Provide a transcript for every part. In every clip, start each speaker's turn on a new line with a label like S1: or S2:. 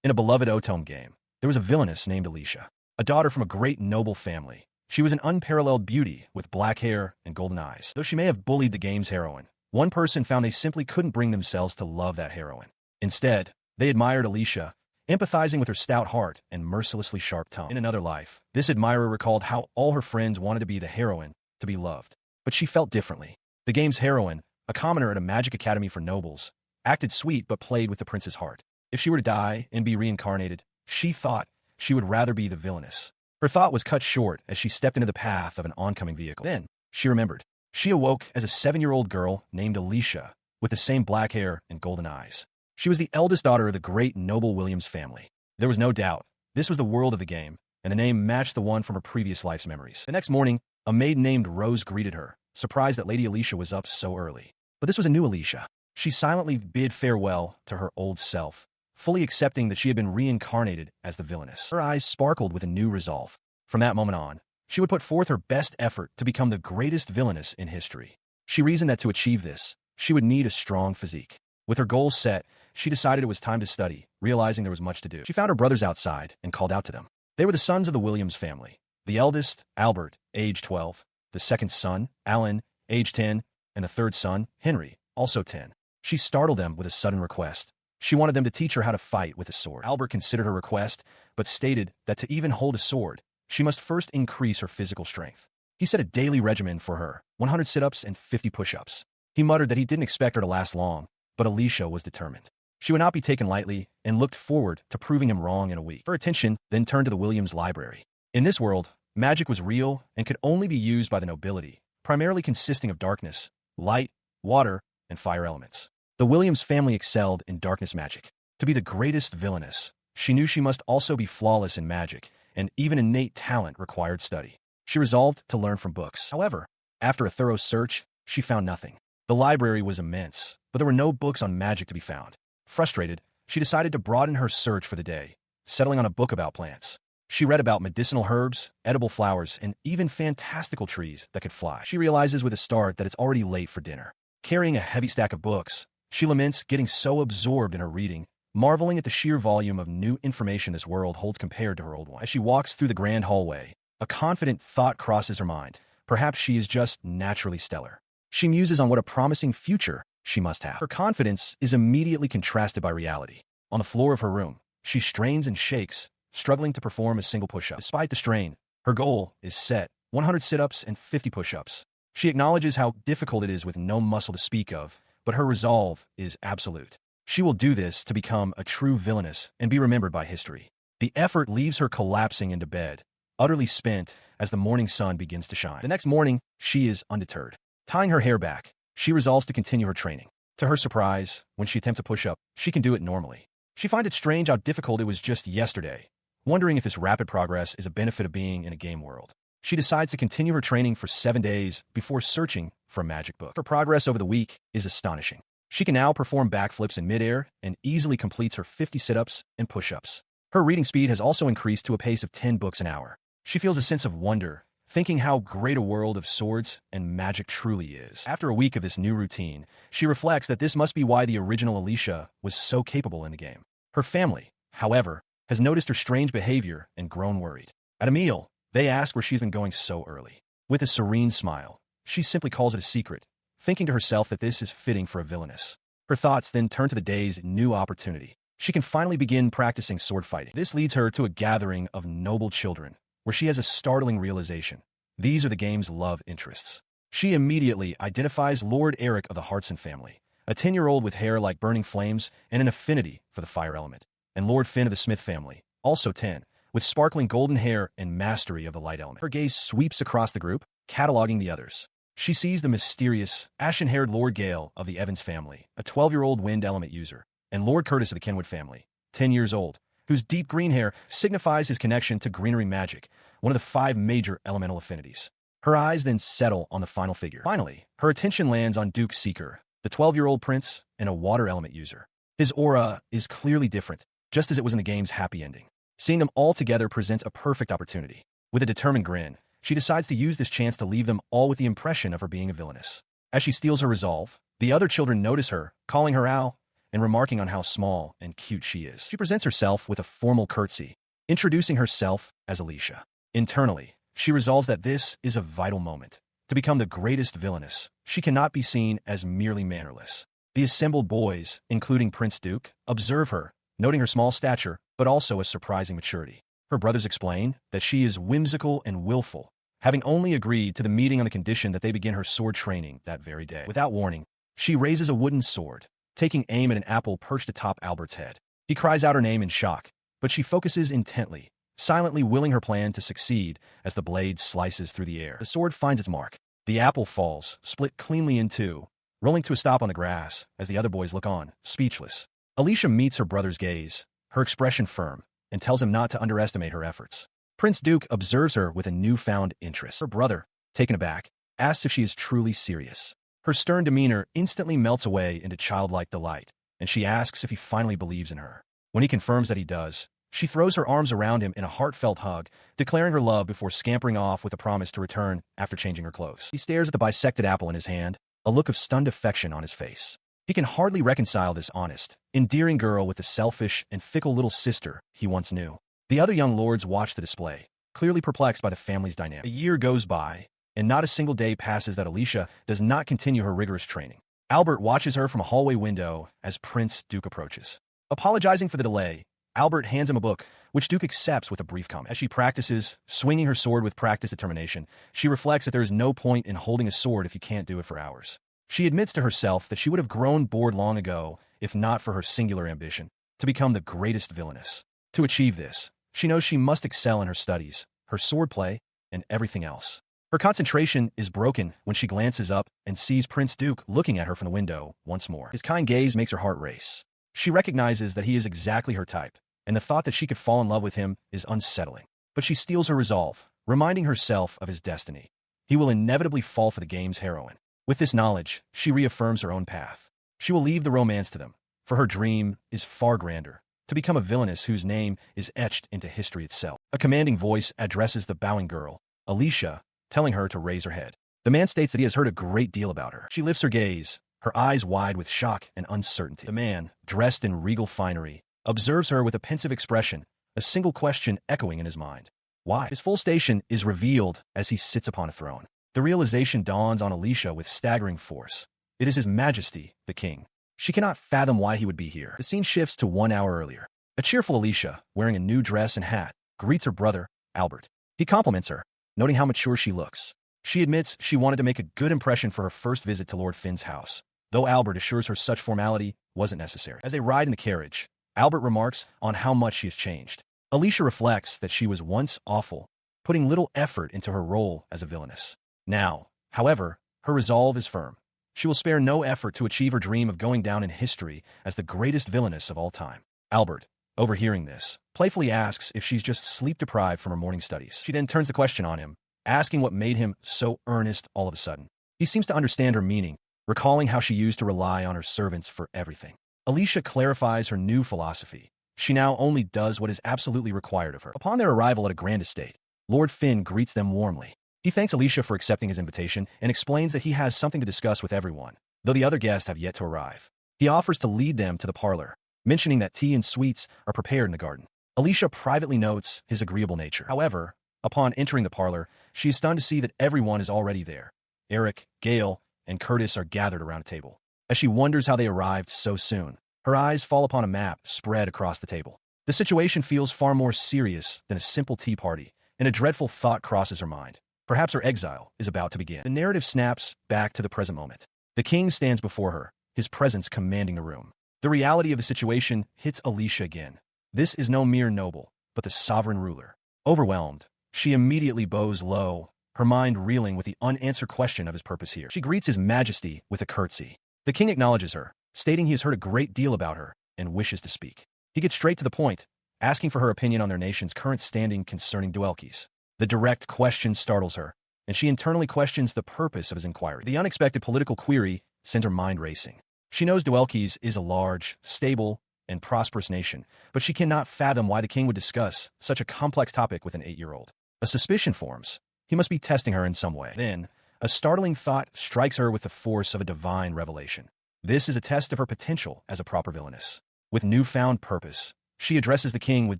S1: In a beloved Otome game, there was a villainess named Alicia, a daughter from a great noble family. She was an unparalleled beauty with black hair and golden eyes. Though she may have bullied the game's heroine, one person found they simply couldn't bring themselves to love that heroine. Instead, they admired Alicia, empathizing with her stout heart and mercilessly sharp tongue. In another life, this admirer recalled how all her friends wanted to be the heroine, to be loved. But she felt differently. The game's heroine, a commoner at a magic academy for nobles, acted sweet but played with the prince's heart. If she were to die and be reincarnated, she thought she would rather be the villainess. Her thought was cut short as she stepped into the path of an oncoming vehicle. Then, she remembered. She awoke as a 7-year-old girl named Alicia, with the same black hair and golden eyes. She was the eldest daughter of the great noble Williams family. There was no doubt, this was the world of the game, and the name matched the one from her previous life's memories. The next morning, a maid named Rose greeted her, surprised that Lady Alicia was up so early. But this was a new Alicia. She silently bid farewell to her old self, fully accepting that she had been reincarnated as the villainess. Her eyes sparkled with a new resolve. From that moment on, she would put forth her best effort to become the greatest villainess in history. She reasoned that to achieve this, she would need a strong physique. With her goals set, she decided it was time to study, realizing there was much to do. She found her brothers outside and called out to them. They were the sons of the Williams family. The eldest, Albert, age 12, the second son, Alan, age 10, and the third son, Henry, also 10. She startled them with a sudden request. She wanted them to teach her how to fight with a sword. Albert considered her request, but stated that to even hold a sword, she must first increase her physical strength. He set a daily regimen for her, 100 sit-ups and 50 push-ups. He muttered that he didn't expect her to last long, but Alicia was determined. She would not be taken lightly and looked forward to proving him wrong in a week. Her attention then turned to the Williams library. In this world, magic was real and could only be used by the nobility, primarily consisting of darkness, light, water, and fire elements. The Williams family excelled in darkness magic. To be the greatest villainess, she knew she must also be flawless in magic, and even innate talent required study. She resolved to learn from books. However, after a thorough search, she found nothing. The library was immense, but there were no books on magic to be found. Frustrated, she decided to broaden her search for the day, settling on a book about plants. She read about medicinal herbs, edible flowers, and even fantastical trees that could fly. She realizes with a start that it's already late for dinner. Carrying a heavy stack of books, she laments getting so absorbed in her reading, marveling at the sheer volume of new information this world holds compared to her old one. As she walks through the grand hallway, a confident thought crosses her mind. Perhaps she is just naturally stellar. She muses on what a promising future she must have. Her confidence is immediately contrasted by reality. On the floor of her room, she strains and shakes, struggling to perform a single push-up. Despite the strain, her goal is set, 100 sit-ups and 50 push-ups. She acknowledges how difficult it is with no muscle to speak of, but her resolve is absolute. She will do this to become a true villainess and be remembered by history. The effort leaves her collapsing into bed, utterly spent as the morning sun begins to shine. The next morning, she is undeterred. Tying her hair back, she resolves to continue her training. To her surprise, when she attempts a push-up, she can do it normally. She finds it strange how difficult it was just yesterday, wondering if this rapid progress is a benefit of being in a game world. She decides to continue her training for 7 days before searching for a magic book. Her progress over the week is astonishing. She can now perform backflips in midair and easily completes her 50 sit-ups and push-ups. Her reading speed has also increased to a pace of 10 books an hour. She feels a sense of wonder, thinking how great a world of swords and magic truly is. After a week of this new routine, she reflects that this must be why the original Alicia was so capable in the game. Her family, however, has noticed her strange behavior and grown worried. At a meal, they ask where she's been going so early. With a serene smile, she simply calls it a secret, thinking to herself that this is fitting for a villainess. Her thoughts then turn to the day's new opportunity. She can finally begin practicing sword fighting. This leads her to a gathering of noble children, where she has a startling realization. These are the game's love interests. She immediately identifies Lord Eric of the Hartson family, a 10-year-old with hair like burning flames and an affinity for the fire element, and Lord Finn of the Smith family, also 10, with sparkling golden hair and mastery of the light element. Her gaze sweeps across the group, cataloging the others. She sees the mysterious, ashen-haired Lord Gale of the Evans family, a 12-year-old wind element user, and Lord Curtis of the Kenwood family, 10 years old, whose deep green hair signifies his connection to greenery magic, one of the 5 major elemental affinities. Her eyes then settle on the final figure. Finally, her attention lands on Duke Seeker, the 12-year-old prince and a water element user. His aura is clearly different, just as it was in the game's happy ending. Seeing them all together presents a perfect opportunity. With a determined grin, she decides to use this chance to leave them all with the impression of her being a villainess. As she steals her resolve, the other children notice her, calling her Al, and remarking on how small and cute she is. She presents herself with a formal curtsy, introducing herself as Alicia. Internally, she resolves that this is a vital moment. To become the greatest villainess, she cannot be seen as merely mannerless. The assembled boys, including Prince Duke, observe her, noting her small stature, but also a surprising maturity. Her brothers explain that she is whimsical and willful, having only agreed to the meeting on the condition that they begin her sword training that very day. Without warning, she raises a wooden sword, taking aim at an apple perched atop Albert's head. He cries out her name in shock, but she focuses intently, silently willing her plan to succeed as the blade slices through the air. The sword finds its mark. The apple falls, split cleanly in two, rolling to a stop on the grass as the other boys look on, speechless. Alicia meets her brother's gaze, her expression firm, and tells him not to underestimate her efforts. Prince Duke observes her with a newfound interest. Her brother, taken aback, asks if she is truly serious. Her stern demeanor instantly melts away into childlike delight, and she asks if he finally believes in her. When he confirms that he does, she throws her arms around him in a heartfelt hug, declaring her love before scampering off with a promise to return after changing her clothes. He stares at the bisected apple in his hand, a look of stunned affection on his face. He can hardly reconcile this honest, endearing girl with the selfish and fickle little sister he once knew. The other young lords watch the display, clearly perplexed by the family's dynamic. A year goes by, and not a single day passes that Alicia does not continue her rigorous training. Albert watches her from a hallway window as Prince Duke approaches. Apologizing for the delay, Albert hands him a book, which Duke accepts with a brief comment. As she practices, swinging her sword with practiced determination, she reflects that there is no point in holding a sword if you can't do it for hours. She admits to herself that she would have grown bored long ago if not for her singular ambition, to become the greatest villainess. To achieve this, she knows she must excel in her studies, her swordplay, and everything else. Her concentration is broken when she glances up and sees Prince Duke looking at her from the window once more. His kind gaze makes her heart race. She recognizes that he is exactly her type, and the thought that she could fall in love with him is unsettling. But she steels her resolve, reminding herself of his destiny. He will inevitably fall for the game's heroine. With this knowledge, she reaffirms her own path. She will leave the romance to them, for her dream is far grander, to become a villainess whose name is etched into history itself. A commanding voice addresses the bowing girl, Alicia, telling her to raise her head. The man states that he has heard a great deal about her. She lifts her gaze, her eyes wide with shock and uncertainty. The man, dressed in regal finery, observes her with a pensive expression, a single question echoing in his mind. Why? His full station is revealed as he sits upon a throne. The realization dawns on Alicia with staggering force. It is His Majesty, the King. She cannot fathom why he would be here. The scene shifts to 1 hour earlier. A cheerful Alicia, wearing a new dress and hat, greets her brother, Albert. He compliments her, noting how mature she looks. She admits she wanted to make a good impression for her first visit to Lord Finn's house, though Albert assures her such formality wasn't necessary. As they ride in the carriage, Albert remarks on how much she has changed. Alicia reflects that she was once awful, putting little effort into her role as a villainess. Now, however, her resolve is firm. She will spare no effort to achieve her dream of going down in history as the greatest villainess of all time. Albert, overhearing this, playfully asks if she's just sleep-deprived from her morning studies. She then turns the question on him, asking what made him so earnest all of a sudden. He seems to understand her meaning, recalling how she used to rely on her servants for everything. Alicia clarifies her new philosophy. She now only does what is absolutely required of her. Upon their arrival at a grand estate, Lord Finn greets them warmly. He thanks Alicia for accepting his invitation and explains that he has something to discuss with everyone, though the other guests have yet to arrive. He offers to lead them to the parlor, mentioning that tea and sweets are prepared in the garden. Alicia privately notes his agreeable nature. However, upon entering the parlor, she is stunned to see that everyone is already there. Eric, Gale, and Curtis are gathered around a table. As she wonders how they arrived so soon, her eyes fall upon a map spread across the table. The situation feels far more serious than a simple tea party, and a dreadful thought crosses her mind. Perhaps her exile is about to begin. The narrative snaps back to the present moment. The king stands before her, his presence commanding the room. The reality of the situation hits Alicia again. This is no mere noble, but the sovereign ruler. Overwhelmed, she immediately bows low, her mind reeling with the unanswered question of his purpose here. She greets His Majesty with a curtsy. The king acknowledges her, stating he has heard a great deal about her and wishes to speak. He gets straight to the point, asking for her opinion on their nation's current standing concerning Dwelkies. The direct question startles her, and she internally questions the purpose of his inquiry. The unexpected political query sends her mind racing. She knows Dwelkies is a large, stable, and prosperous nation, but she cannot fathom why the king would discuss such a complex topic with an 8-year-old. A suspicion forms. He must be testing her in some way. Then, a startling thought strikes her with the force of a divine revelation. This is a test of her potential as a proper villainess. With newfound purpose, she addresses the king with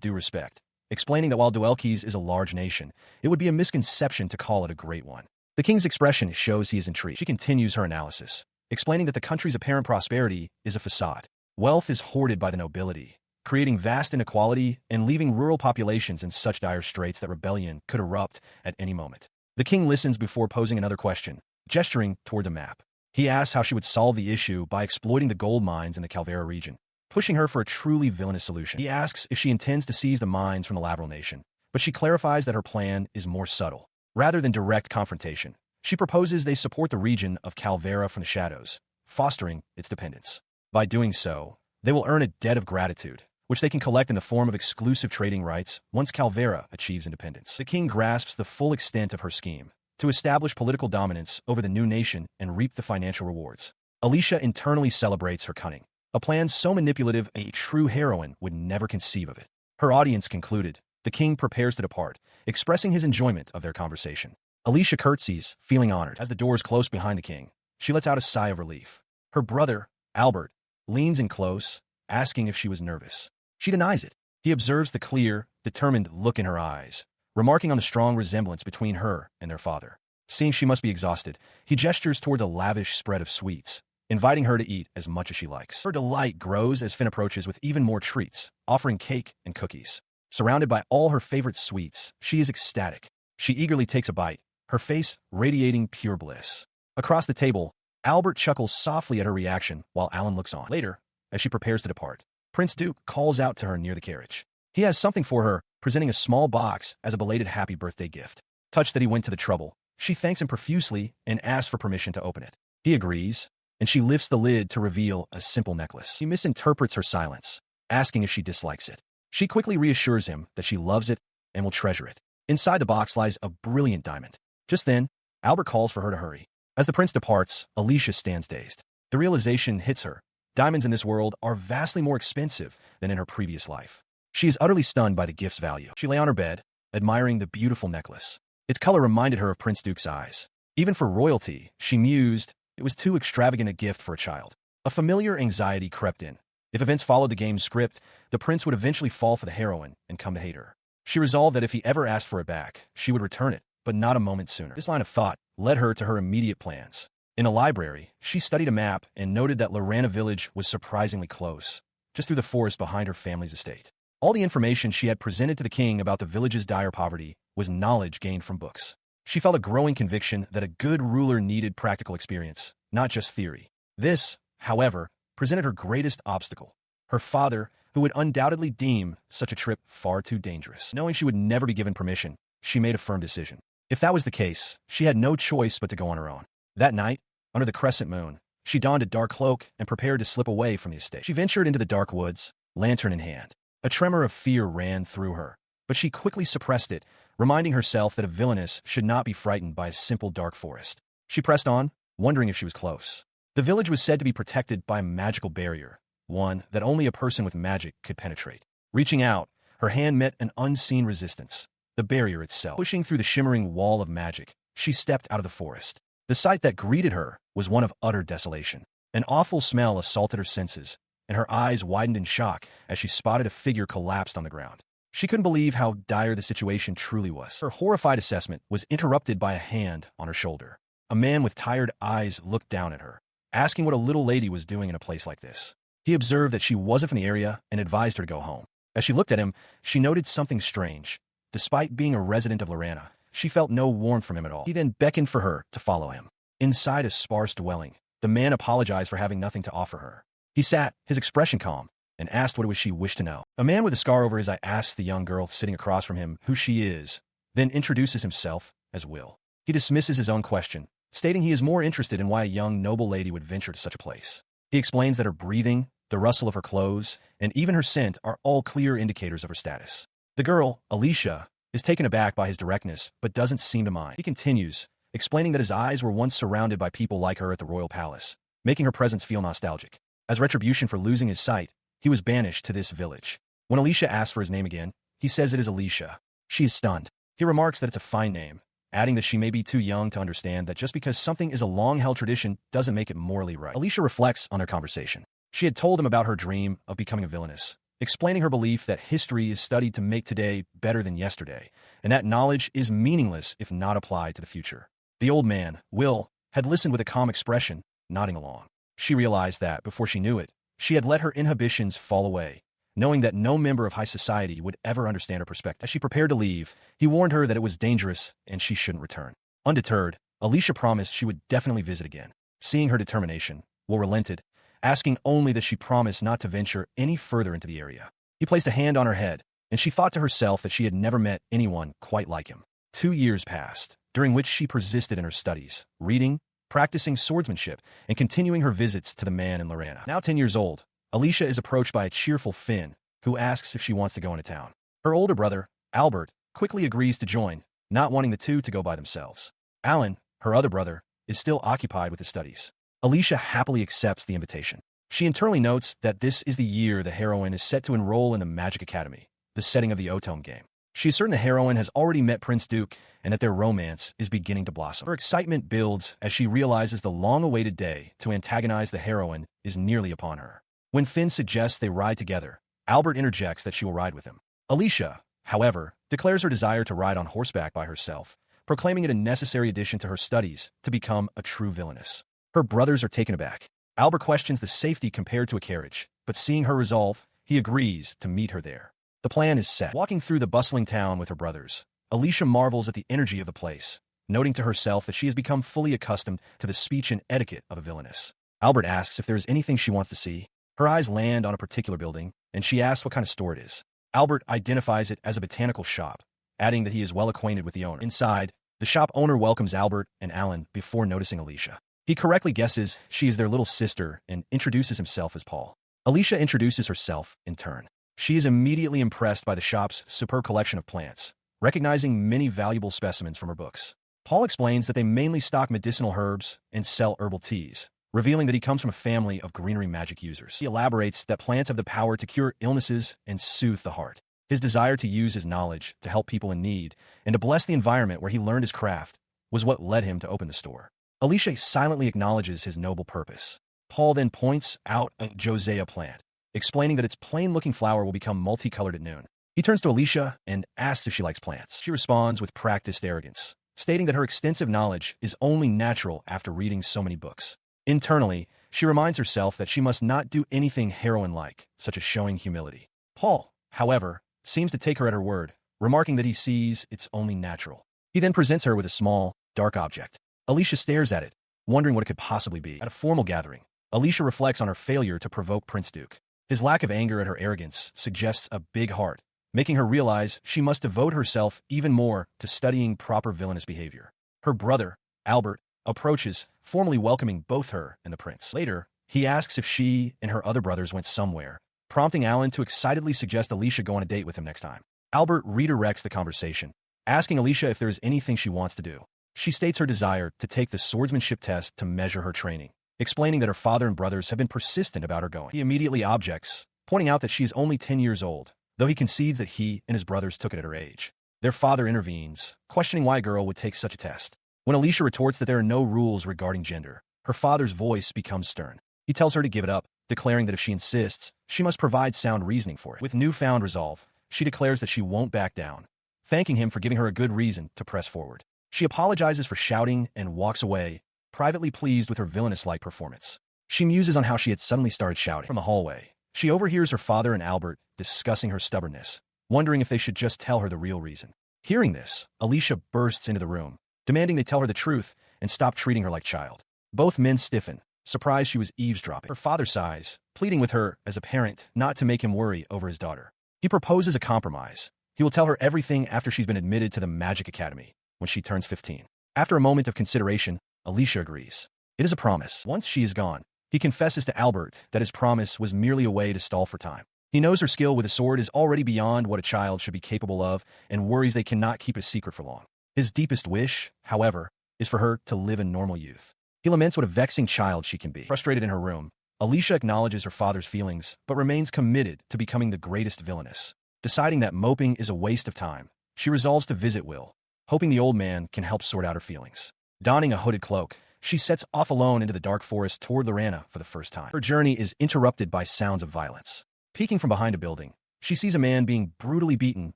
S1: due respect, explaining that while Duelkis is a large nation, it would be a misconception to call it a great one. The king's expression shows he is intrigued. She continues her analysis, explaining that the country's apparent prosperity is a facade. Wealth is hoarded by the nobility, creating vast inequality and leaving rural populations in such dire straits that rebellion could erupt at any moment. The king listens before posing another question, gesturing toward a map. He asks how she would solve the issue by exploiting the gold mines in the Calvera region, pushing her for a truly villainous solution. He asks if she intends to seize the mines from the Lateral nation, but she clarifies that her plan is more subtle. Rather than direct confrontation, she proposes they support the region of Calvera from the shadows, fostering its dependence. By doing so, they will earn a debt of gratitude, which they can collect in the form of exclusive trading rights once Calvera achieves independence. The king grasps the full extent of her scheme to establish political dominance over the new nation and reap the financial rewards. Alicia internally celebrates her cunning, a plan so manipulative a true heroine would never conceive of it. Her audience concluded. The king prepares to depart, expressing his enjoyment of their conversation. Alicia curtsies, feeling honored. As the doors close behind the king, she lets out a sigh of relief. Her brother, Albert, leans in close, asking if she was nervous. She denies it. He observes the clear, determined look in her eyes, remarking on the strong resemblance between her and their father. Seeing she must be exhausted, he gestures towards a lavish spread of sweets, inviting her to eat as much as she likes. Her delight grows as Finn approaches with even more treats, offering cake and cookies. Surrounded by all her favorite sweets, she is ecstatic. She eagerly takes a bite, her face radiating pure bliss. Across the table, Albert chuckles softly at her reaction while Alan looks on. Later, as she prepares to depart, Prince Duke calls out to her near the carriage. He has something for her, presenting a small box as a belated happy birthday gift. Touched that he went to the trouble, she thanks him profusely and asks for permission to open it. He agrees, and she lifts the lid to reveal a simple necklace. He misinterprets her silence, asking if she dislikes it. She quickly reassures him that she loves it and will treasure it. Inside the box lies a brilliant diamond. Just then, Albert calls for her to hurry. As the prince departs, Alicia stands dazed. The realization hits her. Diamonds in this world are vastly more expensive than in her previous life. She is utterly stunned by the gift's value. She lay on her bed, admiring the beautiful necklace. Its color reminded her of Prince Duke's eyes. Even for royalty, she mused, it was too extravagant a gift for a child. A familiar anxiety crept in. If events followed the game's script, the prince would eventually fall for the heroine and come to hate her. She resolved that if he ever asked for it back, she would return it, but not a moment sooner. This line of thought led her to her immediate plans. In a library, she studied a map and noted that Lorana village was surprisingly close, just through the forest behind her family's estate. All the information she had presented to the king about the village's dire poverty was knowledge gained from books. She felt a growing conviction that a good ruler needed practical experience, not just theory. This, however, presented her greatest obstacle. Her father, who would undoubtedly deem such a trip far too dangerous. Knowing she would never be given permission, she made a firm decision. If that was the case, she had no choice but to go on her own. That night, under the crescent moon, she donned a dark cloak and prepared to slip away from the estate. She ventured into the dark woods, lantern in hand. A tremor of fear ran through her, but she quickly suppressed it, reminding herself that a villainess should not be frightened by a simple dark forest. She pressed on, wondering if she was close. The village was said to be protected by a magical barrier, one that only a person with magic could penetrate. Reaching out, her hand met an unseen resistance, the barrier itself. Pushing through the shimmering wall of magic, she stepped out of the forest. The sight that greeted her was one of utter desolation. An awful smell assaulted her senses, and her eyes widened in shock as she spotted a figure collapsed on the ground. She couldn't believe how dire the situation truly was. Her horrified assessment was interrupted by a hand on her shoulder. A man with tired eyes looked down at her, asking what a little lady was doing in a place like this. He observed that she wasn't from the area and advised her to go home. As she looked at him, she noted something strange. Despite being a resident of Lorana, she felt no warmth from him at all. He then beckoned for her to follow him. Inside a sparse dwelling, the man apologized for having nothing to offer her. He sat, his expression calm, and asked what it was she wished to know. A man with a scar over his eye asks the young girl sitting across from him who she is, then introduces himself as Will. He dismisses his own question, stating he is more interested in why a young noble lady would venture to such a place. He explains that her breathing, the rustle of her clothes, and even her scent are all clear indicators of her status. The girl, Alicia, is taken aback by his directness, but doesn't seem to mind. He continues, explaining that his eyes were once surrounded by people like her at the royal palace, making her presence feel nostalgic. As retribution for losing his sight, he was banished to this village. When Alicia asks for his name again, he says it is Alicia. She is stunned. He remarks that it's a fine name, adding that she may be too young to understand that just because something is a long-held tradition doesn't make it morally right. Alicia reflects on their conversation. She had told him about her dream of becoming a villainess, explaining her belief that history is studied to make today better than yesterday, and that knowledge is meaningless if not applied to the future. The old man, Will, had listened with a calm expression, nodding along. She realized that, before she knew it, she had let her inhibitions fall away, knowing that no member of high society would ever understand her perspective. As she prepared to leave, he warned her that it was dangerous and she shouldn't return. Undeterred, Alicia promised she would definitely visit again. Seeing her determination, Will relented, asking only that she promise not to venture any further into the area. He placed a hand on her head, and she thought to herself that she had never met anyone quite like him. 2 years passed, during which she persisted in her studies, reading, practicing swordsmanship, and continuing her visits to the man in Lorena. Now 10 years old, Alicia is approached by a cheerful Finn, who asks if she wants to go into town. Her older brother, Albert, quickly agrees to join, not wanting the two to go by themselves. Alan, her other brother, is still occupied with his studies. Alicia happily accepts the invitation. She internally notes that this is the year the heroine is set to enroll in the Magic Academy, the setting of the Otome game. She is certain the heroine has already met Prince Duke and that their romance is beginning to blossom. Her excitement builds as she realizes the long-awaited day to antagonize the heroine is nearly upon her. When Finn suggests they ride together, Albert interjects that she will ride with him. Alicia, however, declares her desire to ride on horseback by herself, proclaiming it a necessary addition to her studies to become a true villainess. Her brothers are taken aback. Albert questions the safety compared to a carriage, but seeing her resolve, he agrees to meet her there. The plan is set. Walking through the bustling town with her brothers, Alicia marvels at the energy of the place, noting to herself that she has become fully accustomed to the speech and etiquette of a villainess. Albert asks if there is anything she wants to see. Her eyes land on a particular building, and she asks what kind of store it is. Albert identifies it as a botanical shop, adding that he is well acquainted with the owner. Inside, the shop owner welcomes Albert and Alan before noticing Alicia. He correctly guesses she is their little sister and introduces himself as Paul. Alicia introduces herself in turn. She is immediately impressed by the shop's superb collection of plants, recognizing many valuable specimens from her books. Paul explains that they mainly stock medicinal herbs and sell herbal teas, revealing that he comes from a family of greenery magic users. He elaborates that plants have the power to cure illnesses and soothe the heart. His desire to use his knowledge to help people in need and to bless the environment where he learned his craft was what led him to open the store. Alicia silently acknowledges his noble purpose. Paul then points out a Josea plant, explaining that its plain-looking flower will become multicolored at noon. He turns to Alicia and asks if she likes plants. She responds with practiced arrogance, stating that her extensive knowledge is only natural after reading so many books. Internally, she reminds herself that she must not do anything heroine-like, such as showing humility. Paul, however, seems to take her at her word, remarking that he sees it's only natural. He then presents her with a small, dark object. Alicia stares at it, wondering what it could possibly be. At a formal gathering, Alicia reflects on her failure to provoke Prince Duke. His lack of anger at her arrogance suggests a big heart, making her realize she must devote herself even more to studying proper villainous behavior. Her brother, Albert, approaches, formally welcoming both her and the prince. Later, he asks if she and her other brothers went somewhere, prompting Alan to excitedly suggest Alicia go on a date with him next time. Albert redirects the conversation, asking Alicia if there is anything she wants to do. She states her desire to take the swordsmanship test to measure her training, explaining that her father and brothers have been persistent about her going. He immediately objects, pointing out that she is only 10 years old, though he concedes that he and his brothers took it at her age. Their father intervenes, questioning why a girl would take such a test. When Alicia retorts that there are no rules regarding gender, her father's voice becomes stern. He tells her to give it up, declaring that if she insists, she must provide sound reasoning for it. With newfound resolve, she declares that she won't back down, thanking him for giving her a good reason to press forward. She apologizes for shouting and walks away, privately pleased with her villainous-like performance. She muses on how she had suddenly started shouting. From the hallway, she overhears her father and Albert discussing her stubbornness, wondering if they should just tell her the real reason. Hearing this, Alicia bursts into the room, demanding they tell her the truth and stop treating her like child. Both men stiffen, surprised she was eavesdropping. Her father sighs, pleading with her as a parent not to make him worry over his daughter. He proposes a compromise. He will tell her everything after she's been admitted to the Magic Academy, when she turns 15. After a moment of consideration, Alicia agrees. It is a promise. Once she is gone, he confesses to Albert that his promise was merely a way to stall for time. He knows her skill with a sword is already beyond what a child should be capable of and worries they cannot keep a secret for long. His deepest wish, however, is for her to live a normal youth. He laments what a vexing child she can be. Frustrated in her room, Alicia acknowledges her father's feelings but remains committed to becoming the greatest villainess. Deciding that moping is a waste of time, she resolves to visit Will, hoping the old man can help sort out her feelings. Donning a hooded cloak, she sets off alone into the dark forest toward Lorena for the first time. Her journey is interrupted by sounds of violence. Peeking from behind a building, she sees a man being brutally beaten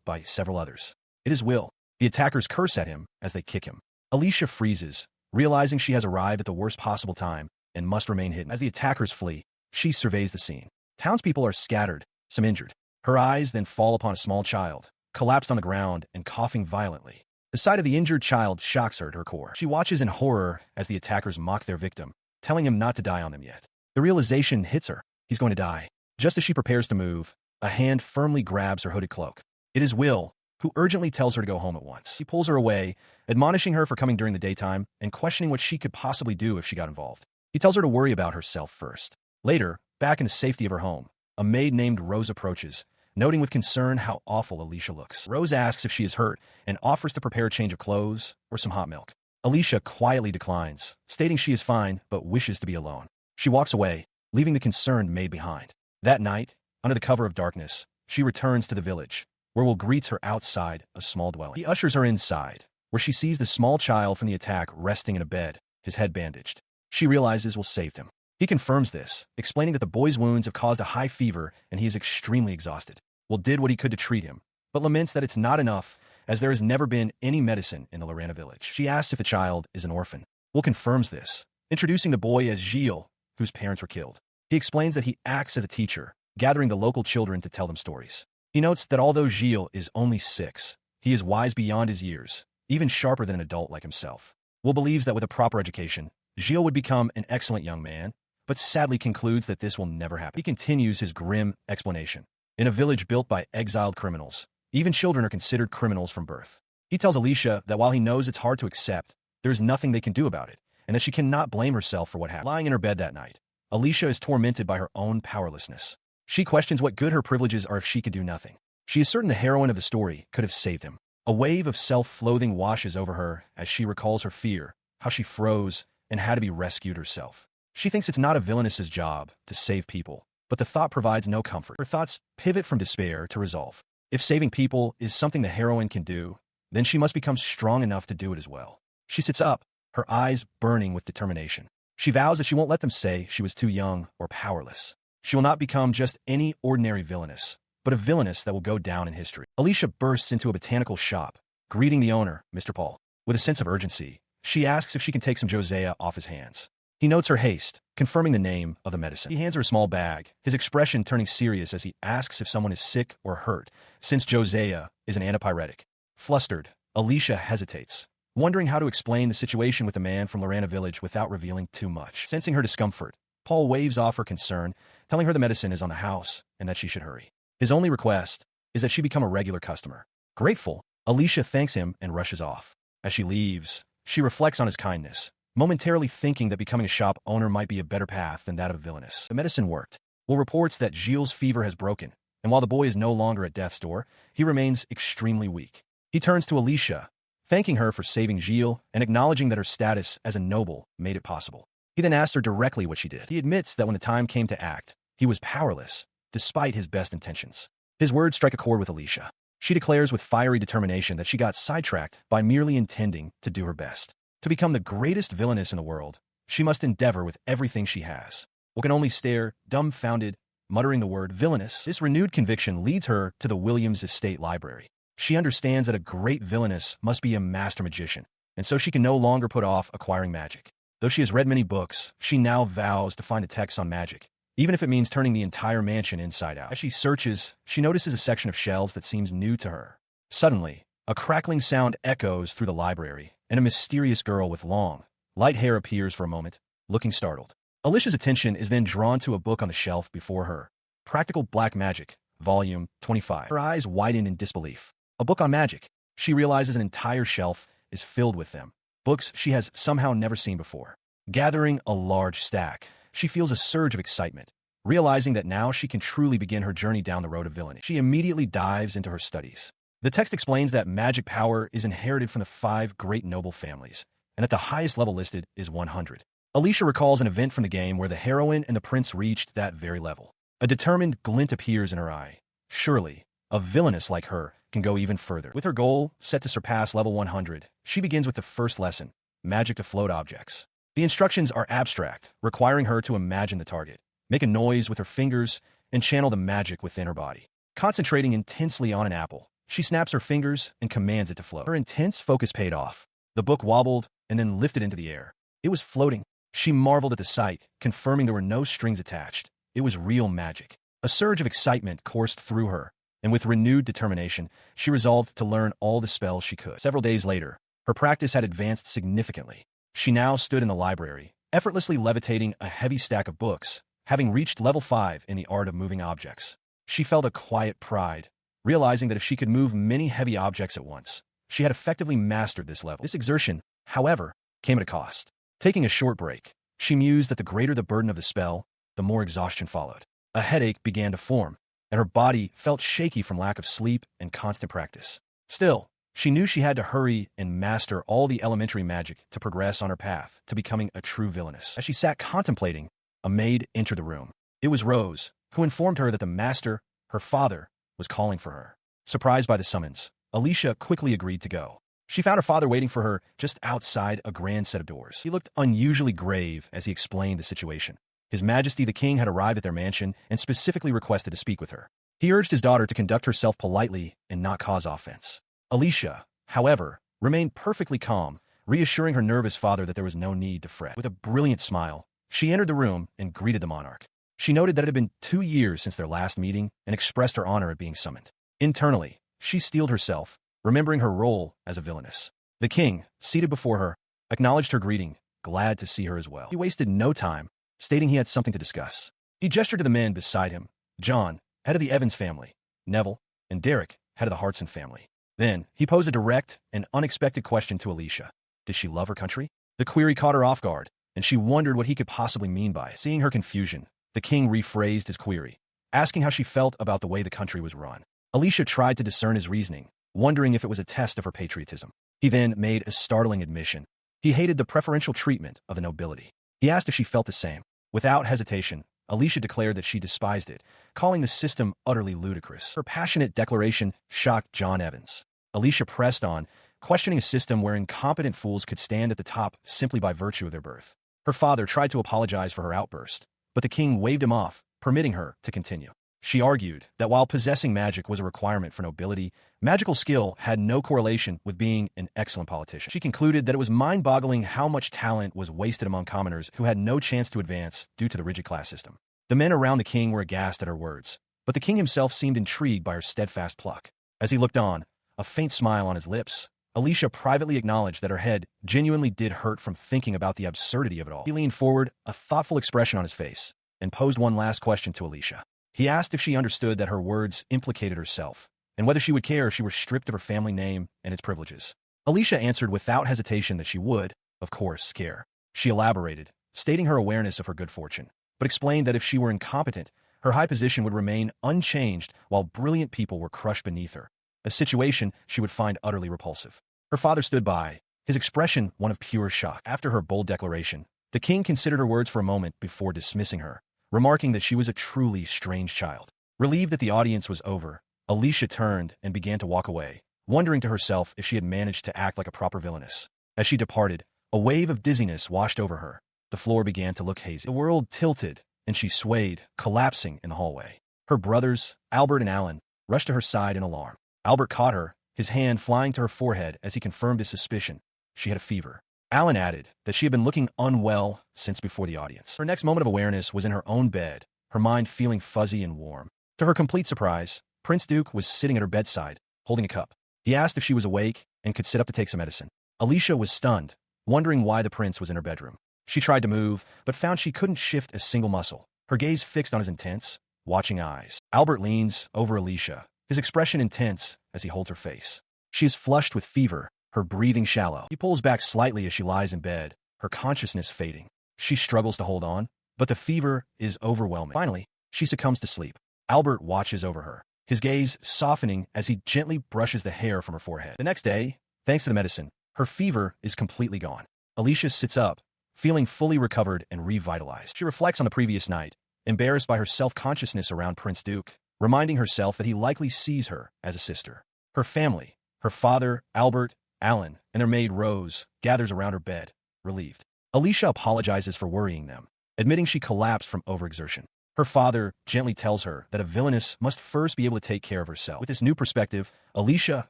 S1: by several others. It is Will. The attackers curse at him as they kick him. Alicia freezes, realizing she has arrived at the worst possible time and must remain hidden. As the attackers flee, she surveys the scene. Townspeople are scattered, some injured. Her eyes then fall upon a small child, collapsed on the ground and coughing violently. The sight of the injured child shocks her to her core. She watches in horror as the attackers mock their victim, telling him not to die on them yet. The realization hits her. He's going to die. Just as she prepares to move, a hand firmly grabs her hooded cloak. It is Will, who urgently tells her to go home at once. He pulls her away, admonishing her for coming during the daytime and questioning what she could possibly do if she got involved. He tells her to worry about herself first. Later, back in the safety of her home, a maid named Rose approaches, noting with concern how awful Alicia looks. Rose asks if she is hurt and offers to prepare a change of clothes or some hot milk. Alicia quietly declines, stating she is fine but wishes to be alone. She walks away, leaving the concerned maid behind. That night, under the cover of darkness, she returns to the village, where Will greets her outside a small dwelling. He ushers her inside, where she sees the small child from the attack resting in a bed, his head bandaged. She realizes Will saved him. He confirms this, explaining that the boy's wounds have caused a high fever and he is extremely exhausted. Will did what he could to treat him, but laments that it's not enough, as there has never been any medicine in the Lorena village. She asks if the child is an orphan. Will confirms this, introducing the boy as Gilles, whose parents were killed. He explains that he acts as a teacher, gathering the local children to tell them stories. He notes that although Gilles is only 6, he is wise beyond his years, even sharper than an adult like himself. Will believes that with a proper education, Gilles would become an excellent young man, but sadly concludes that this will never happen. He continues his grim explanation. In a village built by exiled criminals, even children are considered criminals from birth. He tells Alicia that while he knows it's hard to accept, there is nothing they can do about it, and that she cannot blame herself for what happened. Lying in her bed that night, Alicia is tormented by her own powerlessness. She questions what good her privileges are if she could do nothing. She is certain the heroine of the story could have saved him. A wave of self-loathing washes over her as she recalls her fear, how she froze, and had to be rescued herself. She thinks it's not a villainess's job to save people, but the thought provides no comfort. Her thoughts pivot from despair to resolve. If saving people is something the heroine can do, then she must become strong enough to do it as well. She sits up, her eyes burning with determination. She vows that she won't let them say she was too young or powerless. She will not become just any ordinary villainess, but a villainess that will go down in history. Alicia bursts into a botanical shop, greeting the owner, Mr. Paul. With a sense of urgency, she asks if she can take some Josiah off his hands. He notes her haste, confirming the name of the medicine. He hands her a small bag, his expression turning serious as he asks if someone is sick or hurt, since Josiah is an antipyretic. Flustered, Alicia hesitates, wondering how to explain the situation with the man from Lorena village without revealing too much. Sensing her discomfort, Paul waves off her concern, telling her the medicine is on the house and that she should hurry. His only request is that she become a regular customer. Grateful, Alicia thanks him and rushes off. As she leaves, she reflects on his kindness, momentarily thinking that becoming a shop owner might be a better path than that of a villainess. The medicine worked. Will reports that Gilles' fever has broken, and while the boy is no longer at death's door, he remains extremely weak. He turns to Alicia, thanking her for saving Gilles and acknowledging that her status as a noble made it possible. He then asks her directly what she did. He admits that when the time came to act, he was powerless, despite his best intentions. His words strike a chord with Alicia. She declares with fiery determination that she got sidetracked by merely intending to do her best. To become the greatest villainess in the world, she must endeavor with everything she has. Will can only stare, dumbfounded, muttering the word villainess. This renewed conviction leads her to the Williams Estate Library. She understands that a great villainess must be a master magician, and so she can no longer put off acquiring magic. Though she has read many books, she now vows to find a text on magic, even if it means turning the entire mansion inside out. As she searches, she notices a section of shelves that seems new to her. Suddenly, a crackling sound echoes through the library, and a mysterious girl with long, light hair appears for a moment, looking startled. Alicia's attention is then drawn to a book on the shelf before her. Practical Black Magic, Volume 25. Her eyes widen in disbelief. A book on magic. She realizes an entire shelf is filled with them. Books she has somehow never seen before. Gathering a large stack, she feels a surge of excitement, realizing that now she can truly begin her journey down the road of villainy. She immediately dives into her studies. The text explains that magic power is inherited from the 5 great noble families, and that the highest level listed is 100. Alicia recalls an event from the game where the heroine and the prince reached that very level. A determined glint appears in her eye. Surely, a villainess like her can go even further. With her goal set to surpass level 100, she begins with the first lesson, magic to float objects. The instructions are abstract, requiring her to imagine the target, make a noise with her fingers, and channel the magic within her body. Concentrating intensely on an apple, she snaps her fingers and commands it to float. Her intense focus paid off. The book wobbled and then lifted into the air. It was floating. She marveled at the sight, confirming there were no strings attached. It was real magic. A surge of excitement coursed through her, and with renewed determination, she resolved to learn all the spells she could. Several days later, her practice had advanced significantly. She now stood in the library, effortlessly levitating a heavy stack of books, having reached level 5 in the art of moving objects. She felt a quiet pride, realizing that if she could move many heavy objects at once, she had effectively mastered this level. This exertion, however, came at a cost. Taking a short break, she mused that the greater the burden of the spell, the more exhaustion followed. A headache began to form, and her body felt shaky from lack of sleep and constant practice. Still, she knew she had to hurry and master all the elementary magic to progress on her path to becoming a true villainess. As she sat contemplating, a maid entered the room. It was Rose, who informed her that the master, her father, was calling for her. Surprised by the summons, Alicia quickly agreed to go. She found her father waiting for her just outside a grand set of doors. He looked unusually grave as he explained the situation. His Majesty the King had arrived at their mansion and specifically requested to speak with her. He urged his daughter to conduct herself politely and not cause offense. Alicia, however, remained perfectly calm, reassuring her nervous father that there was no need to fret. With a brilliant smile, she entered the room and greeted the monarch. She noted that it had been 2 years since their last meeting and expressed her honor at being summoned. Internally, she steeled herself, remembering her role as a villainess. The king, seated before her, acknowledged her greeting, glad to see her as well. He wasted no time, stating he had something to discuss. He gestured to the men beside him, John, head of the Evans family, Neville, and Derek, head of the Hartson family. Then, he posed a direct and unexpected question to Alicia. Did she love her country? The query caught her off guard, and she wondered what he could possibly mean by it. Seeing her confusion, the king rephrased his query, asking how she felt about the way the country was run. Alicia tried to discern his reasoning, wondering if it was a test of her patriotism. He then made a startling admission. He hated the preferential treatment of the nobility. He asked if she felt the same. Without hesitation, Alicia declared that she despised it, calling the system utterly ludicrous. Her passionate declaration shocked John Evans. Alicia pressed on, questioning a system where incompetent fools could stand at the top simply by virtue of their birth. Her father tried to apologize for her outburst, but the king waved him off, permitting her to continue. She argued that while possessing magic was a requirement for nobility, magical skill had no correlation with being an excellent politician. She concluded that it was mind-boggling how much talent was wasted among commoners who had no chance to advance due to the rigid class system. The men around the king were aghast at her words, but the king himself seemed intrigued by her steadfast pluck. As he looked on, a faint smile on his lips, Alicia privately acknowledged that her head genuinely did hurt from thinking about the absurdity of it all. He leaned forward, a thoughtful expression on his face, and posed one last question to Alicia. He asked if she understood that her words implicated herself, and whether she would care if she were stripped of her family name and its privileges. Alicia answered without hesitation that she would, of course, care. She elaborated, stating her awareness of her good fortune, but explained that if she were incompetent, her high position would remain unchanged while brilliant people were crushed beneath her, a situation she would find utterly repulsive. Her father stood by, his expression one of pure shock. After her bold declaration, the king considered her words for a moment before dismissing her, remarking that she was a truly strange child. Relieved that the audience was over, Alicia turned and began to walk away, wondering to herself if she had managed to act like a proper villainess. As she departed, a wave of dizziness washed over her. The floor began to look hazy. The world tilted, and she swayed, collapsing in the hallway. Her brothers, Albert and Alan, rushed to her side in alarm. Albert caught her, his hand flying to her forehead as he confirmed his suspicion. She had a fever. Alan added that she had been looking unwell since before the audience. Her next moment of awareness was in her own bed, her mind feeling fuzzy and warm. To her complete surprise, Prince Duke was sitting at her bedside, holding a cup. He asked if she was awake and could sit up to take some medicine. Alicia was stunned, wondering why the prince was in her bedroom. She tried to move, but found she couldn't shift a single muscle, her gaze fixed on his intense, watching eyes. Albert leans over Alicia, his expression intense as he holds her face. She is flushed with fever, her breathing shallow. He pulls back slightly as she lies in bed, her consciousness fading. She struggles to hold on, but the fever is overwhelming. Finally, she succumbs to sleep. Albert watches over her, his gaze softening as he gently brushes the hair from her forehead. The next day, thanks to the medicine, her fever is completely gone. Alicia sits up, feeling fully recovered and revitalized. She reflects on the previous night, embarrassed by her self-consciousness around Prince Duke, reminding herself that he likely sees her as a sister. Her family, her father, Albert, Alan, and their maid Rose, gathers around her bed, relieved. Alicia apologizes for worrying them, admitting she collapsed from overexertion. Her father gently tells her that a villainess must first be able to take care of herself. With this new perspective, Alicia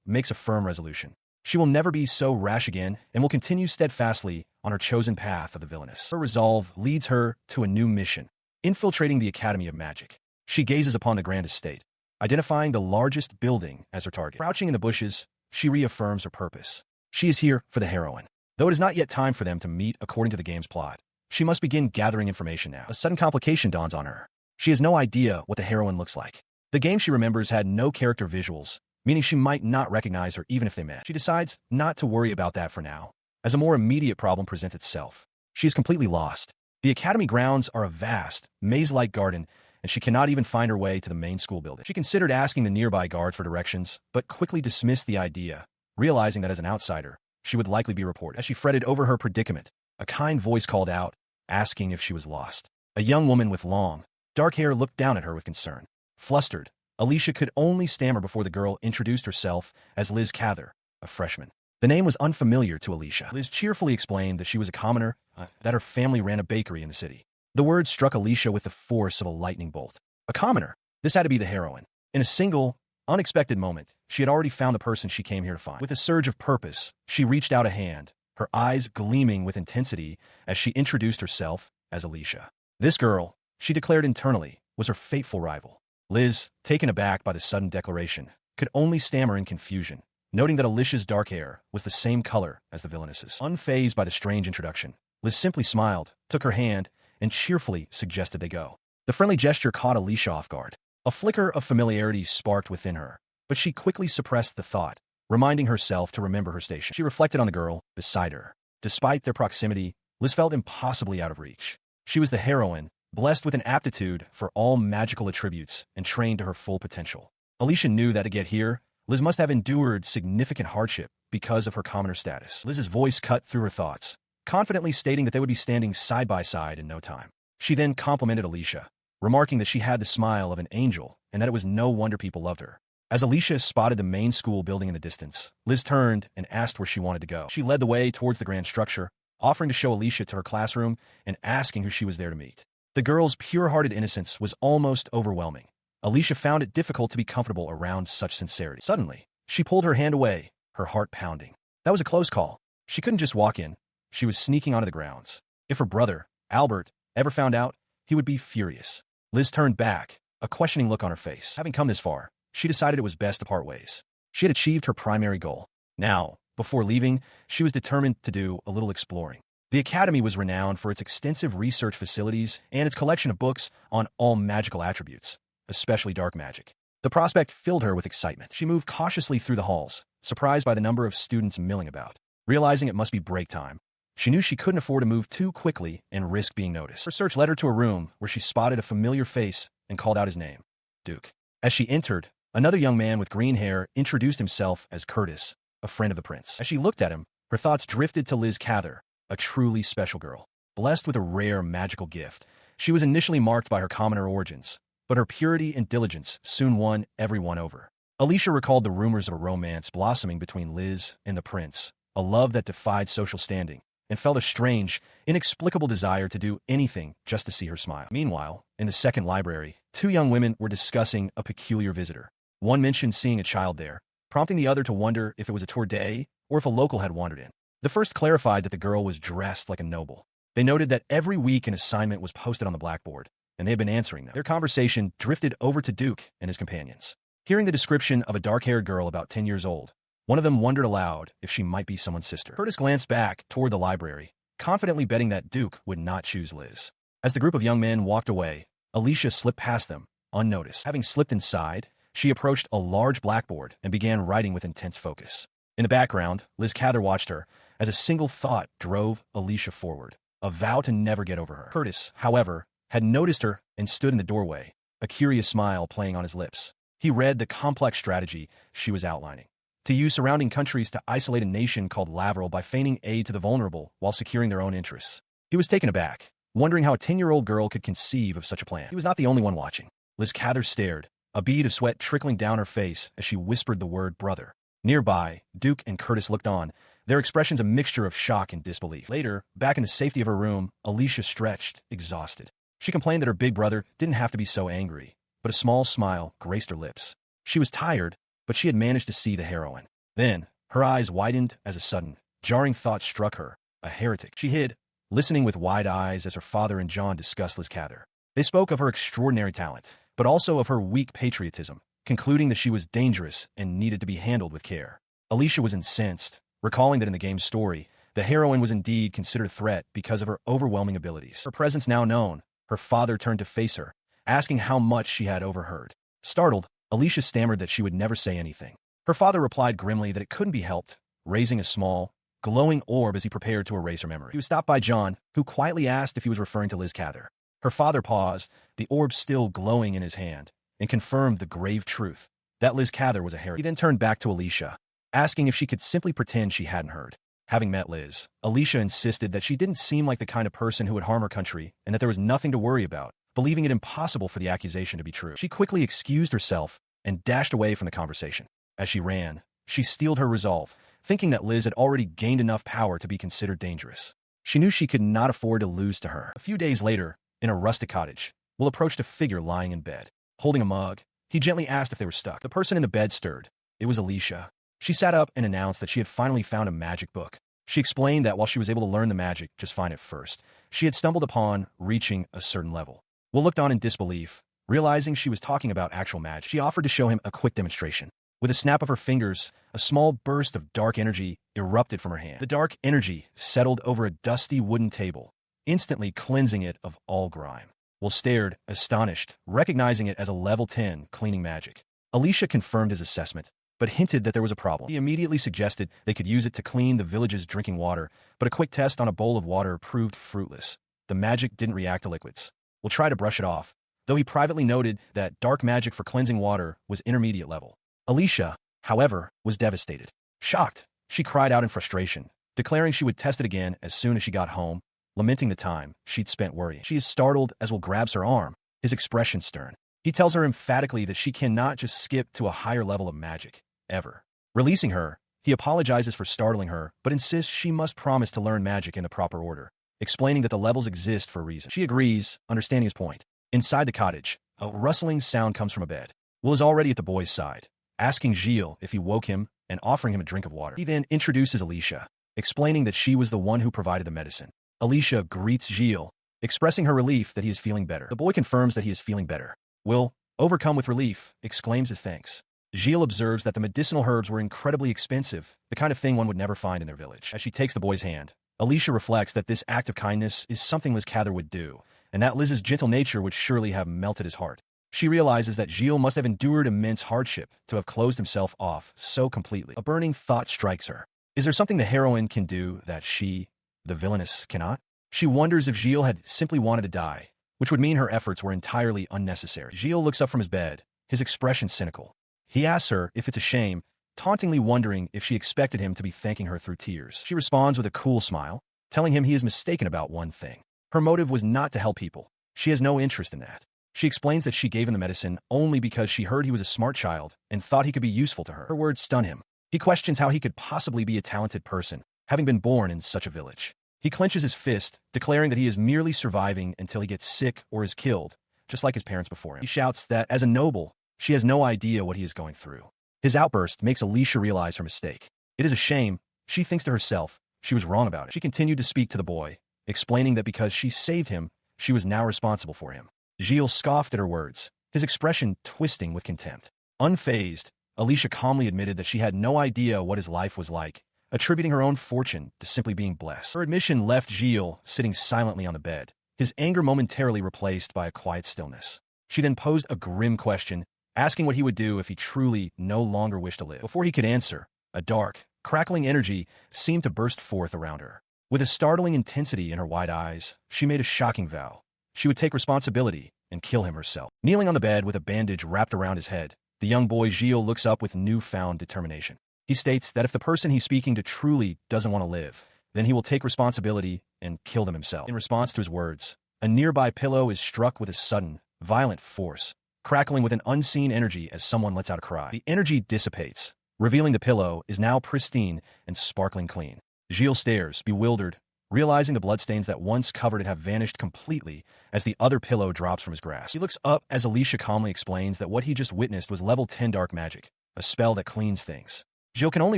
S1: makes a firm resolution. She will never be so rash again and will continue steadfastly on her chosen path of the villainess. Her resolve leads her to a new mission, infiltrating the Academy of Magic. She gazes upon the grand estate, identifying the largest building as her target. Crouching in the bushes, she reaffirms her purpose. She is here for the heroine. Though it is not yet time for them to meet according to the game's plot, she must begin gathering information now. A sudden complication dawns on her. She has no idea what the heroine looks like. The game she remembers had no character visuals, meaning she might not recognize her even if they met. She decides not to worry about that for now, as a more immediate problem presents itself. She is completely lost. The academy grounds are a vast, maze-like garden, and she cannot even find her way to the main school building. She considered asking the nearby guard for directions, but quickly dismissed the idea, realizing that as an outsider, she would likely be reported. As she fretted over her predicament, a kind voice called out, asking if she was lost. A young woman with long, dark hair looked down at her with concern. Flustered, Alicia could only stammer before the girl introduced herself as Liz Cather, a freshman. The name was unfamiliar to Alicia. Liz cheerfully explained that she was a commoner, that her family ran a bakery in the city. The words struck Alicia with the force of a lightning bolt. A commoner. This had to be the heroine. In a single, unexpected moment, she had already found the person she came here to find. With a surge of purpose, she reached out a hand, her eyes gleaming with intensity as she introduced herself as Alicia. This girl, she declared internally, was her fateful rival. Liz, taken aback by the sudden declaration, could only stammer in confusion, noting that Alicia's dark hair was the same color as the villainess's. Unfazed by the strange introduction, Liz simply smiled, took her hand, and cheerfully suggested they go. The friendly gesture caught Alicia off guard. A flicker of familiarity sparked within her, but she quickly suppressed the thought, reminding herself to remember her station. She reflected on the girl beside her. Despite their proximity, Liz felt impossibly out of reach. She was the heroine, blessed with an aptitude for all magical attributes and trained to her full potential. Alicia knew that to get here, Liz must have endured significant hardship because of her commoner status. Liz's voice cut through her thoughts, confidently stating that they would be standing side by side in no time. She then complimented Alicia, remarking that she had the smile of an angel and that it was no wonder people loved her. As Alicia spotted the main school building in the distance, Liz turned and asked where she wanted to go. She led the way towards the grand structure, offering to show Alicia to her classroom and asking who she was there to meet. The girl's pure-hearted innocence was almost overwhelming. Alicia found it difficult to be comfortable around such sincerity. Suddenly, she pulled her hand away, her heart pounding. That was a close call. She couldn't just walk in. She was sneaking onto the grounds. If her brother, Albert, ever found out, he would be furious. Liz turned back, a questioning look on her face. Having come this far, she decided it was best to part ways. She had achieved her primary goal. Now, before leaving, she was determined to do a little exploring. The Academy was renowned for its extensive research facilities and its collection of books on all magical attributes, especially dark magic. The prospect filled her with excitement. She moved cautiously through the halls, surprised by the number of students milling about. Realizing it must be break time, she knew she couldn't afford to move too quickly and risk being noticed. Her search led her to a room where she spotted a familiar face and called out his name, Duke. As she entered, another young man with green hair introduced himself as Curtis, a friend of the prince. As she looked at him, her thoughts drifted to Liz Cather, a truly special girl. Blessed with a rare magical gift, she was initially marked by her commoner origins, but her purity and diligence soon won everyone over. Alicia recalled the rumors of a romance blossoming between Liz and the prince, a love that defied social standing, and felt a strange, inexplicable desire to do anything just to see her smile. Meanwhile, in the second library, two young women were discussing a peculiar visitor. One mentioned seeing a child there, prompting the other to wonder if it was a tour day or if a local had wandered in. The first clarified that the girl was dressed like a noble. They noted that every week an assignment was posted on the blackboard, and they had been answering them. Their conversation drifted over to Duke and his companions. Hearing the description of a dark-haired girl about 10 years old, one of them wondered aloud if she might be someone's sister. Curtis glanced back toward the library, confidently betting that Duke would not choose Liz. As the group of young men walked away, Alicia slipped past them, unnoticed. Having slipped inside, she approached a large blackboard and began writing with intense focus. In the background, Liz Cather watched her as a single thought drove Alicia forward, a vow to never get over her. Curtis, however, had noticed her and stood in the doorway, a curious smile playing on his lips. He read the complex strategy she was outlining: to use surrounding countries to isolate a nation called Lavril by feigning aid to the vulnerable while securing their own interests. He was taken aback, wondering how a 10-year-old girl could conceive of such a plan. He was not the only one watching. Liz Cather stared, a bead of sweat trickling down her face as she whispered the word brother. Nearby, Duke and Curtis looked on, their expressions a mixture of shock and disbelief. Later, back in the safety of her room, Alicia stretched, exhausted. She complained that her big brother didn't have to be so angry, but a small smile graced her lips. She was tired, but she had managed to see the heroine. Then, her eyes widened as a sudden, jarring thought struck her. A heretic. She hid, listening with wide eyes as her father and John discussed Liz Cather. They spoke of her extraordinary talent, but also of her weak patriotism, concluding that she was dangerous and needed to be handled with care. Alicia was incensed, recalling that in the game's story, the heroine was indeed considered a threat because of her overwhelming abilities. Her presence now known, her father turned to face her, asking how much she had overheard. Startled, Alicia stammered that she would never say anything. Her father replied grimly that it couldn't be helped, raising a small, glowing orb as he prepared to erase her memory. He was stopped by John, who quietly asked if he was referring to Liz Cather. Her father paused, the orb still glowing in his hand, and confirmed the grave truth, that Liz Cather was a heretic. He then turned back to Alicia, asking if she could simply pretend she hadn't heard. Having met Liz, Alicia insisted that she didn't seem like the kind of person who would harm her country and that there was nothing to worry about, believing it impossible for the accusation to be true. She quickly excused herself and dashed away from the conversation. As she ran, she steeled her resolve, thinking that Liz had already gained enough power to be considered dangerous. She knew she could not afford to lose to her. A few days later, in a rustic cottage, Will approached a figure lying in bed. Holding a mug, he gently asked if they were stuck. The person in the bed stirred. It was Alicia. She sat up and announced that she had finally found a magic book. She explained that while she was able to learn the magic just fine at first, she had stumbled upon reaching a certain level. Will looked on in disbelief, realizing she was talking about actual magic. She offered to show him a quick demonstration. With a snap of her fingers, a small burst of dark energy erupted from her hand. The dark energy settled over a dusty wooden table, instantly cleansing it of all grime. Will stared, astonished, recognizing it as a level 10 cleaning magic. Alicia confirmed his assessment, but hinted that there was a problem. He immediately suggested they could use it to clean the village's drinking water, but a quick test on a bowl of water proved fruitless. The magic didn't react to liquids. Will try to brush it off, though he privately noted that dark magic for cleansing water was intermediate level. Alicia, however, was devastated. Shocked, she cried out in frustration, declaring she would test it again as soon as she got home, lamenting the time she'd spent worrying. She is startled as Will grabs her arm, his expression stern. He tells her emphatically that she cannot just skip to a higher level of magic, ever. Releasing her, he apologizes for startling her, but insists she must promise to learn magic in the proper order, explaining that the levels exist for a reason. She agrees, understanding his point. Inside the cottage, a rustling sound comes from a bed. Will is already at the boy's side, asking Gilles if he woke him and offering him a drink of water. He then introduces Alicia, explaining that she was the one who provided the medicine. Alicia greets Gilles, expressing her relief that he is feeling better. The boy confirms that he is feeling better. Will, overcome with relief, exclaims his thanks. Gilles observes that the medicinal herbs were incredibly expensive, the kind of thing one would never find in their village. As she takes the boy's hand, Alicia reflects that this act of kindness is something Liz Cather would do, and that Liz's gentle nature would surely have melted his heart. She realizes that Gilles must have endured immense hardship to have closed himself off so completely. A burning thought strikes her. Is there something the heroine can do that she, the villainess, cannot? She wonders if Gilles had simply wanted to die, which would mean her efforts were entirely unnecessary. Gilles looks up from his bed, his expression cynical. He asks her if it's a shame, tauntingly wondering if she expected him to be thanking her through tears. She responds with a cool smile, telling him he is mistaken about one thing. Her motive was not to help people. She has no interest in that. She explains that she gave him the medicine only because she heard he was a smart child and thought he could be useful to her. Her words stun him. He questions how he could possibly be a talented person, having been born in such a village. He clenches his fist, declaring that he is merely surviving until he gets sick or is killed, just like his parents before him. He shouts that, as a noble, she has no idea what he is going through. His outburst makes Alicia realize her mistake. It is a shame, she thinks to herself, she was wrong about it. She continued to speak to the boy, explaining that because she saved him, she was now responsible for him. Gilles scoffed at her words, his expression twisting with contempt. Unfazed, Alicia calmly admitted that she had no idea what his life was like, attributing her own fortune to simply being blessed. Her admission left Gilles sitting silently on the bed, his anger momentarily replaced by a quiet stillness. She then posed a grim question, asking what he would do if he truly no longer wished to live. Before he could answer, a dark, crackling energy seemed to burst forth around her. With a startling intensity in her wide eyes, she made a shocking vow. She would take responsibility and kill him herself. Kneeling on the bed with a bandage wrapped around his head, the young boy Gilles looks up with newfound determination. He states that if the person he's speaking to truly doesn't want to live, then he will take responsibility and kill them himself. In response to his words, a nearby pillow is struck with a sudden, violent force, crackling with an unseen energy as someone lets out a cry. The energy dissipates, revealing the pillow is now pristine and sparkling clean. Gilles stares, bewildered, realizing the bloodstains that once covered it have vanished completely as the other pillow drops from his grasp. He looks up as Alicia calmly explains that what he just witnessed was level 10 dark magic, a spell that cleans things. Gilles can only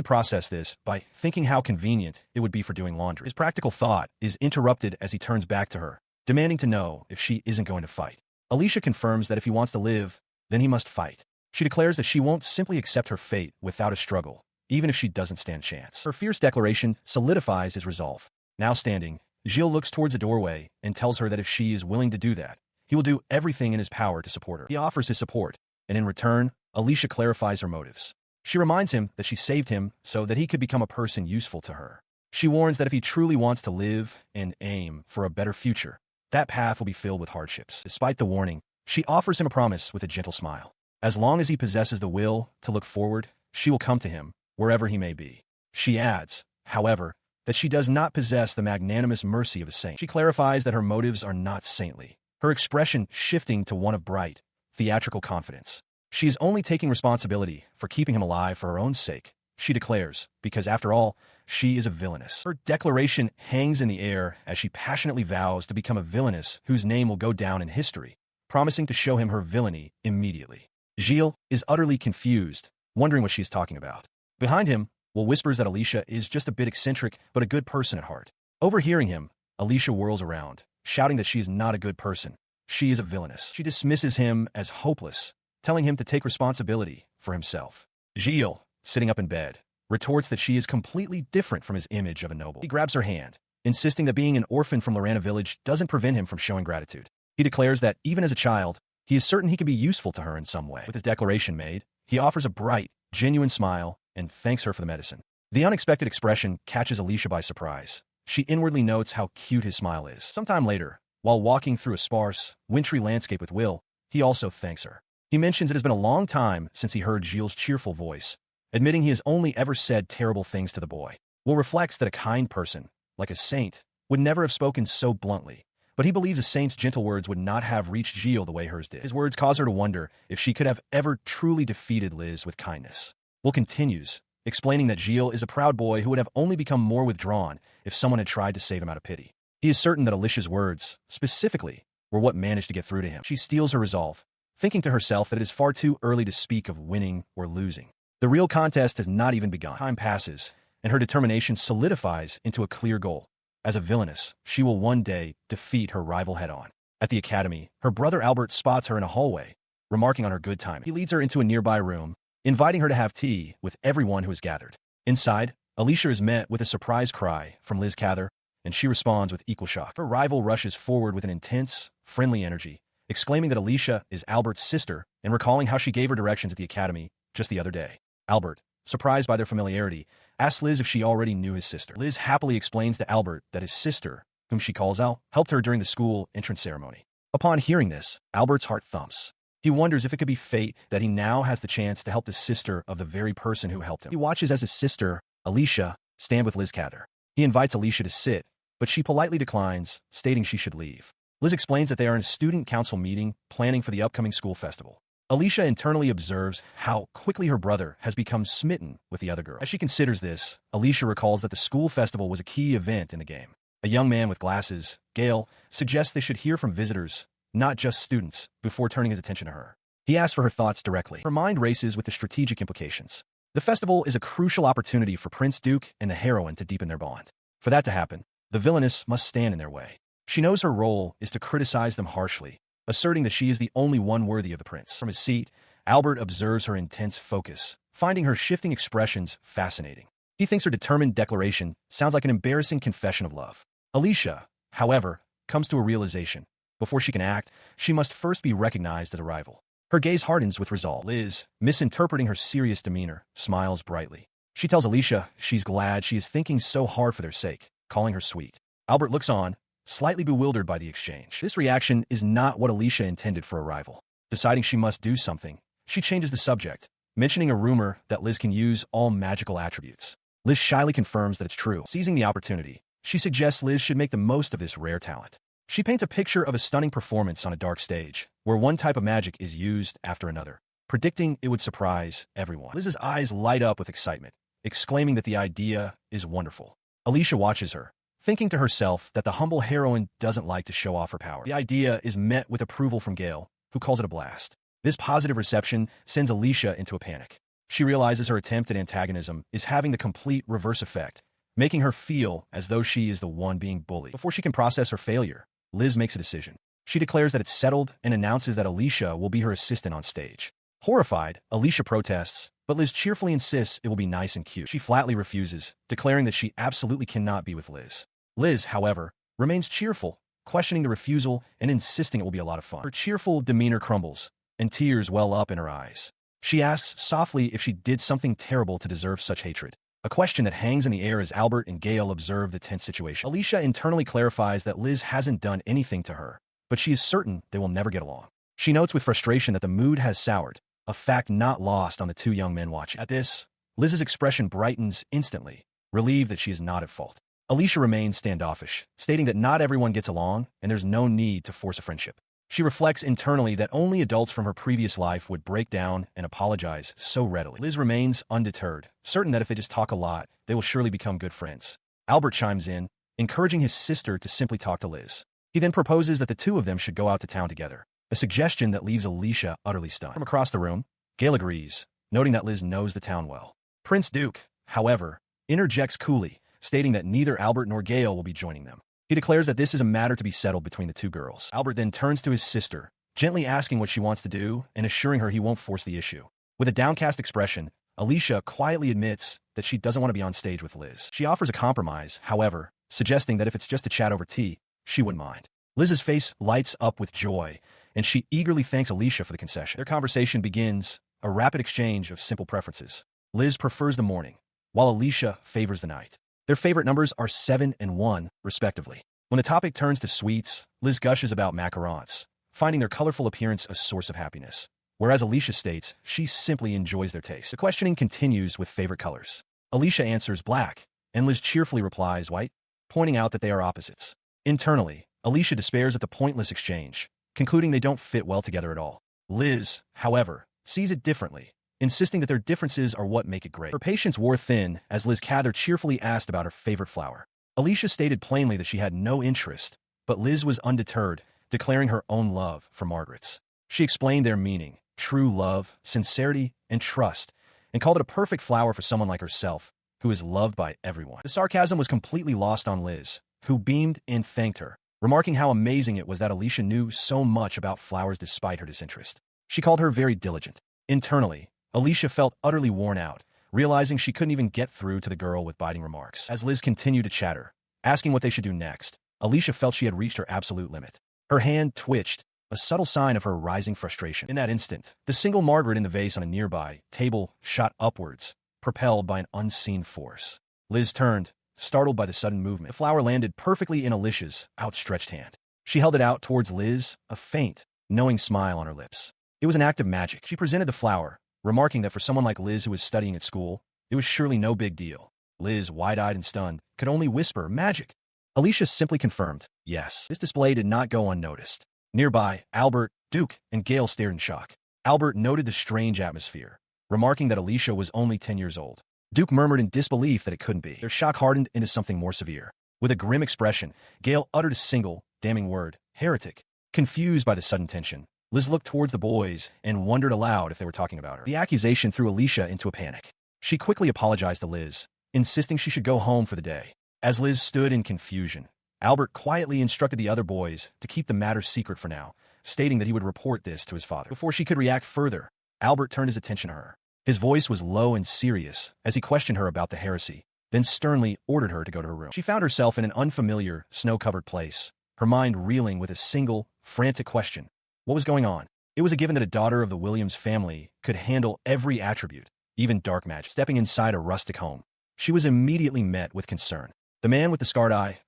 S1: process this by thinking how convenient it would be for doing laundry. His practical thought is interrupted as he turns back to her, demanding to know if she isn't going to fight. Alicia confirms that if he wants to live, then he must fight. She declares that she won't simply accept her fate without a struggle, even if she doesn't stand a chance. Her fierce declaration solidifies his resolve. Now standing, Gilles looks towards a doorway and tells her that if she is willing to do that, he will do everything in his power to support her. He offers his support, and in return, Alicia clarifies her motives. She reminds him that she saved him so that he could become a person useful to her. She warns that if he truly wants to live and aim for a better future, that path will be filled with hardships. Despite the warning, she offers him a promise with a gentle smile. As long as he possesses the will to look forward, she will come to him, wherever he may be. She adds, however, that she does not possess the magnanimous mercy of a saint. She clarifies that her motives are not saintly, her expression shifting to one of bright, theatrical confidence. She is only taking responsibility for keeping him alive for her own sake, she declares, because after all, she is a villainess. Her declaration hangs in the air as she passionately vows to become a villainess whose name will go down in history, promising to show him her villainy immediately. Gilles is utterly confused, wondering what she is talking about. Behind him, Will whispers that Alicia is just a bit eccentric but a good person at heart. Overhearing him, Alicia whirls around, shouting that she is not a good person. She is a villainess. She dismisses him as hopeless, telling him to take responsibility for himself. Gilles, sitting up in bed, retorts that she is completely different from his image of a noble. He grabs her hand, insisting that being an orphan from Lorana village doesn't prevent him from showing gratitude. He declares that, even as a child, he is certain he can be useful to her in some way. With his declaration made, he offers a bright, genuine smile and thanks her for the medicine. The unexpected expression catches Alicia by surprise. She inwardly notes how cute his smile is. Sometime later, while walking through a sparse, wintry landscape with Will, he also thanks her. He mentions it has been a long time since he heard Gilles' cheerful voice, admitting he has only ever said terrible things to the boy. Will reflects that a kind person, like a saint, would never have spoken so bluntly, but he believes a saint's gentle words would not have reached Gilles the way hers did. His words cause her to wonder if she could have ever truly defeated Liz with kindness. Will continues, explaining that Gilles is a proud boy who would have only become more withdrawn if someone had tried to save him out of pity. He is certain that Alicia's words, specifically, were what managed to get through to him. She steels her resolve, thinking to herself that it is far too early to speak of winning or losing. The real contest has not even begun. Time passes, and her determination solidifies into a clear goal. As a villainess, she will one day defeat her rival head-on. At the academy, her brother Albert spots her in a hallway, remarking on her good timing. He leads her into a nearby room, inviting her to have tea with everyone who is gathered. Inside, Alicia is met with a surprise cry from Liz Cather, and she responds with equal shock. Her rival rushes forward with an intense, friendly energy, exclaiming that Alicia is Albert's sister and recalling how she gave her directions at the academy just the other day. Albert, surprised by their familiarity, asks Liz if she already knew his sister. Liz happily explains to Albert that his sister, whom she calls Al, helped her during the school entrance ceremony. Upon hearing this, Albert's heart thumps. He wonders if it could be fate that he now has the chance to help the sister of the very person who helped him. He watches as his sister, Alicia, stand with Liz Cather. He invites Alicia to sit, but she politely declines, stating she should leave. Liz explains that they are in a student council meeting planning for the upcoming school festival. Alicia internally observes how quickly her brother has become smitten with the other girl. As she considers this, Alicia recalls that the school festival was a key event in the game. A young man with glasses, Gale, suggests they should hear from visitors, not just students, before turning his attention to her. He asks for her thoughts directly. Her mind races with the strategic implications. The festival is a crucial opportunity for Prince Duke and the heroine to deepen their bond. For that to happen, the villainess must stand in their way. She knows her role is to criticize them harshly, asserting that she is the only one worthy of the prince. From his seat, Albert observes her intense focus, finding her shifting expressions fascinating. He thinks her determined declaration sounds like an embarrassing confession of love. Alicia, however, comes to a realization. Before she can act, she must first be recognized as a rival. Her gaze hardens with resolve. Liz, misinterpreting her serious demeanor, smiles brightly. She tells Alicia she's glad she is thinking so hard for their sake, calling her sweet. Albert looks on, slightly bewildered by the exchange. This reaction is not what Alicia intended for a rival. Deciding she must do something, she changes the subject, mentioning a rumor that Liz can use all magical attributes. Liz shyly confirms that it's true. Seizing the opportunity, she suggests Liz should make the most of this rare talent. She paints a picture of a stunning performance on a dark stage, where one type of magic is used after another, predicting it would surprise everyone. Liz's eyes light up with excitement, exclaiming that the idea is wonderful. Alicia watches her, thinking to herself that the humble heroine doesn't like to show off her power. The idea is met with approval from Gale, who calls it a blast. This positive reception sends Alicia into a panic. She realizes her attempt at antagonism is having the complete reverse effect, making her feel as though she is the one being bullied. Before she can process her failure, Liz makes a decision. She declares that it's settled and announces that Alicia will be her assistant on stage. Horrified, Alicia protests, but Liz cheerfully insists it will be nice and cute. She flatly refuses, declaring that she absolutely cannot be with Liz. Liz, however, remains cheerful, questioning the refusal and insisting it will be a lot of fun. Her cheerful demeanor crumbles, and tears well up in her eyes. She asks softly if she did something terrible to deserve such hatred, a question that hangs in the air as Albert and Gale observe the tense situation. Alicia internally clarifies that Liz hasn't done anything to her, but she is certain they will never get along. She notes with frustration that the mood has soured, a fact not lost on the two young men watching. At this, Liz's expression brightens instantly, relieved that she is not at fault. Alicia remains standoffish, stating that not everyone gets along and there's no need to force a friendship. She reflects internally that only adults from her previous life would break down and apologize so readily. Liz remains undeterred, certain that if they just talk a lot, they will surely become good friends. Albert chimes in, encouraging his sister to simply talk to Liz. He then proposes that the two of them should go out to town together, a suggestion that leaves Alicia utterly stunned. From across the room, Gale agrees, noting that Liz knows the town well. Prince Duke, however, interjects coolly, stating that neither Albert nor Gale will be joining them. He declares that this is a matter to be settled between the two girls. Albert then turns to his sister, gently asking what she wants to do and assuring her he won't force the issue. With a downcast expression, Alicia quietly admits that she doesn't want to be on stage with Liz. She offers a compromise, however, suggesting that if it's just a chat over tea, she wouldn't mind. Liz's face lights up with joy, and she eagerly thanks Alicia for the concession. Their conversation begins, a rapid exchange of simple preferences. Liz prefers the morning, while Alicia favors the night. Their favorite numbers are 7 and 1, respectively. When the topic turns to sweets, Liz gushes about macarons, finding their colorful appearance a source of happiness, whereas Alicia states she simply enjoys their taste. The questioning continues with favorite colors. Alicia answers black, and Liz cheerfully replies white, pointing out that they are opposites. Internally, Alicia despairs at the pointless exchange, concluding they don't fit well together at all. Liz, however, sees it differently, insisting that their differences are what make it great. Her patience wore thin as Liz Cather cheerfully asked about her favorite flower. Alicia stated plainly that she had no interest, but Liz was undeterred, declaring her own love for Margaret's. She explained their meaning, true love, sincerity, and trust, and called it a perfect flower for someone like herself, who is loved by everyone. The sarcasm was completely lost on Liz, who beamed and thanked her, remarking how amazing it was that Alicia knew so much about flowers despite her disinterest. She called her very diligent. Internally, Alicia felt utterly worn out, realizing she couldn't even get through to the girl with biting remarks. As Liz continued to chatter, asking what they should do next, Alicia felt she had reached her absolute limit. Her hand twitched, a subtle sign of her rising frustration. In that instant, the single Margaret in the vase on a nearby table shot upwards, propelled by an unseen force. Liz turned, startled by the sudden movement. The flower landed perfectly in Alicia's outstretched hand. She held it out towards Liz, a faint, knowing smile on her lips. It was an act of magic. She presented the flower, remarking that for someone like Liz who was studying at school, it was surely no big deal. Liz, wide-eyed and stunned, could only whisper, "Magic." Alicia simply confirmed, yes. This display did not go unnoticed. Nearby, Albert, Duke, and Gale stared in shock. Albert noted the strange atmosphere, remarking that Alicia was only 10 years old. Duke murmured in disbelief that it couldn't be. Their shock hardened into something more severe. With a grim expression, Gale uttered a single, damning word, heretic. Confused by the sudden tension, Liz looked towards the boys and wondered aloud if they were talking about her. The accusation threw Alicia into a panic. She quickly apologized to Liz, insisting she should go home for the day. As Liz stood in confusion, Albert quietly instructed the other boys to keep the matter secret for now, stating that he would report this to his father. Before she could react further, Albert turned his attention to her. His voice was low and serious as he questioned her about the heresy, then sternly ordered her to go to her room. She found herself in an unfamiliar, snow-covered place, her mind reeling with a single, frantic question. What was going on? It was a given that a daughter of the Williams family could handle every attribute, even dark magic. Stepping inside a rustic home, she was immediately met with concern. The man with the scarred eye,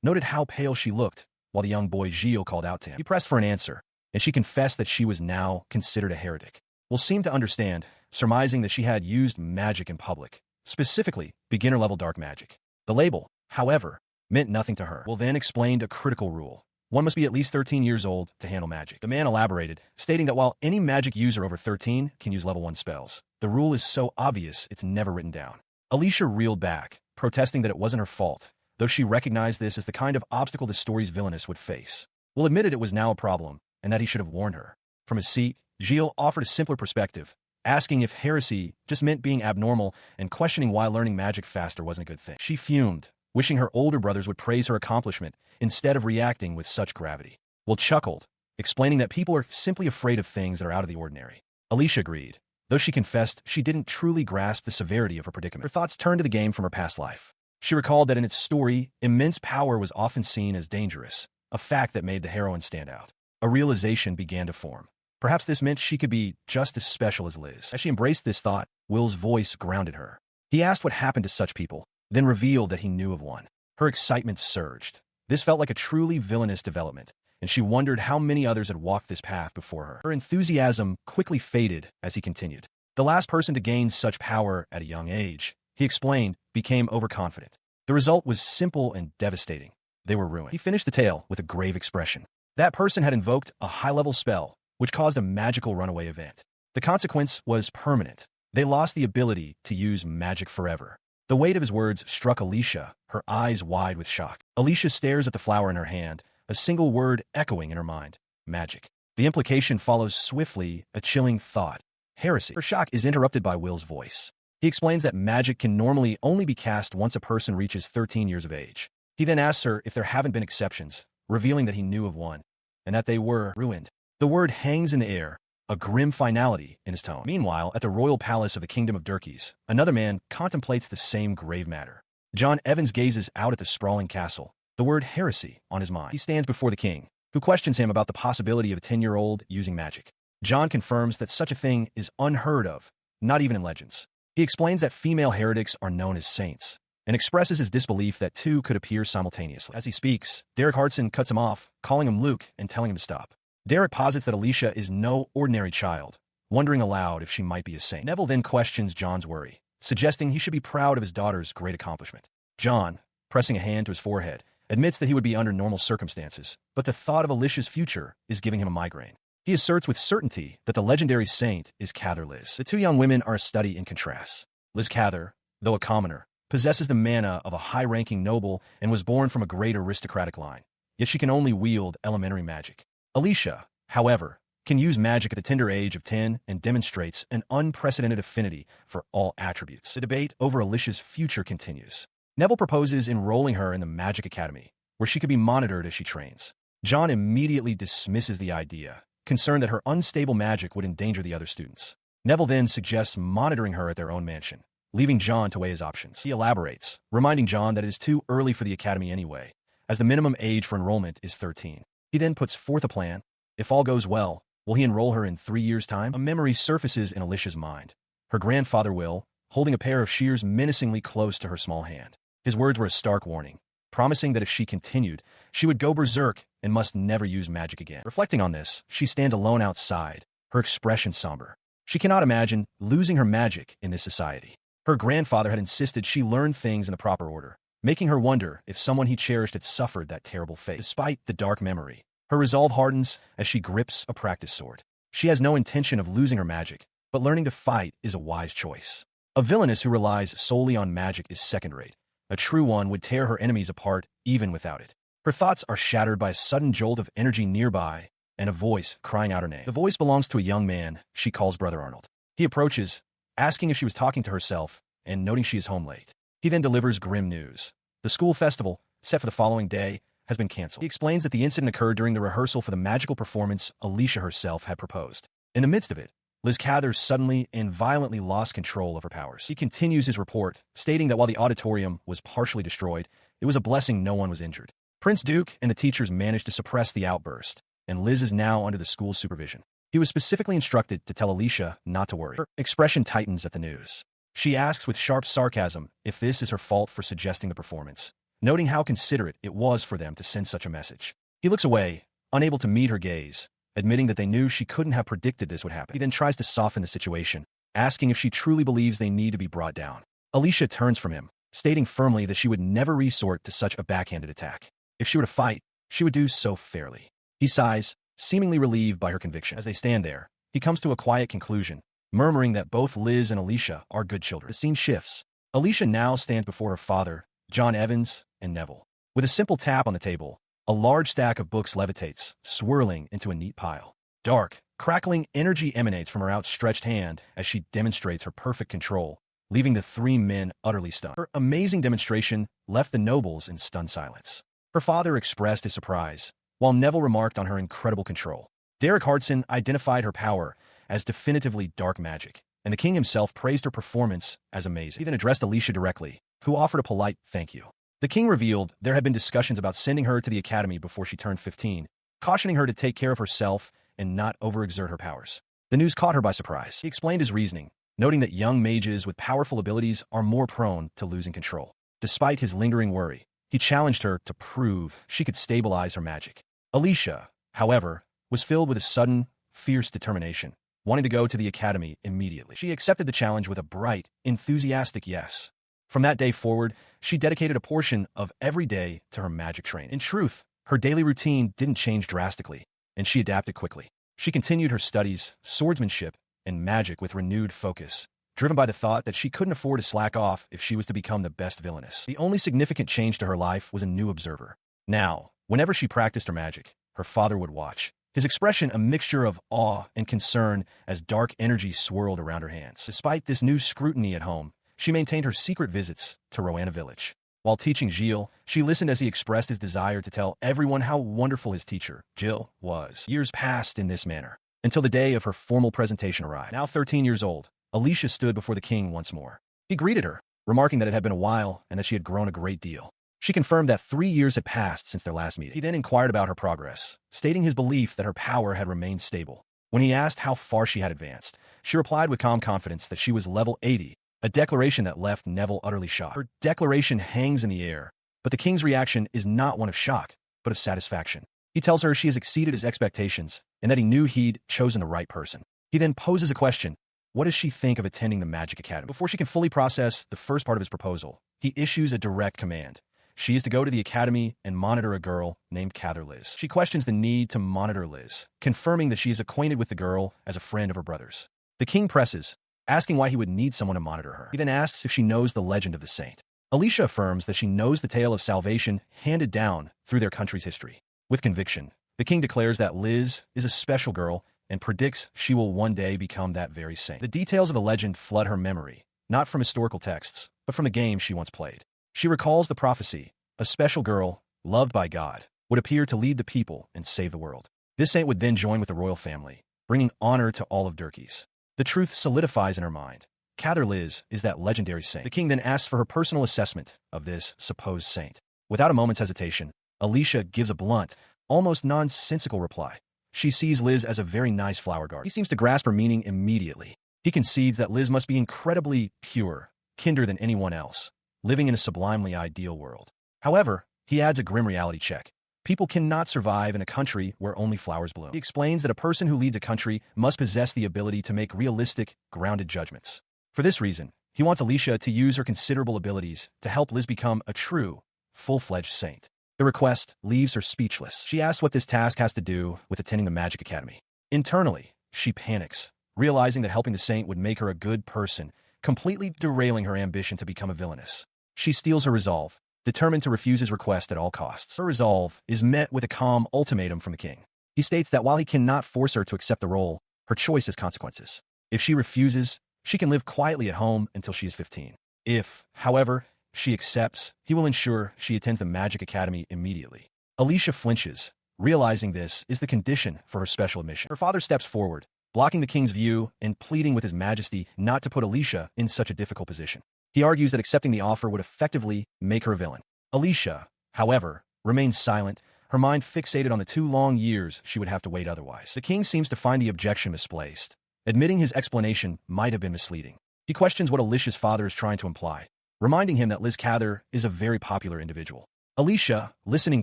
S1: noted how pale she looked, while the young boy Gilles called out to him. He pressed for an answer, and she confessed that she was now considered a heretic. Seemed to understand, surmising that she had used magic in public, specifically beginner-level dark magic. The label, however, meant nothing to her. Then explained a critical rule. One must be at least 13 years old to handle magic. The man elaborated, stating that while any magic user over 13 can use level 1 spells, the rule is so obvious it's never written down. Alicia reeled back, protesting that it wasn't her fault, though she recognized this as the kind of obstacle the story's villainess would face. Will admitted it was now a problem, and that he should have warned her. From his seat, Gilles offered a simpler perspective, asking if heresy just meant being abnormal and questioning why learning magic faster wasn't a good thing. She fumed, wishing her older brothers would praise her accomplishment instead of reacting with such gravity. Will chuckled, explaining that people are simply afraid of things that are out of the ordinary. Alicia agreed, though she confessed she didn't truly grasp the severity of her predicament. Her thoughts turned to the game from her past life. She recalled that in its story, immense power was often seen as dangerous, a fact that made the heroine stand out. A realization began to form. Perhaps this meant she could be just as special as Liz. As she embraced this thought, Will's voice grounded her. He asked what happened to such people, then revealed that he knew of one. Her excitement surged. This felt like a truly villainous development, and she wondered how many others had walked this path before her. Her enthusiasm quickly faded as he continued. The last person to gain such power at a young age, he explained, became overconfident. The result was simple and devastating. They were ruined. He finished the tale with a grave expression. That person had invoked a high-level spell, which caused a magical runaway event. The consequence was permanent. They lost the ability to use magic forever. The weight of his words struck Alicia, her eyes wide with shock. Alicia stares at the flower in her hand, a single word echoing in her mind: magic. The implication follows swiftly, a chilling thought: heresy. Her shock is interrupted by Will's voice. He explains that magic can normally only be cast once a person reaches 13 years of age. He then asks her if there haven't been exceptions, revealing that he knew of one, and that they were ruined. The word hangs in the air, a grim finality in his tone. Meanwhile, at the royal palace of the Kingdom of Durkeys, another man contemplates the same grave matter. John Evans gazes out at the sprawling castle, the word heresy on his mind. He stands before the king, who questions him about the possibility of a 10-year-old using magic. John confirms that such a thing is unheard of, not even in legends. He explains that female heretics are known as saints, and expresses his disbelief that two could appear simultaneously. As he speaks, Derek Hartson cuts him off, calling him Luke and telling him to stop. Derek posits that Alicia is no ordinary child, wondering aloud if she might be a saint. Neville then questions John's worry, suggesting he should be proud of his daughter's great accomplishment. John, pressing a hand to his forehead, admits that he would be under normal circumstances, but the thought of Alicia's future is giving him a migraine. He asserts with certainty that the legendary saint is Cather Liz. The two young women are a study in contrasts. Liz Cather, though a commoner, possesses the mana of a high-ranking noble and was born from a great aristocratic line, yet she can only wield elementary magic. Alicia, however, can use magic at the tender age of 10 and demonstrates an unprecedented affinity for all attributes. The debate over Alicia's future continues. Neville proposes enrolling her in the Magic Academy, where she could be monitored as she trains. John immediately dismisses the idea, concerned that her unstable magic would endanger the other students. Neville then suggests monitoring her at their own mansion, leaving John to weigh his options. He elaborates, reminding John that it is too early for the academy anyway, as the minimum age for enrollment is 13. He then puts forth a plan. If all goes well, will he enroll her in 3 years' time? A memory surfaces in Alicia's mind. Her grandfather Will, holding a pair of shears menacingly close to her small hand. His words were a stark warning, promising that if she continued, she would go berserk and must never use magic again. Reflecting on this, she stands alone outside, her expression somber. She cannot imagine losing her magic in this society. Her grandfather had insisted she learn things in the proper order, making her wonder if someone he cherished had suffered that terrible fate. Despite the dark memory, her resolve hardens as she grips a practice sword. She has no intention of losing her magic, but learning to fight is a wise choice. A villainess who relies solely on magic is second-rate. A true one would tear her enemies apart even without it. Her thoughts are shattered by a sudden jolt of energy nearby and a voice crying out her name. The voice belongs to a young man she calls Brother Arnold. He approaches, asking if she was talking to herself and noting she is home late. He then delivers grim news. The school festival, set for the following day, has been canceled. He explains that the incident occurred during the rehearsal for the magical performance Alicia herself had proposed. In the midst of it, Liz Cather suddenly and violently lost control of her powers. He continues his report, stating that while the auditorium was partially destroyed, it was a blessing no one was injured. Prince Duke and the teachers managed to suppress the outburst, and Liz is now under the school's supervision. He was specifically instructed to tell Alicia not to worry. Her expression tightens at the news. She asks with sharp sarcasm if this is her fault for suggesting the performance, noting how considerate it was for them to send such a message. He looks away, unable to meet her gaze, admitting that they knew she couldn't have predicted this would happen. He then tries to soften the situation, asking if she truly believes they need to be brought down. Alicia turns from him, stating firmly that she would never resort to such a backhanded attack. If she were to fight, she would do so fairly. He sighs, seemingly relieved by her conviction. As they stand there, he comes to a quiet conclusion, murmuring that both Liz and Alicia are good children. The scene shifts. Alicia now stands before her father, John Evans, and Neville. With a simple tap on the table, a large stack of books levitates, swirling into a neat pile. Dark, crackling energy emanates from her outstretched hand as she demonstrates her perfect control, leaving the three men utterly stunned. Her amazing demonstration left the nobles in stunned silence. Her father expressed his surprise, while Neville remarked on her incredible control. Derek Hartson identified her power as definitively dark magic, and the king himself praised her performance as amazing. He then addressed Alicia directly, who offered a polite thank you. The king revealed there had been discussions about sending her to the academy before she turned 15, cautioning her to take care of herself and not overexert her powers. The news caught her by surprise. He explained his reasoning, noting that young mages with powerful abilities are more prone to losing control. Despite his lingering worry, he challenged her to prove she could stabilize her magic. Alicia, however, was filled with a sudden, fierce determination, wanting to go to the academy immediately. She accepted the challenge with a bright, enthusiastic yes. From that day forward, she dedicated a portion of every day to her magic training. In truth, her daily routine didn't change drastically, and she adapted quickly. She continued her studies, swordsmanship, and magic with renewed focus, driven by the thought that she couldn't afford to slack off if she was to become the best villainess. The only significant change to her life was a new observer. Now, whenever she practiced her magic, her father would watch, his expression a mixture of awe and concern as dark energy swirled around her hands. Despite this new scrutiny at home, she maintained her secret visits to Roanna village. While teaching Gilles, she listened as he expressed his desire to tell everyone how wonderful his teacher, Gilles, was. Years passed in this manner, until the day of her formal presentation arrived. Now 13 years old, Alicia stood before the king once more. He greeted her, remarking that it had been a while and that she had grown a great deal. She confirmed that 3 years had passed since their last meeting. He then inquired about her progress, stating his belief that her power had remained stable. When he asked how far she had advanced, she replied with calm confidence that she was level 80, a declaration that left Neville utterly shocked. Her declaration hangs in the air, but the king's reaction is not one of shock, but of satisfaction. He tells her she has exceeded his expectations and that he knew he'd chosen the right person. He then poses a question. What does she think of attending the Magic Academy? Before she can fully process the first part of his proposal, he issues a direct command. She is to go to the academy and monitor a girl named Cather Liz. She questions the need to monitor Liz, confirming that she is acquainted with the girl as a friend of her brother's. The king presses, asking why he would need someone to monitor her. He then asks if she knows the legend of the saint. Alicia affirms that she knows the tale of salvation handed down through their country's history. With conviction, the king declares that Liz is a special girl and predicts she will one day become that very saint. The details of the legend flood her memory, not from historical texts, but from the game she once played. She recalls the prophecy, a special girl, loved by God, would appear to lead the people and save the world. This saint would then join with the royal family, bringing honor to all of Durkees. The truth solidifies in her mind. Cather Liz is that legendary saint. The king then asks for her personal assessment of this supposed saint. Without a moment's hesitation, Alicia gives a blunt, almost nonsensical reply. She sees Liz as a very nice flower garden. He seems to grasp her meaning immediately. He concedes that Liz must be incredibly pure, kinder than anyone else, living in a sublimely ideal world. However, he adds a grim reality check. People cannot survive in a country where only flowers bloom. He explains that a person who leads a country must possess the ability to make realistic, grounded judgments. For this reason, he wants Alicia to use her considerable abilities to help Liz become a true, full-fledged saint. The request leaves her speechless. She asks what this task has to do with attending the Magic Academy. Internally, she panics, realizing that helping the saint would make her a good person, completely derailing her ambition to become a villainess. She steals her resolve, determined to refuse his request at all costs. Her resolve is met with a calm ultimatum from the king. He states that while he cannot force her to accept the role, her choice has consequences. If she refuses, she can live quietly at home until she is 15. If, however, she accepts, he will ensure she attends the Magic Academy immediately. Alicia flinches, realizing this is the condition for her special admission. Her father steps forward, blocking the king's view and pleading with his majesty not to put Alicia in such a difficult position. He argues that accepting the offer would effectively make her a villain. Alicia, however, remains silent, her mind fixated on the 2 long years she would have to wait otherwise. The king seems to find the objection misplaced, admitting his explanation might have been misleading. He questions what Alicia's father is trying to imply, reminding him that Liz Cather is a very popular individual. Alicia, listening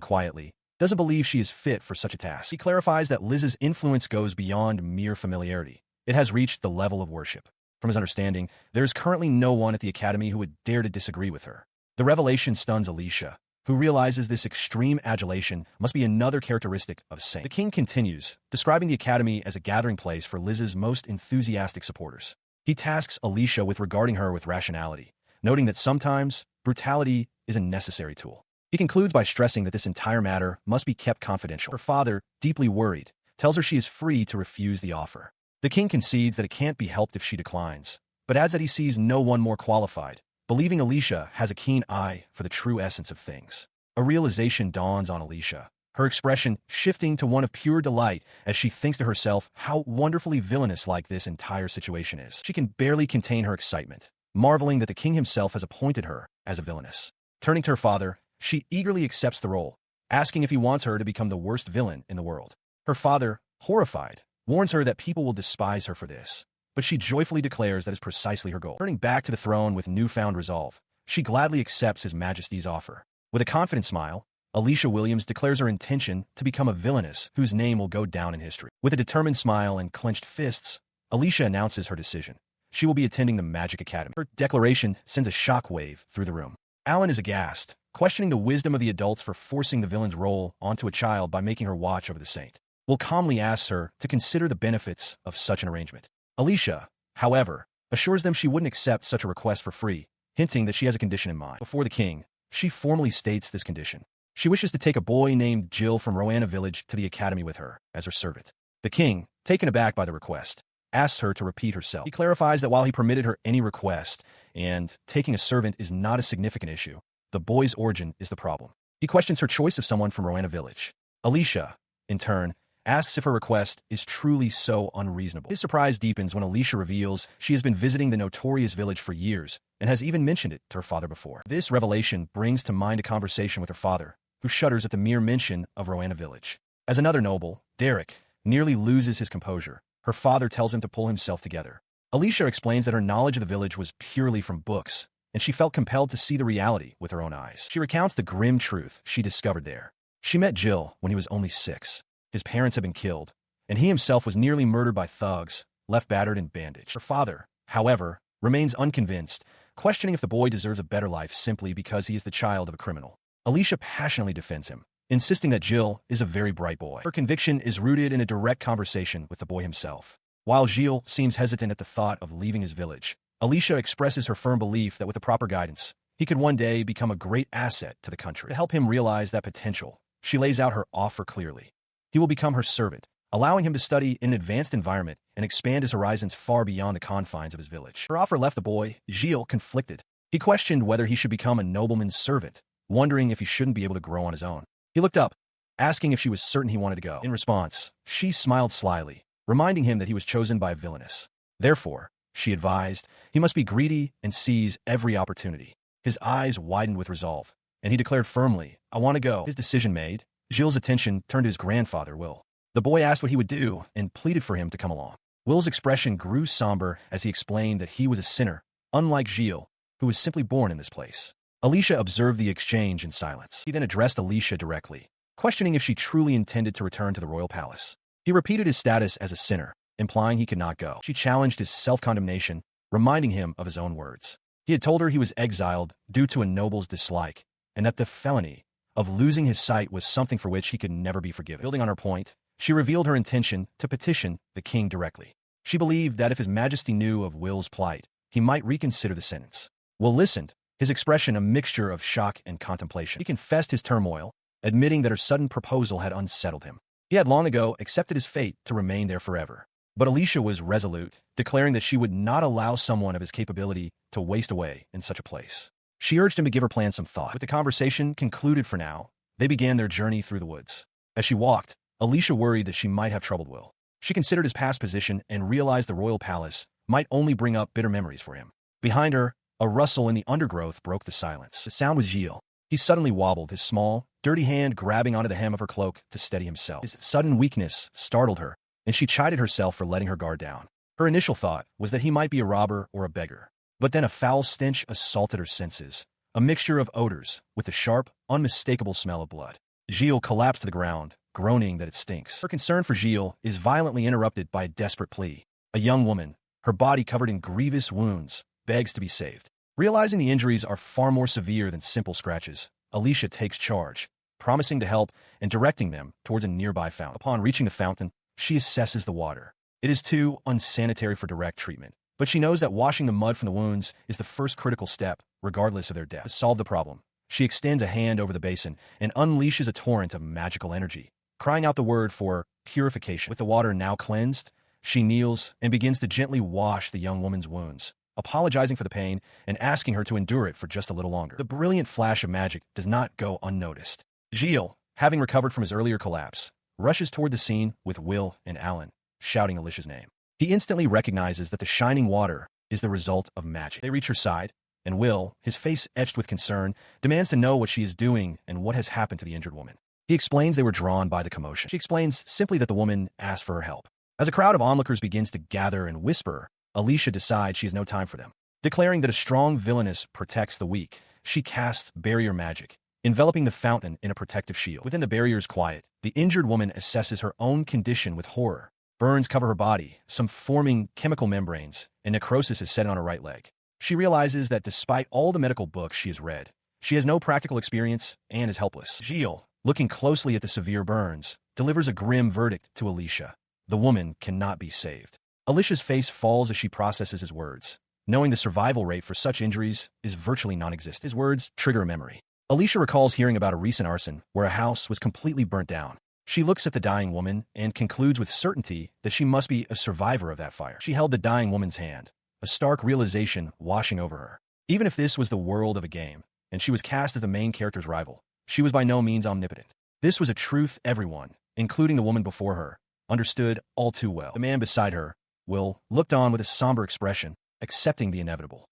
S1: quietly, doesn't believe she is fit for such a task. He clarifies that Liz's influence goes beyond mere familiarity. It has reached the level of worship. From his understanding, there is currently no one at the academy who would dare to disagree with her. The revelation stuns Alicia, who realizes this extreme adulation must be another characteristic of a saint. The king continues, describing the academy as a gathering place for Liz's most enthusiastic supporters. He tasks Alicia with regarding her with rationality, noting that sometimes brutality is a necessary tool. He concludes by stressing that this entire matter must be kept confidential. Her father, deeply worried, tells her she is free to refuse the offer. The king concedes that it can't be helped if she declines, but adds that he sees no one more qualified, believing Alicia has a keen eye for the true essence of things. A realization dawns on Alicia, her expression shifting to one of pure delight as she thinks to herself how wonderfully villainous-like this entire situation is. She can barely contain her excitement, marveling that the king himself has appointed her as a villainess. Turning to her father, she eagerly accepts the role, asking if he wants her to become the worst villain in the world. Her father, horrified, warns her that people will despise her for this, but she joyfully declares that is precisely her goal. Turning back to the throne with newfound resolve, she gladly accepts His Majesty's offer. With a confident smile, Alicia Williams declares her intention to become a villainess whose name will go down in history. With a determined smile and clenched fists, Alicia announces her decision. She will be attending the Magic Academy. Her declaration sends a shockwave through the room. Alan is aghast, questioning the wisdom of the adults for forcing the villain's role onto a child by making her watch over the saint. Will calmly asks her to consider the benefits of such an arrangement. Alicia, however, assures them she wouldn't accept such a request for free, hinting that she has a condition in mind. Before the king, she formally states this condition. She wishes to take a boy named Jill from Roanna village to the academy with her, as her servant. The king, taken aback by the request, asks her to repeat herself. He clarifies that while he permitted her any request, and taking a servant is not a significant issue, the boy's origin is the problem. He questions her choice of someone from Roanna village. Alicia, in turn, asks if her request is truly so unreasonable. His surprise deepens when Alicia reveals she has been visiting the notorious village for years and has even mentioned it to her father before. This revelation brings to mind a conversation with her father, who shudders at the mere mention of Roanna village. As another noble, Derek, nearly loses his composure, her father tells him to pull himself together. Alicia explains that her knowledge of the village was purely from books, and she felt compelled to see the reality with her own eyes. She recounts the grim truth she discovered there. She met Jill when he was only 6. His parents had been killed, and he himself was nearly murdered by thugs, left battered and bandaged. Her father, however, remains unconvinced, questioning if the boy deserves a better life simply because he is the child of a criminal. Alicia passionately defends him, insisting that Jill is a very bright boy. Her conviction is rooted in a direct conversation with the boy himself. While Gilles seems hesitant at the thought of leaving his village, Alicia expresses her firm belief that with the proper guidance, he could one day become a great asset to the country. To help him realize that potential, she lays out her offer clearly. He will become her servant, allowing him to study in an advanced environment and expand his horizons far beyond the confines of his village. Her offer left the boy, Gilles, conflicted. He questioned whether he should become a nobleman's servant, wondering if he shouldn't be able to grow on his own. He looked up, asking if she was certain he wanted to go. In response, she smiled slyly, reminding him that he was chosen by a villainess. Therefore, she advised, he must be greedy and seize every opportunity. His eyes widened with resolve, and he declared firmly, "I want to go." His decision made, Gilles' attention turned to his grandfather, Will. The boy asked what he would do and pleaded for him to come along. Will's expression grew somber as he explained that he was a sinner, unlike Gilles, who was simply born in this place. Alicia observed the exchange in silence. He then addressed Alicia directly, questioning if she truly intended to return to the royal palace. He repeated his status as a sinner, implying he could not go. She challenged his self-condemnation, reminding him of his own words. He had told her he was exiled due to a noble's dislike, and that the felony of losing his sight was something for which he could never be forgiven. Building on her point, she revealed her intention to petition the king directly. She believed that if His Majesty knew of Will's plight, he might reconsider the sentence. Will listened, his expression a mixture of shock and contemplation. He confessed his turmoil, admitting that her sudden proposal had unsettled him. He had long ago accepted his fate to remain there forever. But Alicia was resolute, declaring that she would not allow someone of his capability to waste away in such a place. She urged him to give her plan some thought. With the conversation concluded for now, they began their journey through the woods. As she walked, Alicia worried that she might have troubled Will. She considered his past position and realized the royal palace might only bring up bitter memories for him. Behind her, a rustle in the undergrowth broke the silence. The sound was Gilles. He suddenly wobbled, his small, dirty hand grabbing onto the hem of her cloak to steady himself. His sudden weakness startled her, and she chided herself for letting her guard down. Her initial thought was that he might be a robber or a beggar. But then a foul stench assaulted her senses, a mixture of odors with the sharp, unmistakable smell of blood. Gilles collapsed to the ground, groaning that it stinks. Her concern for Gilles is violently interrupted by a desperate plea. A young woman, her body covered in grievous wounds, begs to be saved. Realizing the injuries are far more severe than simple scratches, Alicia takes charge, promising to help and directing them towards a nearby fountain. Upon reaching the fountain, she assesses the water. It is too unsanitary for direct treatment, but she knows that washing the mud from the wounds is the first critical step, regardless of their depth. To solve the problem, she extends a hand over the basin and unleashes a torrent of magical energy, crying out the word for purification. With the water now cleansed, she kneels and begins to gently wash the young woman's wounds, apologizing for the pain and asking her to endure it for just a little longer. The brilliant flash of magic does not go unnoticed. Gilles, having recovered from his earlier collapse, rushes toward the scene with Will and Alan, shouting Alicia's name. He instantly recognizes that the shining water is the result of magic. They reach her side, and Will, his face etched with concern, demands to know what she is doing and what has happened to the injured woman. He explains they were drawn by the commotion. She explains simply that the woman asked for her help. As a crowd of onlookers begins to gather and whisper, Alicia decides she has no time for them. Declaring that a strong villainess protects the weak, she casts barrier magic, enveloping the fountain in a protective shield. Within the barrier's quiet, the injured woman assesses her own condition with horror. Burns cover her body, some forming chemical membranes, and necrosis is set on her right leg. She realizes that despite all the medical books she has read, she has no practical experience and is helpless. Gilles, looking closely at the severe burns, delivers a grim verdict to Alicia. The woman cannot be saved. Alicia's face falls as she processes his words, knowing the survival rate for such injuries is virtually non-existent. His words trigger a memory. Alicia recalls hearing about a recent arson where a house was completely burnt down. She looks at the dying woman and concludes with certainty that she must be a survivor of that fire. She held the dying woman's hand, a stark realization washing over her. Even if this was the world of a game, and she was cast as the main character's rival, she was by no means omnipotent. This was a truth everyone, including the woman before her, understood all too well. The man beside her, Will, looked on with a somber expression, accepting the inevitable.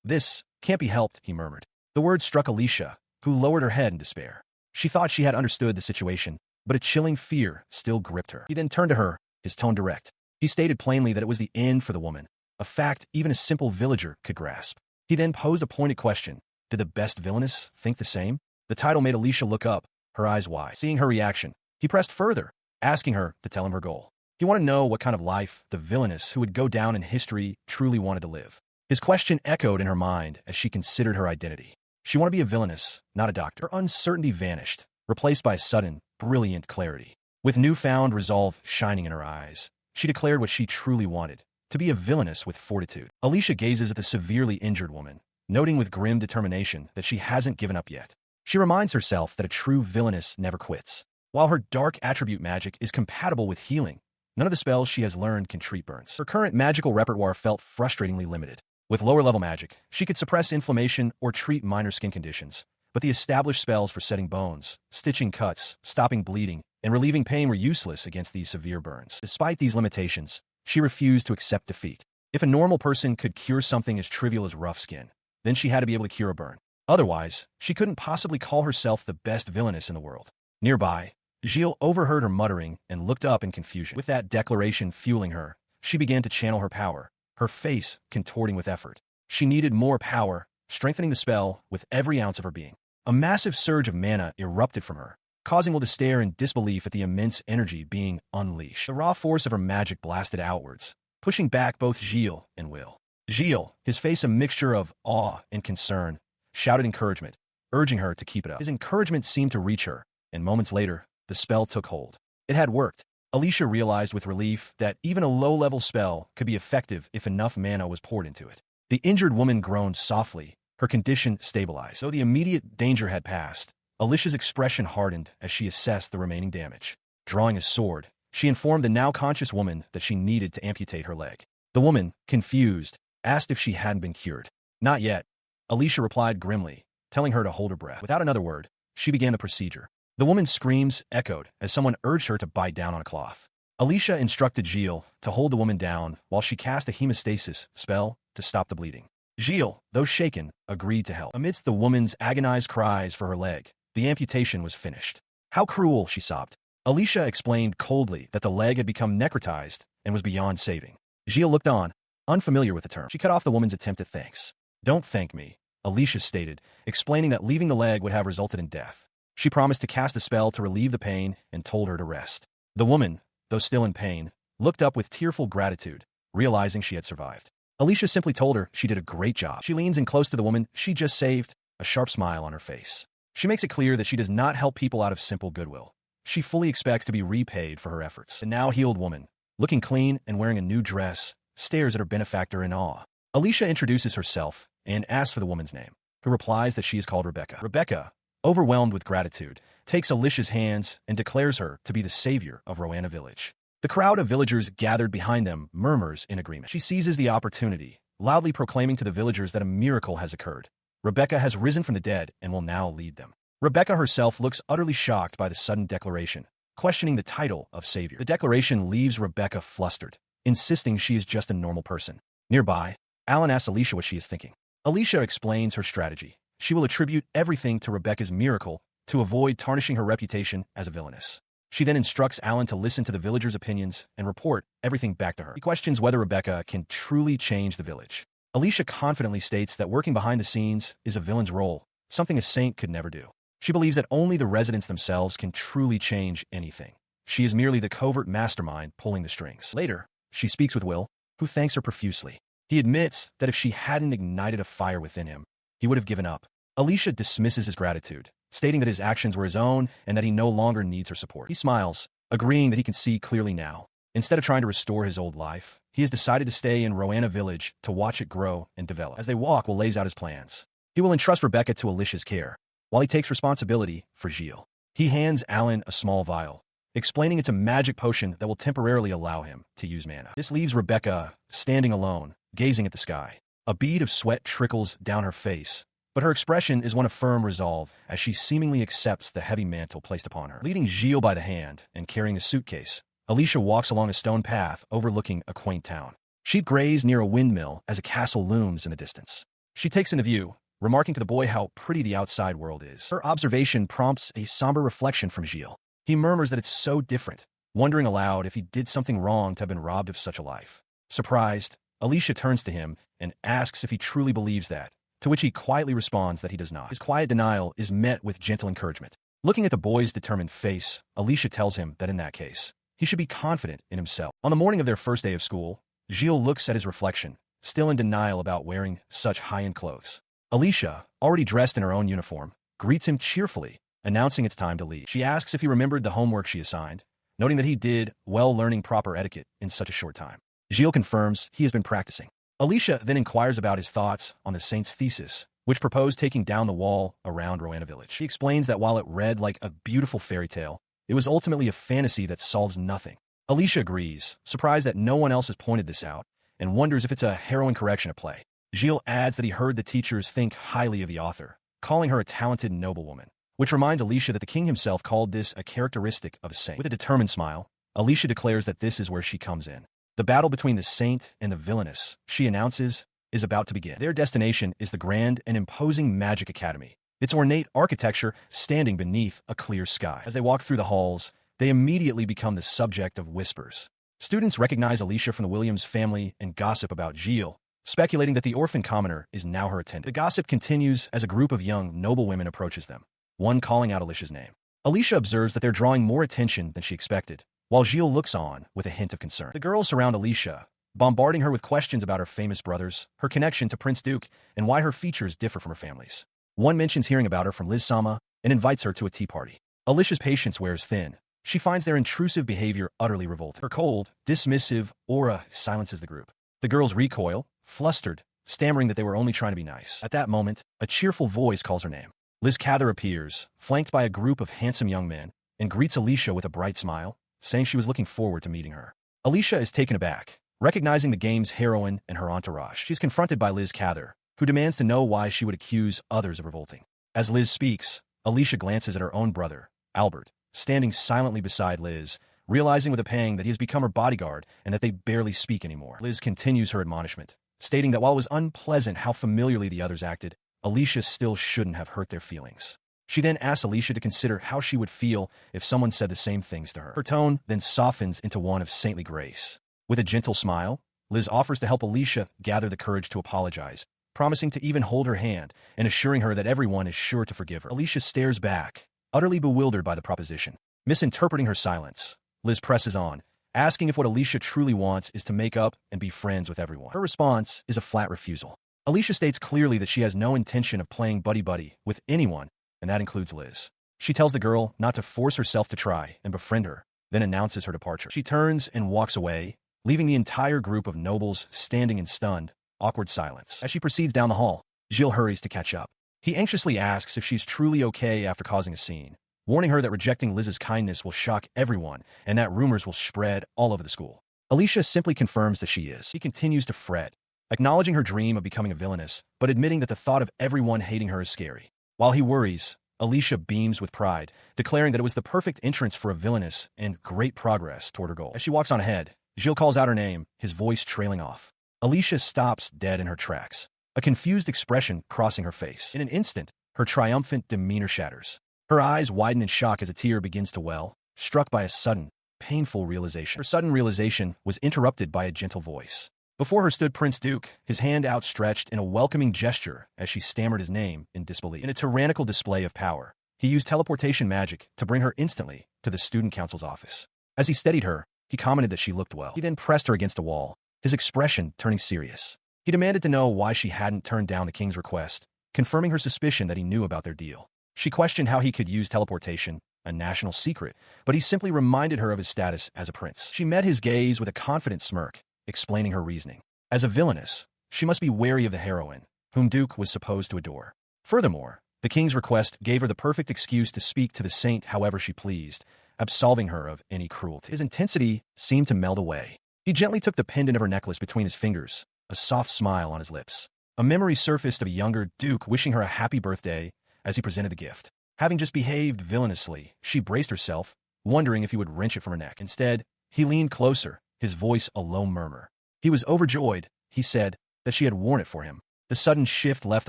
S1: This can't be helped, he murmured. The words struck Alicia, who lowered her head in despair. She thought she had understood the situation, but a chilling fear still gripped her. He then turned to her, his tone direct. He stated plainly that it was the end for the woman, a fact even a simple villager could grasp. He then posed a pointed question. Did the best villainess think the same? The title made Alicia look up, her eyes wide. Seeing her reaction, he pressed further, asking her to tell him her goal. He wanted to know what kind of life the villainess who would go down in history truly wanted to live. His question echoed in her mind as she considered her identity. She wanted to be a villainess, not a doctor. Her uncertainty vanished, replaced by a sudden, brilliant clarity. With newfound resolve shining in her eyes, she declared what she truly wanted, to be a villainess with fortitude. Alicia gazes at the severely injured woman, noting with grim determination that she hasn't given up yet. She reminds herself that a true villainess never quits. While her dark attribute magic is compatible with healing, none of the spells she has learned can treat burns. Her current magical repertoire felt frustratingly limited. With lower-level magic, she could suppress inflammation or treat minor skin conditions, but the established spells for setting bones, stitching cuts, stopping bleeding, and relieving pain were useless against these severe burns. Despite these limitations, she refused to accept defeat. If a normal person could cure something as trivial as rough skin, then she had to be able to cure a burn. Otherwise, she couldn't possibly call herself the best villainess in the world. Nearby, Gilles overheard her muttering and looked up in confusion. With that declaration fueling her, she began to channel her power, her face contorting with effort. She needed more power, strengthening the spell with every ounce of her being. A massive surge of mana erupted from her, causing Will to stare in disbelief at the immense energy being unleashed. The raw force of her magic blasted outwards, pushing back both Gilles and Will. Gilles, his face a mixture of awe and concern, shouted encouragement, urging her to keep it up. His encouragement seemed to reach her, and moments later, the spell took hold. It had worked. Alicia realized with relief that even a low-level spell could be effective if enough mana was poured into it. The injured woman groaned softly, her condition stabilized. Though the immediate danger had passed, Alicia's expression hardened as she assessed the remaining damage. Drawing a sword, she informed the now-conscious woman that she needed to amputate her leg. The woman, confused, asked if she hadn't been cured. Not yet, Alicia replied grimly, telling her to hold her breath. Without another word, she began the procedure. The woman's screams echoed as someone urged her to bite down on a cloth. Alicia instructed Gilles to hold the woman down while she cast a hemostasis spell to stop the bleeding. Gilles, though shaken, agreed to help. Amidst the woman's agonized cries for her leg, the amputation was finished. How cruel, she sobbed. Alicia explained coldly that the leg had become necrotized and was beyond saving. Gilles looked on, unfamiliar with the term. She cut off the woman's attempt at thanks. Don't thank me, Alicia stated, explaining that leaving the leg would have resulted in death. She promised to cast a spell to relieve the pain and told her to rest. The woman, though still in pain, looked up with tearful gratitude, realizing she had survived. Alicia simply told her she did a great job. She leans in close to the woman she just saved, a sharp smile on her face. She makes it clear that she does not help people out of simple goodwill. She fully expects to be repaid for her efforts. The now-healed woman, looking clean and wearing a new dress, stares at her benefactor in awe. Alicia introduces herself and asks for the woman's name, who replies that she is called Rebecca. Rebecca, overwhelmed with gratitude, takes Alicia's hands and declares her to be the savior of REINCARNATES village. The crowd of villagers gathered behind them murmurs in agreement. She seizes the opportunity, loudly proclaiming to the villagers that a miracle has occurred. Rebecca has risen from the dead and will now lead them. Rebecca herself looks utterly shocked by the sudden declaration, questioning the title of savior. The declaration leaves Rebecca flustered, insisting she is just a normal person. Nearby, Alan asks Alicia what she is thinking. Alicia explains her strategy. She will attribute everything to Rebecca's miracle to avoid tarnishing her reputation as a villainess. She then instructs Alan to listen to the villagers' opinions and report everything back to her. He questions whether Rebecca can truly change the village. Alicia confidently states that working behind the scenes is a villain's role, something a saint could never do. She believes that only the residents themselves can truly change anything. She is merely the covert mastermind pulling the strings. Later, she speaks with Will, who thanks her profusely. He admits that if she hadn't ignited a fire within him, he would have given up. Alicia dismisses his gratitude, stating that his actions were his own and that he no longer needs her support. He smiles, agreeing that he can see clearly now. Instead of trying to restore his old life, he has decided to stay in REINCARNATES village to watch it grow and develop. As they walk, Will lays out his plans. He will entrust Rebecca to Alicia's care, while he takes responsibility for Gilles. He hands Alan a small vial, explaining it's a magic potion that will temporarily allow him to use mana. This leaves Rebecca standing alone, gazing at the sky. A bead of sweat trickles down her face, but her expression is one of firm resolve as she seemingly accepts the heavy mantle placed upon her. Leading Gilles by the hand and carrying a suitcase, Alicia walks along a stone path overlooking a quaint town. Sheep graze near a windmill as a castle looms in the distance. She takes in the view, remarking to the boy how pretty the outside world is. Her observation prompts a somber reflection from Gilles. He murmurs that it's so different, wondering aloud if he did something wrong to have been robbed of such a life. Surprised, Alicia turns to him and asks if he truly believes that, to which he quietly responds that he does not. His quiet denial is met with gentle encouragement. Looking at the boy's determined face, Alicia tells him that in that case, he should be confident in himself. On the morning of their first day of school, Gilles looks at his reflection, still in denial about wearing such high-end clothes. Alicia, already dressed in her own uniform, greets him cheerfully, announcing it's time to leave. She asks if he remembered the homework she assigned, noting that he did well learning proper etiquette in such a short time. Gilles confirms he has been practicing. Alicia then inquires about his thoughts on the saint's thesis, which proposed taking down the wall around REINCARNATES village. She explains that while it read like a beautiful fairy tale, it was ultimately a fantasy that solves nothing. Alicia agrees, surprised that no one else has pointed this out, and wonders if it's a heroine correction at play. Gilles adds that he heard the teachers think highly of the author, calling her a talented noblewoman, which reminds Alicia that the king himself called this a characteristic of a saint. With a determined smile, Alicia declares that this is where she comes in. The battle between the saint and the villainess, she announces, is about to begin. Their destination is the grand and imposing Magic Academy, its ornate architecture standing beneath a clear sky. As they walk through the halls, they immediately become the subject of whispers. Students recognize Alicia from the Williams family and gossip about Gilles, speculating that the orphan commoner is now her attendant. The gossip continues as a group of young noblewomen approaches them, one calling out Alicia's name. Alicia observes that they're drawing more attention than she expected, while Gilles looks on with a hint of concern. The girls surround Alicia, bombarding her with questions about her famous brothers, her connection to Prince Duke, and why her features differ from her family's. One mentions hearing about her from Liz Sama and invites her to a tea party. Alicia's patience wears thin. She finds their intrusive behavior utterly revolting. Her cold, dismissive aura silences the group. The girls recoil, flustered, stammering that they were only trying to be nice. At that moment, a cheerful voice calls her name. Liz Cather appears, flanked by a group of handsome young men, and greets Alicia with a bright smile, saying she was looking forward to meeting her. Alicia is taken aback, recognizing the game's heroine and her entourage. She's confronted by Liz Cather, who demands to know why she would accuse others of revolting. As Liz speaks, Alicia glances at her own brother, Albert, standing silently beside Liz, realizing with a pang that he has become her bodyguard and that they barely speak anymore. Liz continues her admonishment, stating that while it was unpleasant how familiarly the others acted, Alicia still shouldn't have hurt their feelings. She then asks Alicia to consider how she would feel if someone said the same things to her. Her tone then softens into one of saintly grace. With a gentle smile, Liz offers to help Alicia gather the courage to apologize, promising to even hold her hand and assuring her that everyone is sure to forgive her. Alicia stares back, utterly bewildered by the proposition. Misinterpreting her silence, Liz presses on, asking if what Alicia truly wants is to make up and be friends with everyone. Her response is a flat refusal. Alicia states clearly that she has no intention of playing buddy-buddy with anyone and that includes Liz. She tells the girl not to force herself to try and befriend her, then announces her departure. She turns and walks away, leaving the entire group of nobles standing in stunned, awkward silence. As she proceeds down the hall, Gilles hurries to catch up. He anxiously asks if she's truly okay after causing a scene, warning her that rejecting Liz's kindness will shock everyone and that rumors will spread all over the school. Alicia simply confirms that she is. He continues to fret, acknowledging her dream of becoming a villainess, but admitting that the thought of everyone hating her is scary. While he worries, Alicia beams with pride, declaring that it was the perfect entrance for a villainess and great progress toward her goal. As she walks on ahead, Gilles calls out her name, his voice trailing off. Alicia stops dead in her tracks, a confused expression crossing her face. In an instant, her triumphant demeanor shatters. Her eyes widen in shock as a tear begins to well, struck by a sudden, painful realization. Her sudden realization was interrupted by a gentle voice. Before her stood Prince Duke, his hand outstretched in a welcoming gesture as she stammered his name in disbelief. In a tyrannical display of power, he used teleportation magic to bring her instantly to the student council's office. As he steadied her, he commented that she looked well. He then pressed her against a wall, his expression turning serious. He demanded to know why she hadn't turned down the king's request, confirming her suspicion that he knew about their deal. She questioned how he could use teleportation, a national secret, but he simply reminded her of his status as a prince. She met his gaze with a confident smirk, explaining her reasoning. As a villainess, she must be wary of the heroine, whom Duke was supposed to adore. Furthermore, the king's request gave her the perfect excuse to speak to the saint however she pleased, absolving her of any cruelty. His intensity seemed to melt away. He gently took the pendant of her necklace between his fingers, a soft smile on his lips. A memory surfaced of a younger Duke wishing her a happy birthday as he presented the gift. Having just behaved villainously, she braced herself, wondering if he would wrench it from her neck. Instead, he leaned closer, his voice a low murmur. He was overjoyed, he said, that she had worn it for him. The sudden shift left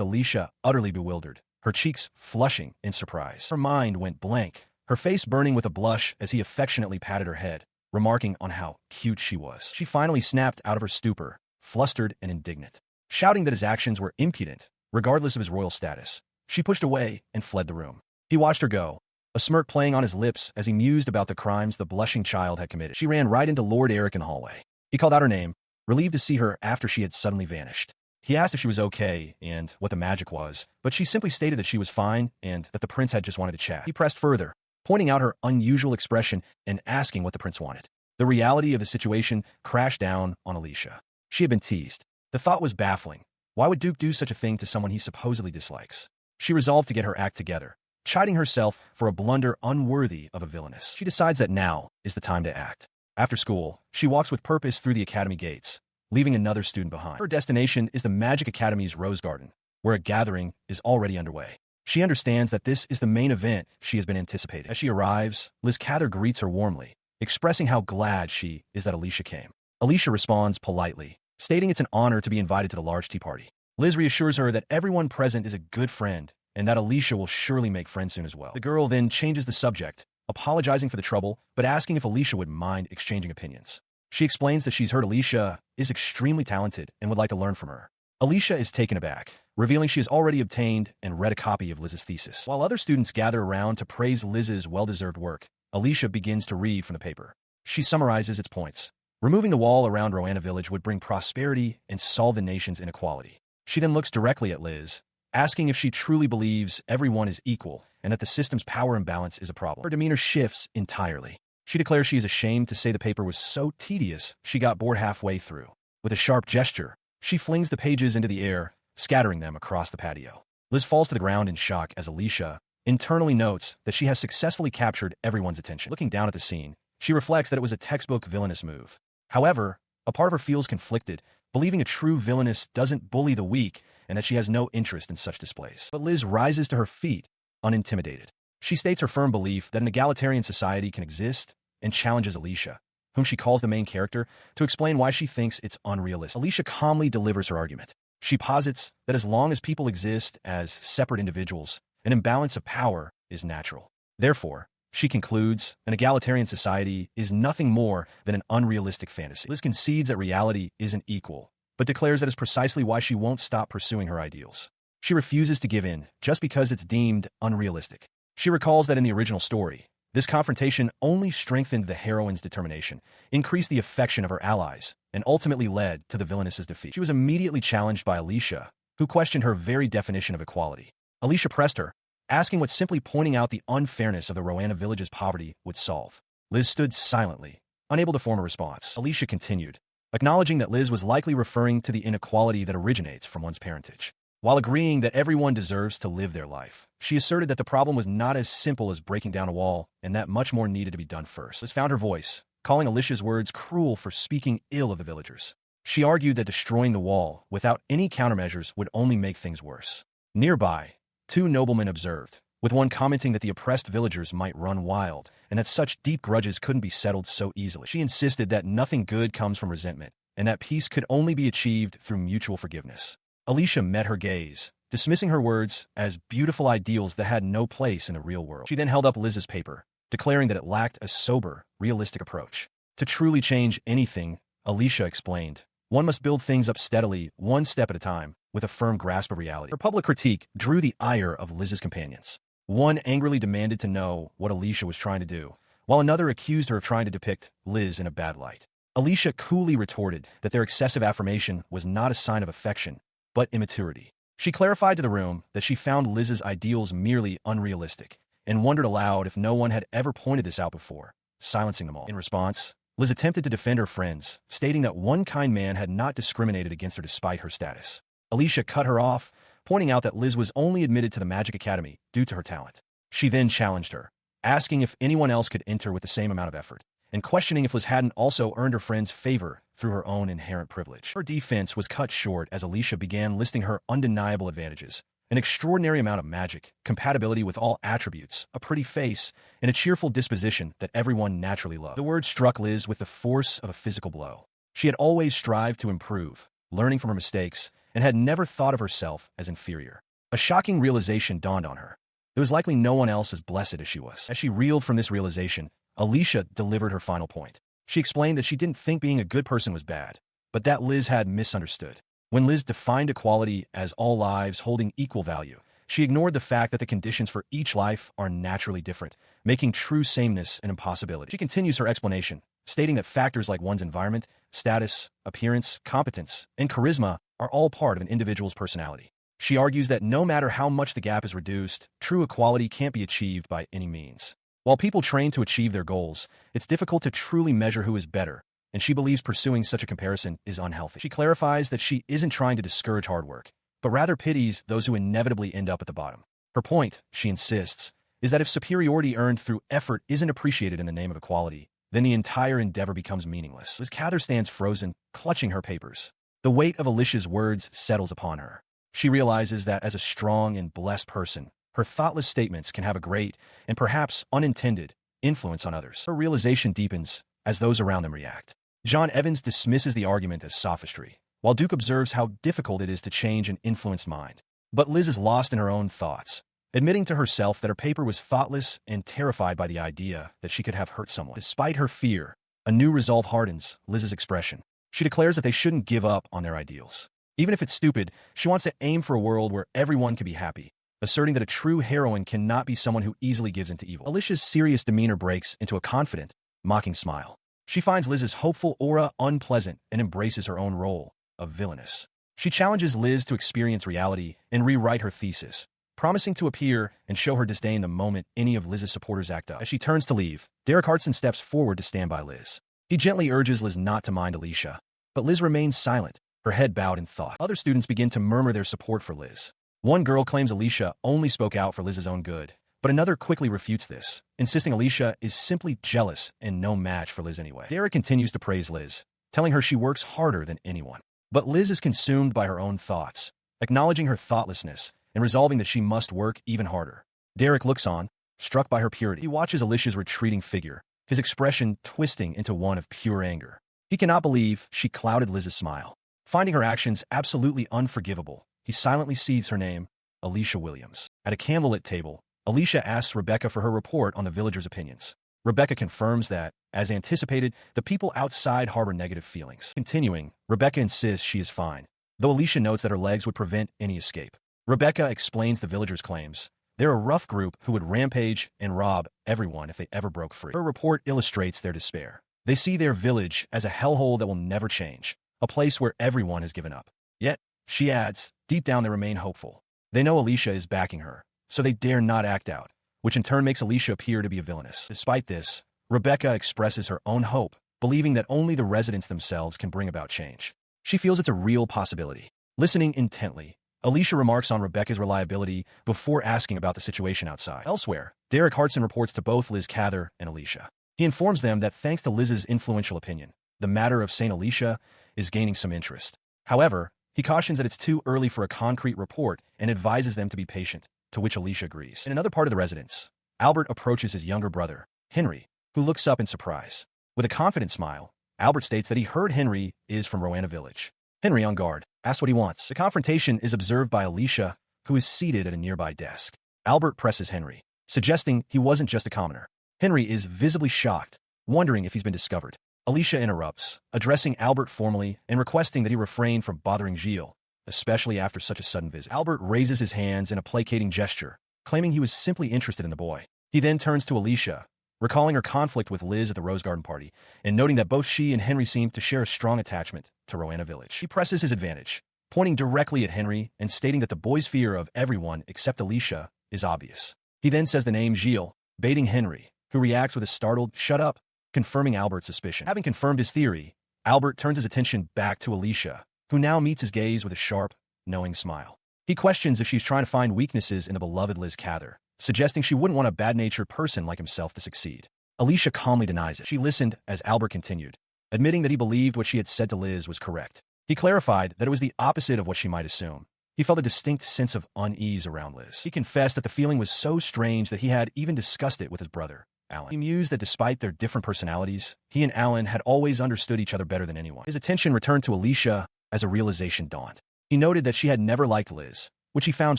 S1: Alicia utterly bewildered, her cheeks flushing in surprise. Her mind went blank, her face burning with a blush as he affectionately patted her head, remarking on how cute she was. She finally snapped out of her stupor, flustered and indignant. Shouting that his actions were impudent, regardless of his royal status, she pushed away and fled the room. He watched her go, a smirk playing on his lips as he mused about the crimes the blushing child had committed. She ran right into Lord Eric in the hallway. He called out her name, relieved to see her after she had suddenly vanished. He asked if she was okay and what the magic was, but she simply stated that she was fine and that the prince had just wanted to chat. He pressed further, pointing out her unusual expression and asking what the prince wanted. The reality of the situation crashed down on Alicia. She had been teased. The thought was baffling. Why would Duke do such a thing to someone he supposedly dislikes? She resolved to get her act together, chiding herself for a blunder unworthy of a villainess. She decides that now is the time to act. After school, she walks with purpose through the academy gates, leaving another student behind. Her destination is the Magic Academy's Rose Garden, where a gathering is already underway. She understands that this is the main event she has been anticipating. As she arrives, Liz Cather greets her warmly, expressing how glad she is that Alicia came. Alicia responds politely, stating it's an honor to be invited to the large tea party. Liz reassures her that everyone present is a good friend and that Alicia will surely make friends soon as well. The girl then changes the subject, apologizing for the trouble, but asking if Alicia would mind exchanging opinions. She explains that she's heard Alicia is extremely talented and would like to learn from her. Alicia is taken aback, revealing she has already obtained and read a copy of Liz's thesis. While other students gather around to praise Liz's well-deserved work, Alicia begins to read from the paper. She summarizes its points. Removing the wall around Roanna Village would bring prosperity and solve the nation's inequality. She then looks directly at Liz, asking if she truly believes everyone is equal and that the system's power imbalance is a problem. Her demeanor shifts entirely. She declares she is ashamed to say the paper was so tedious she got bored halfway through. With a sharp gesture, she flings the pages into the air, scattering them across the patio. Liz falls to the ground in shock as Alicia internally notes that she has successfully captured everyone's attention. Looking down at the scene, she reflects that it was a textbook villainous move. However, a part of her feels conflicted, believing a true villainess doesn't bully the weak and that she has no interest in such displays. But Liz rises to her feet, unintimidated. She states her firm belief that an egalitarian society can exist and challenges Alicia, whom she calls the main character, to explain why she thinks it's unrealistic. Alicia calmly delivers her argument. She posits that as long as people exist as separate individuals, an imbalance of power is natural. Therefore, she concludes, an egalitarian society is nothing more than an unrealistic fantasy. Liz concedes that reality isn't equal, but declares that is precisely why she won't stop pursuing her ideals. She refuses to give in just because it's deemed unrealistic. She recalls that in the original story, this confrontation only strengthened the heroine's determination, increased the affection of her allies, and ultimately led to the villainess's defeat. She was immediately challenged by Alicia, who questioned her very definition of equality. Alicia pressed her, asking what simply pointing out the unfairness of the Roanna village's poverty would solve. Liz stood silently, unable to form a response. Alicia continued, acknowledging that Liz was likely referring to the inequality that originates from one's parentage. While agreeing that everyone deserves to live their life, she asserted that the problem was not as simple as breaking down a wall and that much more needed to be done first. Liz found her voice, calling Alicia's words cruel for speaking ill of the villagers. She argued that destroying the wall without any countermeasures would only make things worse. Nearby, two noblemen observed, with one commenting that the oppressed villagers might run wild and that such deep grudges couldn't be settled so easily. She insisted that nothing good comes from resentment and that peace could only be achieved through mutual forgiveness. Alicia met her gaze, dismissing her words as beautiful ideals that had no place in the real world. She then held up Liz's paper, declaring that it lacked a sober, realistic approach. To truly change anything, Alicia explained, one must build things up steadily, one step at a time, with a firm grasp of reality. Her public critique drew the ire of Liz's companions. One angrily demanded to know what Alicia was trying to do, while another accused her of trying to depict Liz in a bad light. Alicia coolly retorted that their excessive affirmation was not a sign of affection, but immaturity. She clarified to the room that she found Liz's ideals merely unrealistic, and wondered aloud if no one had ever pointed this out before, silencing them all. In response, Liz attempted to defend her friends, stating that one kind man had not discriminated against her despite her status. Alicia cut her off, pointing out that Liz was only admitted to the Magic Academy due to her talent. She then challenged her, asking if anyone else could enter with the same amount of effort, and questioning if Liz hadn't also earned her friends' favor through her own inherent privilege. Her defense was cut short as Alicia began listing her undeniable advantages: an extraordinary amount of magic, compatibility with all attributes, a pretty face, and a cheerful disposition that everyone naturally loved. The word struck Liz with the force of a physical blow. She had always strived to improve, learning from her mistakes, and had never thought of herself as inferior. A shocking realization dawned on her. There was likely no one else as blessed as she was. As she reeled from this realization, Alicia delivered her final point. She explained that she didn't think being a good person was bad, but that Liz had misunderstood. When Liz defined equality as all lives holding equal value, she ignored the fact that the conditions for each life are naturally different, making true sameness an impossibility. She continues her explanation, stating that factors like one's environment, status, appearance, competence, and charisma are all part of an individual's personality. She argues that no matter how much the gap is reduced, true equality can't be achieved by any means. While people train to achieve their goals, it's difficult to truly measure who is better, and she believes pursuing such a comparison is unhealthy. She clarifies that she isn't trying to discourage hard work, but rather pities those who inevitably end up at the bottom. Her point, she insists, is that if superiority earned through effort isn't appreciated in the name of equality, then the entire endeavor becomes meaningless. Liz Cather stands frozen, clutching her papers. The weight of Alicia's words settles upon her. She realizes that as a strong and blessed person, her thoughtless statements can have a great, and perhaps unintended, influence on others. Her realization deepens as those around them react. John Evans dismisses the argument as sophistry, while Duke observes how difficult it is to change an influenced mind. But Liz is lost in her own thoughts, admitting to herself that her paper was thoughtless and terrified by the idea that she could have hurt someone. Despite her fear, a new resolve hardens Liz's expression. She declares that they shouldn't give up on their ideals. Even if it's stupid, she wants to aim for a world where everyone can be happy, asserting that a true heroine cannot be someone who easily gives into evil. Alicia's serious demeanor breaks into a confident, mocking smile. She finds Liz's hopeful aura unpleasant and embraces her own role of villainess. She challenges Liz to experience reality and rewrite her thesis, promising to appear and show her disdain the moment any of Liz's supporters act up. As she turns to leave, Derek Hartson steps forward to stand by Liz. He gently urges Liz not to mind Alicia, but Liz remains silent, her head bowed in thought. Other students begin to murmur their support for Liz. One girl claims Alicia only spoke out for Liz's own good, but another quickly refutes this, insisting Alicia is simply jealous and no match for Liz anyway. Derek continues to praise Liz, telling her she works harder than anyone. But Liz is consumed by her own thoughts, acknowledging her thoughtlessness and resolving that she must work even harder. Derek looks on, struck by her purity. He watches Alicia's retreating figure, his expression twisting into one of pure anger. He cannot believe she clouded Liz's smile. Finding her actions absolutely unforgivable, he silently sees her name, Alicia Williams. At a candlelit table, Alicia asks Rebecca for her report on the villagers' opinions. Rebecca confirms that, as anticipated, the people outside harbor negative feelings. Continuing, Rebecca insists she is fine, though Alicia notes that her legs would prevent any escape. Rebecca explains the villagers' claims. They're a rough group who would rampage and rob everyone if they ever broke free. Her report illustrates their despair. They see their village as a hellhole that will never change, a place where everyone has given up. Yet, she adds, deep down they remain hopeful. They know Alicia is backing her, so they dare not act out, which in turn makes Alicia appear to be a villainess. Despite this, Rebecca expresses her own hope, believing that only the residents themselves can bring about change. She feels it's a real possibility. Listening intently, Alicia remarks on Rebecca's reliability before asking about the situation outside. Elsewhere, Derek Hartson reports to both Liz Cather and Alicia. He informs them that thanks to Liz's influential opinion, the matter of St. Alicia is gaining some interest. However, he cautions that it's too early for a concrete report and advises them to be patient, to which Alicia agrees. In another part of the residence, Albert approaches his younger brother, Henry, who looks up in surprise. With a confident smile, Albert states that he heard Henry is from Roanna Village. Henry, on guard, asks what he wants. The confrontation is observed by Alicia, who is seated at a nearby desk. Albert presses Henry, suggesting he wasn't just a commoner. Henry is visibly shocked, wondering if he's been discovered. Alicia interrupts, addressing Albert formally and requesting that he refrain from bothering Gilles, especially after such a sudden visit. Albert raises his hands in a placating gesture, claiming he was simply interested in the boy. He then turns to Alicia, recalling her conflict with Liz at the Rose Garden party, and noting that both she and Henry seem to share a strong attachment to Roanna Village. He presses his advantage, pointing directly at Henry and stating that the boy's fear of everyone except Alicia is obvious. He then says the name Gilles, baiting Henry, who reacts with a startled, "Shut up," confirming Albert's suspicion. Having confirmed his theory, Albert turns his attention back to Alicia, who now meets his gaze with a sharp, knowing smile. He questions if she's trying to find weaknesses in the beloved Liz Cather, suggesting she wouldn't want a bad-natured person like himself to succeed. Alicia calmly denies it. She listened as Albert continued, admitting that he believed what she had said to Liz was correct. He clarified that it was the opposite of what she might assume. He felt a distinct sense of unease around Liz. He confessed that the feeling was so strange that he had even discussed it with his brother, Alan. He mused that despite their different personalities, he and Alan had always understood each other better than anyone. His attention returned to Alicia as a realization dawned. He noted that she had never liked Liz, which he found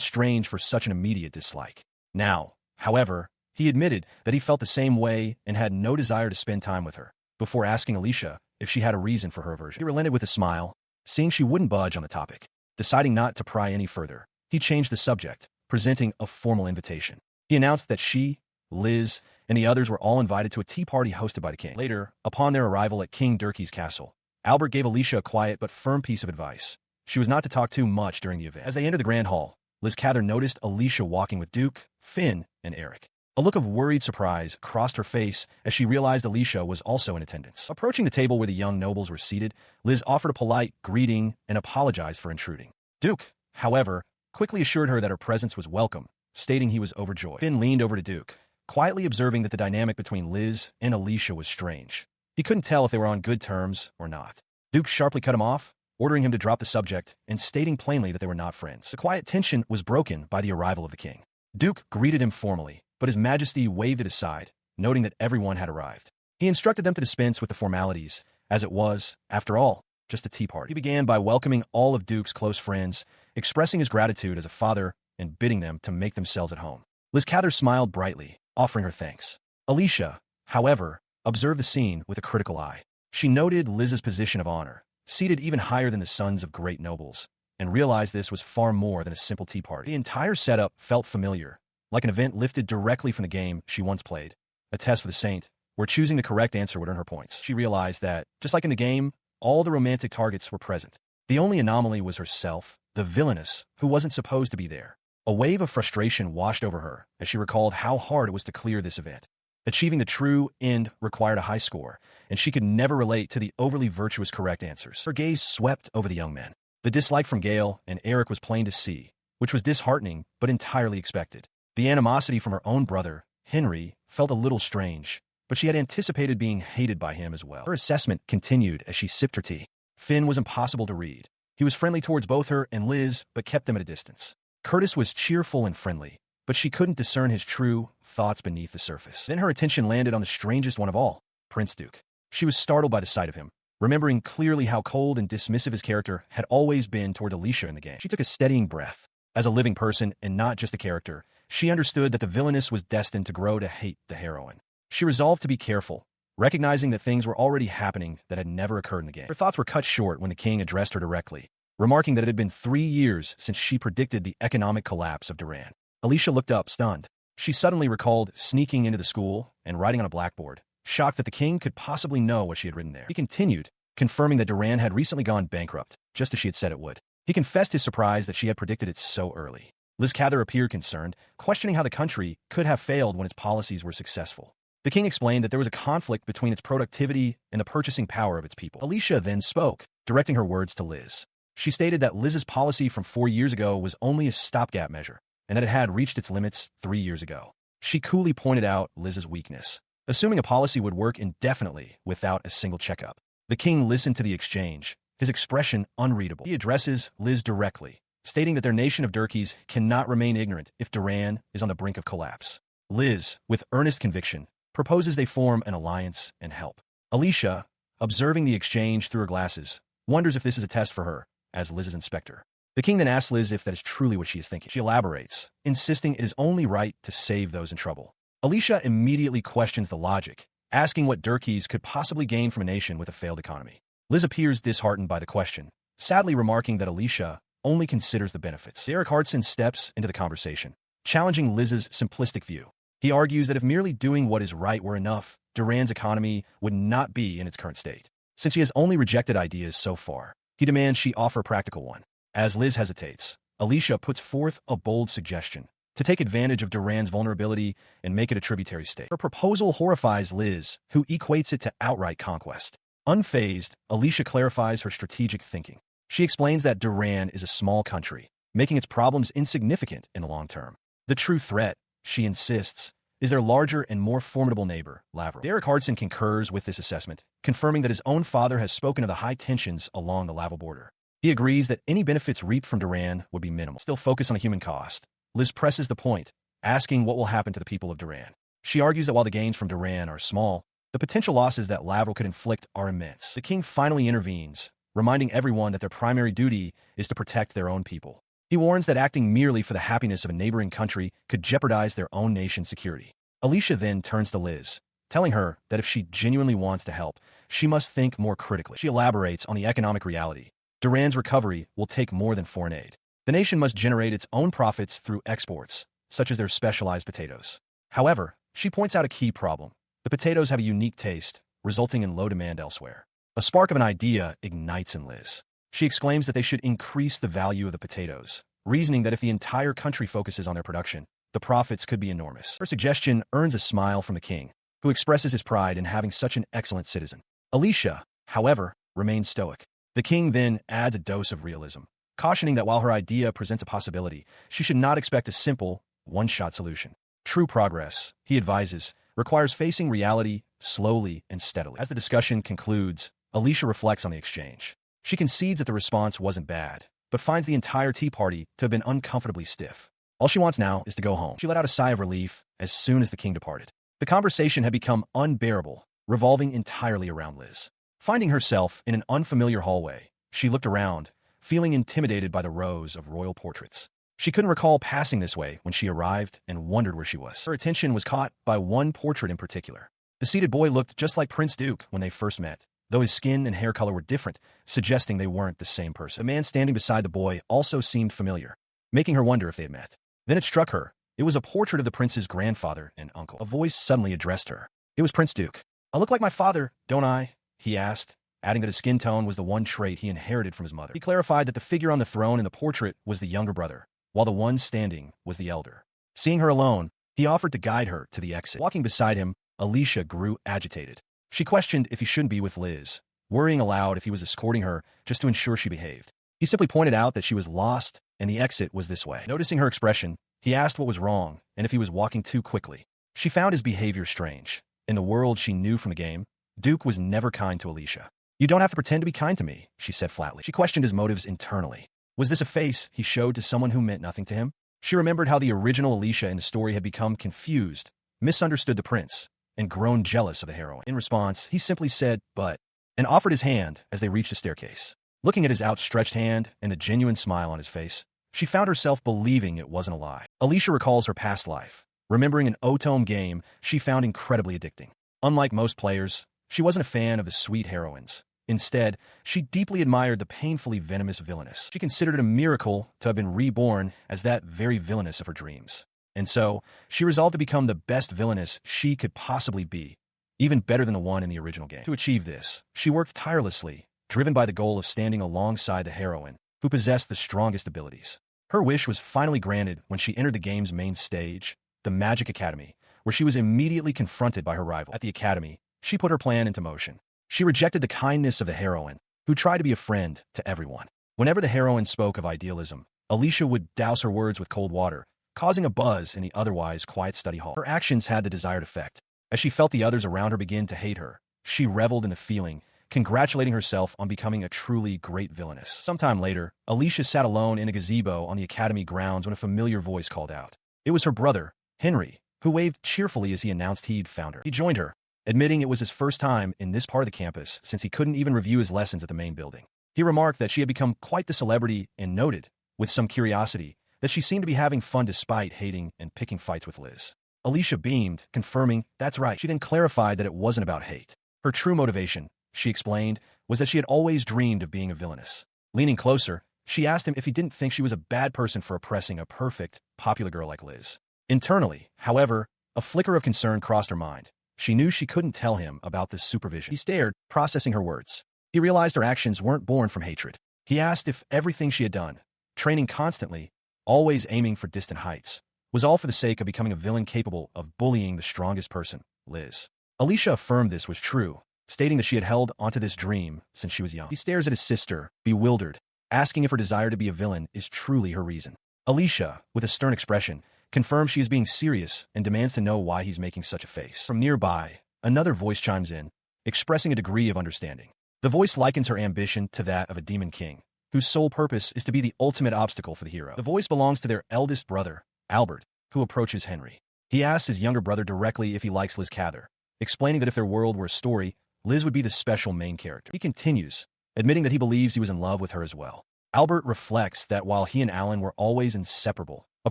S1: strange for such an immediate dislike. Now, however, he admitted that he felt the same way and had no desire to spend time with her, before asking Alicia if she had a reason for her aversion. He relented with a smile, seeing she wouldn't budge on the topic. Deciding not to pry any further, he changed the subject, presenting a formal invitation. He announced that she, Liz, and the others were all invited to a tea party hosted by the king. Later, upon their arrival at King Durkee's castle, Albert gave Alicia a quiet but firm piece of advice. She was not to talk too much during the event. As they entered the grand hall, Liz Cather noticed Alicia walking with Duke, Finn, and Eric. A look of worried surprise crossed her face as she realized Alicia was also in attendance. Approaching the table where the young nobles were seated, Liz offered a polite greeting and apologized for intruding. Duke, however, quickly assured her that her presence was welcome, stating he was overjoyed. Finn leaned over to Duke, quietly observing that the dynamic between Liz and Alicia was strange. He couldn't tell if they were on good terms or not. Duke sharply cut him off, ordering him to drop the subject and stating plainly that they were not friends. The quiet tension was broken by the arrival of the king. Duke greeted him formally, but His Majesty waved it aside, noting that everyone had arrived. He instructed them to dispense with the formalities, as it was, after all, just a tea party. He began by welcoming all of Duke's close friends, expressing his gratitude as a father and bidding them to make themselves at home. Liz Cather smiled brightly, offering her thanks. Alicia, however, observed the scene with a critical eye. She noted Liz's position of honor, seated even higher than the sons of great nobles, and realized this was far more than a simple tea party. The entire setup felt familiar, like an event lifted directly from the game she once played, a test for the saint, where choosing the correct answer would earn her points. She realized that, just like in the game, all the romantic targets were present. The only anomaly was herself, the villainess, who wasn't supposed to be there. A wave of frustration washed over her as she recalled how hard it was to clear this event. Achieving the true end required a high score, and she could never relate to the overly virtuous correct answers. Her gaze swept over the young men. The dislike from Gale and Eric was plain to see, which was disheartening but entirely expected. The animosity from her own brother, Henry, felt a little strange, but she had anticipated being hated by him as well. Her assessment continued as she sipped her tea. Finn was impossible to read. He was friendly towards both her and Liz, but kept them at a distance. Curtis was cheerful and friendly, but she couldn't discern his true thoughts beneath the surface. Then her attention landed on the strangest one of all, Prince Duke. She was startled by the sight of him, remembering clearly how cold and dismissive his character had always been toward Alicia in the game. She took a steadying breath. As a living person and not just a character, she understood that the villainess was destined to grow to hate the heroine. She resolved to be careful, recognizing that things were already happening that had never occurred in the game. Her thoughts were cut short when the king addressed her directly, remarking that it had been 3 years since she predicted the economic collapse of Duran. Alicia looked up, stunned. She suddenly recalled sneaking into the school and writing on a blackboard, shocked that the king could possibly know what she had written there. He continued, confirming that Duran had recently gone bankrupt, just as she had said it would. He confessed his surprise that she had predicted it so early. Liz Cather appeared concerned, questioning how the country could have failed when its policies were successful. The king explained that there was a conflict between its productivity and the purchasing power of its people. Alicia then spoke, directing her words to Liz. She stated that Liz's policy from 4 years ago was only a stopgap measure, and that it had reached its limits 3 years ago. She coolly pointed out Liz's weakness, assuming a policy would work indefinitely without a single checkup. The king listened to the exchange, his expression unreadable. He addresses Liz directly, stating that their nation of Durkees cannot remain ignorant if Duran is on the brink of collapse. Liz, with earnest conviction, proposes they form an alliance and help. Alicia, observing the exchange through her glasses, wonders if this is a test for her, as Liz's inspector. The king then asks Liz if that is truly what she is thinking. She elaborates, insisting it is only right to save those in trouble. Alicia immediately questions the logic, asking what Durkees could possibly gain from a nation with a failed economy. Liz appears disheartened by the question, sadly remarking that Alicia only considers the benefits. Derek Hartson steps into the conversation, challenging Liz's simplistic view. He argues that if merely doing what is right were enough, Duran's economy would not be in its current state. Since she has only rejected ideas so far, he demands she offer a practical one. As Liz hesitates, Alicia puts forth a bold suggestion to take advantage of Duran's vulnerability and make it a tributary state. Her proposal horrifies Liz, who equates it to outright conquest. Unfazed, Alicia clarifies her strategic thinking. She explains that Duran is a small country, making its problems insignificant in the long term. The true threat, she insists, is their larger and more formidable neighbor, Lavrov. Derek Hartson concurs with this assessment, confirming that his own father has spoken of the high tensions along the Laval border. He agrees that any benefits reaped from Duran would be minimal. Still focused on the human cost, Liz presses the point, asking what will happen to the people of Duran. She argues that while the gains from Duran are small, the potential losses that Lavrov could inflict are immense. The king finally intervenes, reminding everyone that their primary duty is to protect their own people. He warns that acting merely for the happiness of a neighboring country could jeopardize their own nation's security. Alicia then turns to Liz, telling her that if she genuinely wants to help, she must think more critically. She elaborates on the economic reality. Duran's recovery will take more than foreign aid. The nation must generate its own profits through exports, such as their specialized potatoes. However, she points out a key problem. The potatoes have a unique taste, resulting in low demand elsewhere. A spark of an idea ignites in Liz. She exclaims that they should increase the value of the potatoes, reasoning that if the entire country focuses on their production, the profits could be enormous. Her suggestion earns a smile from the king, who expresses his pride in having such an excellent citizen. Alicia, however, remains stoic. The king then adds a dose of realism, cautioning that while her idea presents a possibility, she should not expect a simple, one-shot solution. True progress, he advises, requires facing reality slowly and steadily. As the discussion concludes, Alicia reflects on the exchange. She concedes that the response wasn't bad, but finds the entire tea party to have been uncomfortably stiff. All she wants now is to go home. She let out a sigh of relief as soon as the king departed. The conversation had become unbearable, revolving entirely around Liz. Finding herself in an unfamiliar hallway, she looked around, feeling intimidated by the rows of royal portraits. She couldn't recall passing this way when she arrived and wondered where she was. Her attention was caught by one portrait in particular. The seated boy looked just like Prince Duke when they first met, though his skin and hair color were different, suggesting they weren't the same person. The man standing beside the boy also seemed familiar, making her wonder if they had met. Then it struck her. It was a portrait of the prince's grandfather and uncle. A voice suddenly addressed her. It was Prince Duke. "I look like my father, don't I?" he asked, adding that his skin tone was the one trait he inherited from his mother. He clarified that the figure on the throne in the portrait was the younger brother, while the one standing was the elder. Seeing her alone, he offered to guide her to the exit. Walking beside him, Alicia grew agitated. She questioned if he shouldn't be with Liz, worrying aloud if he was escorting her just to ensure she behaved. He simply pointed out that she was lost and the exit was this way. Noticing her expression, he asked what was wrong and if he was walking too quickly. She found his behavior strange. In the world she knew from the game, Duke was never kind to Alicia. "You don't have to pretend to be kind to me," she said flatly. She questioned his motives internally. Was this a face he showed to someone who meant nothing to him? She remembered how the original Alicia in the story had become confused, misunderstood the prince, and grown jealous of the heroine. In response, he simply said, "But," and offered his hand as they reached the staircase. Looking at his outstretched hand and the genuine smile on his face, she found herself believing it wasn't a lie. Alicia recalls her past life, remembering an Otome game she found incredibly addicting. Unlike most players, she wasn't a fan of the sweet heroines. Instead, she deeply admired the painfully venomous Villainess. She considered it a miracle to have been reborn as that very Villainess of her dreams. And so, she resolved to become the best Villainess she could possibly be, even better than the one in the original game. To achieve this, she worked tirelessly, driven by the goal of standing alongside the heroine, who possessed the strongest abilities. Her wish was finally granted when she entered the game's main stage, the Magic Academy, where she was immediately confronted by her rival. At the academy, she put her plan into motion. She rejected the kindness of the heroine, who tried to be a friend to everyone. Whenever the heroine spoke of idealism, Alicia would douse her words with cold water, causing a buzz in the otherwise quiet study hall. Her actions had the desired effect. As she felt the others around her begin to hate her, she reveled in the feeling, congratulating herself on becoming a truly great villainess. Sometime later, Alicia sat alone in a gazebo on the academy grounds when a familiar voice called out. It was her brother, Henry, who waved cheerfully as he announced he'd found her. He joined her, admitting it was his first time in this part of the campus since he couldn't even review his lessons at the main building. He remarked that she had become quite the celebrity and noted, with some curiosity, that she seemed to be having fun despite hating and picking fights with Liz. Alicia beamed, confirming, "That's right." She then clarified that it wasn't about hate. Her true motivation, she explained, was that she had always dreamed of being a villainess. Leaning closer, she asked him if he didn't think she was a bad person for oppressing a perfect, popular girl like Liz. Internally, however, a flicker of concern crossed her mind. She knew she couldn't tell him about this supervision. He stared, processing her words. He realized her actions weren't born from hatred. He asked if everything she had done, training constantly, always aiming for distant heights, was all for the sake of becoming a villain capable of bullying the strongest person, Liz. Alicia affirmed this was true, stating that she had held onto this dream since she was young. He stares at his sister, bewildered, asking if her desire to be a villain is truly her reason. Alicia, with a stern expression, confirms she is being serious and demands to know why he's making such a face. From nearby, another voice chimes in, expressing a degree of understanding. The voice likens her ambition to that of a demon king, whose sole purpose is to be the ultimate obstacle for the hero. The voice belongs to their eldest brother, Albert, who approaches Henry. He asks his younger brother directly if he likes Liz Cather, explaining that if their world were a story, Liz would be the special main character. He continues, admitting that he believes he was in love with her as well. Albert reflects that while he and Alan were always inseparable, a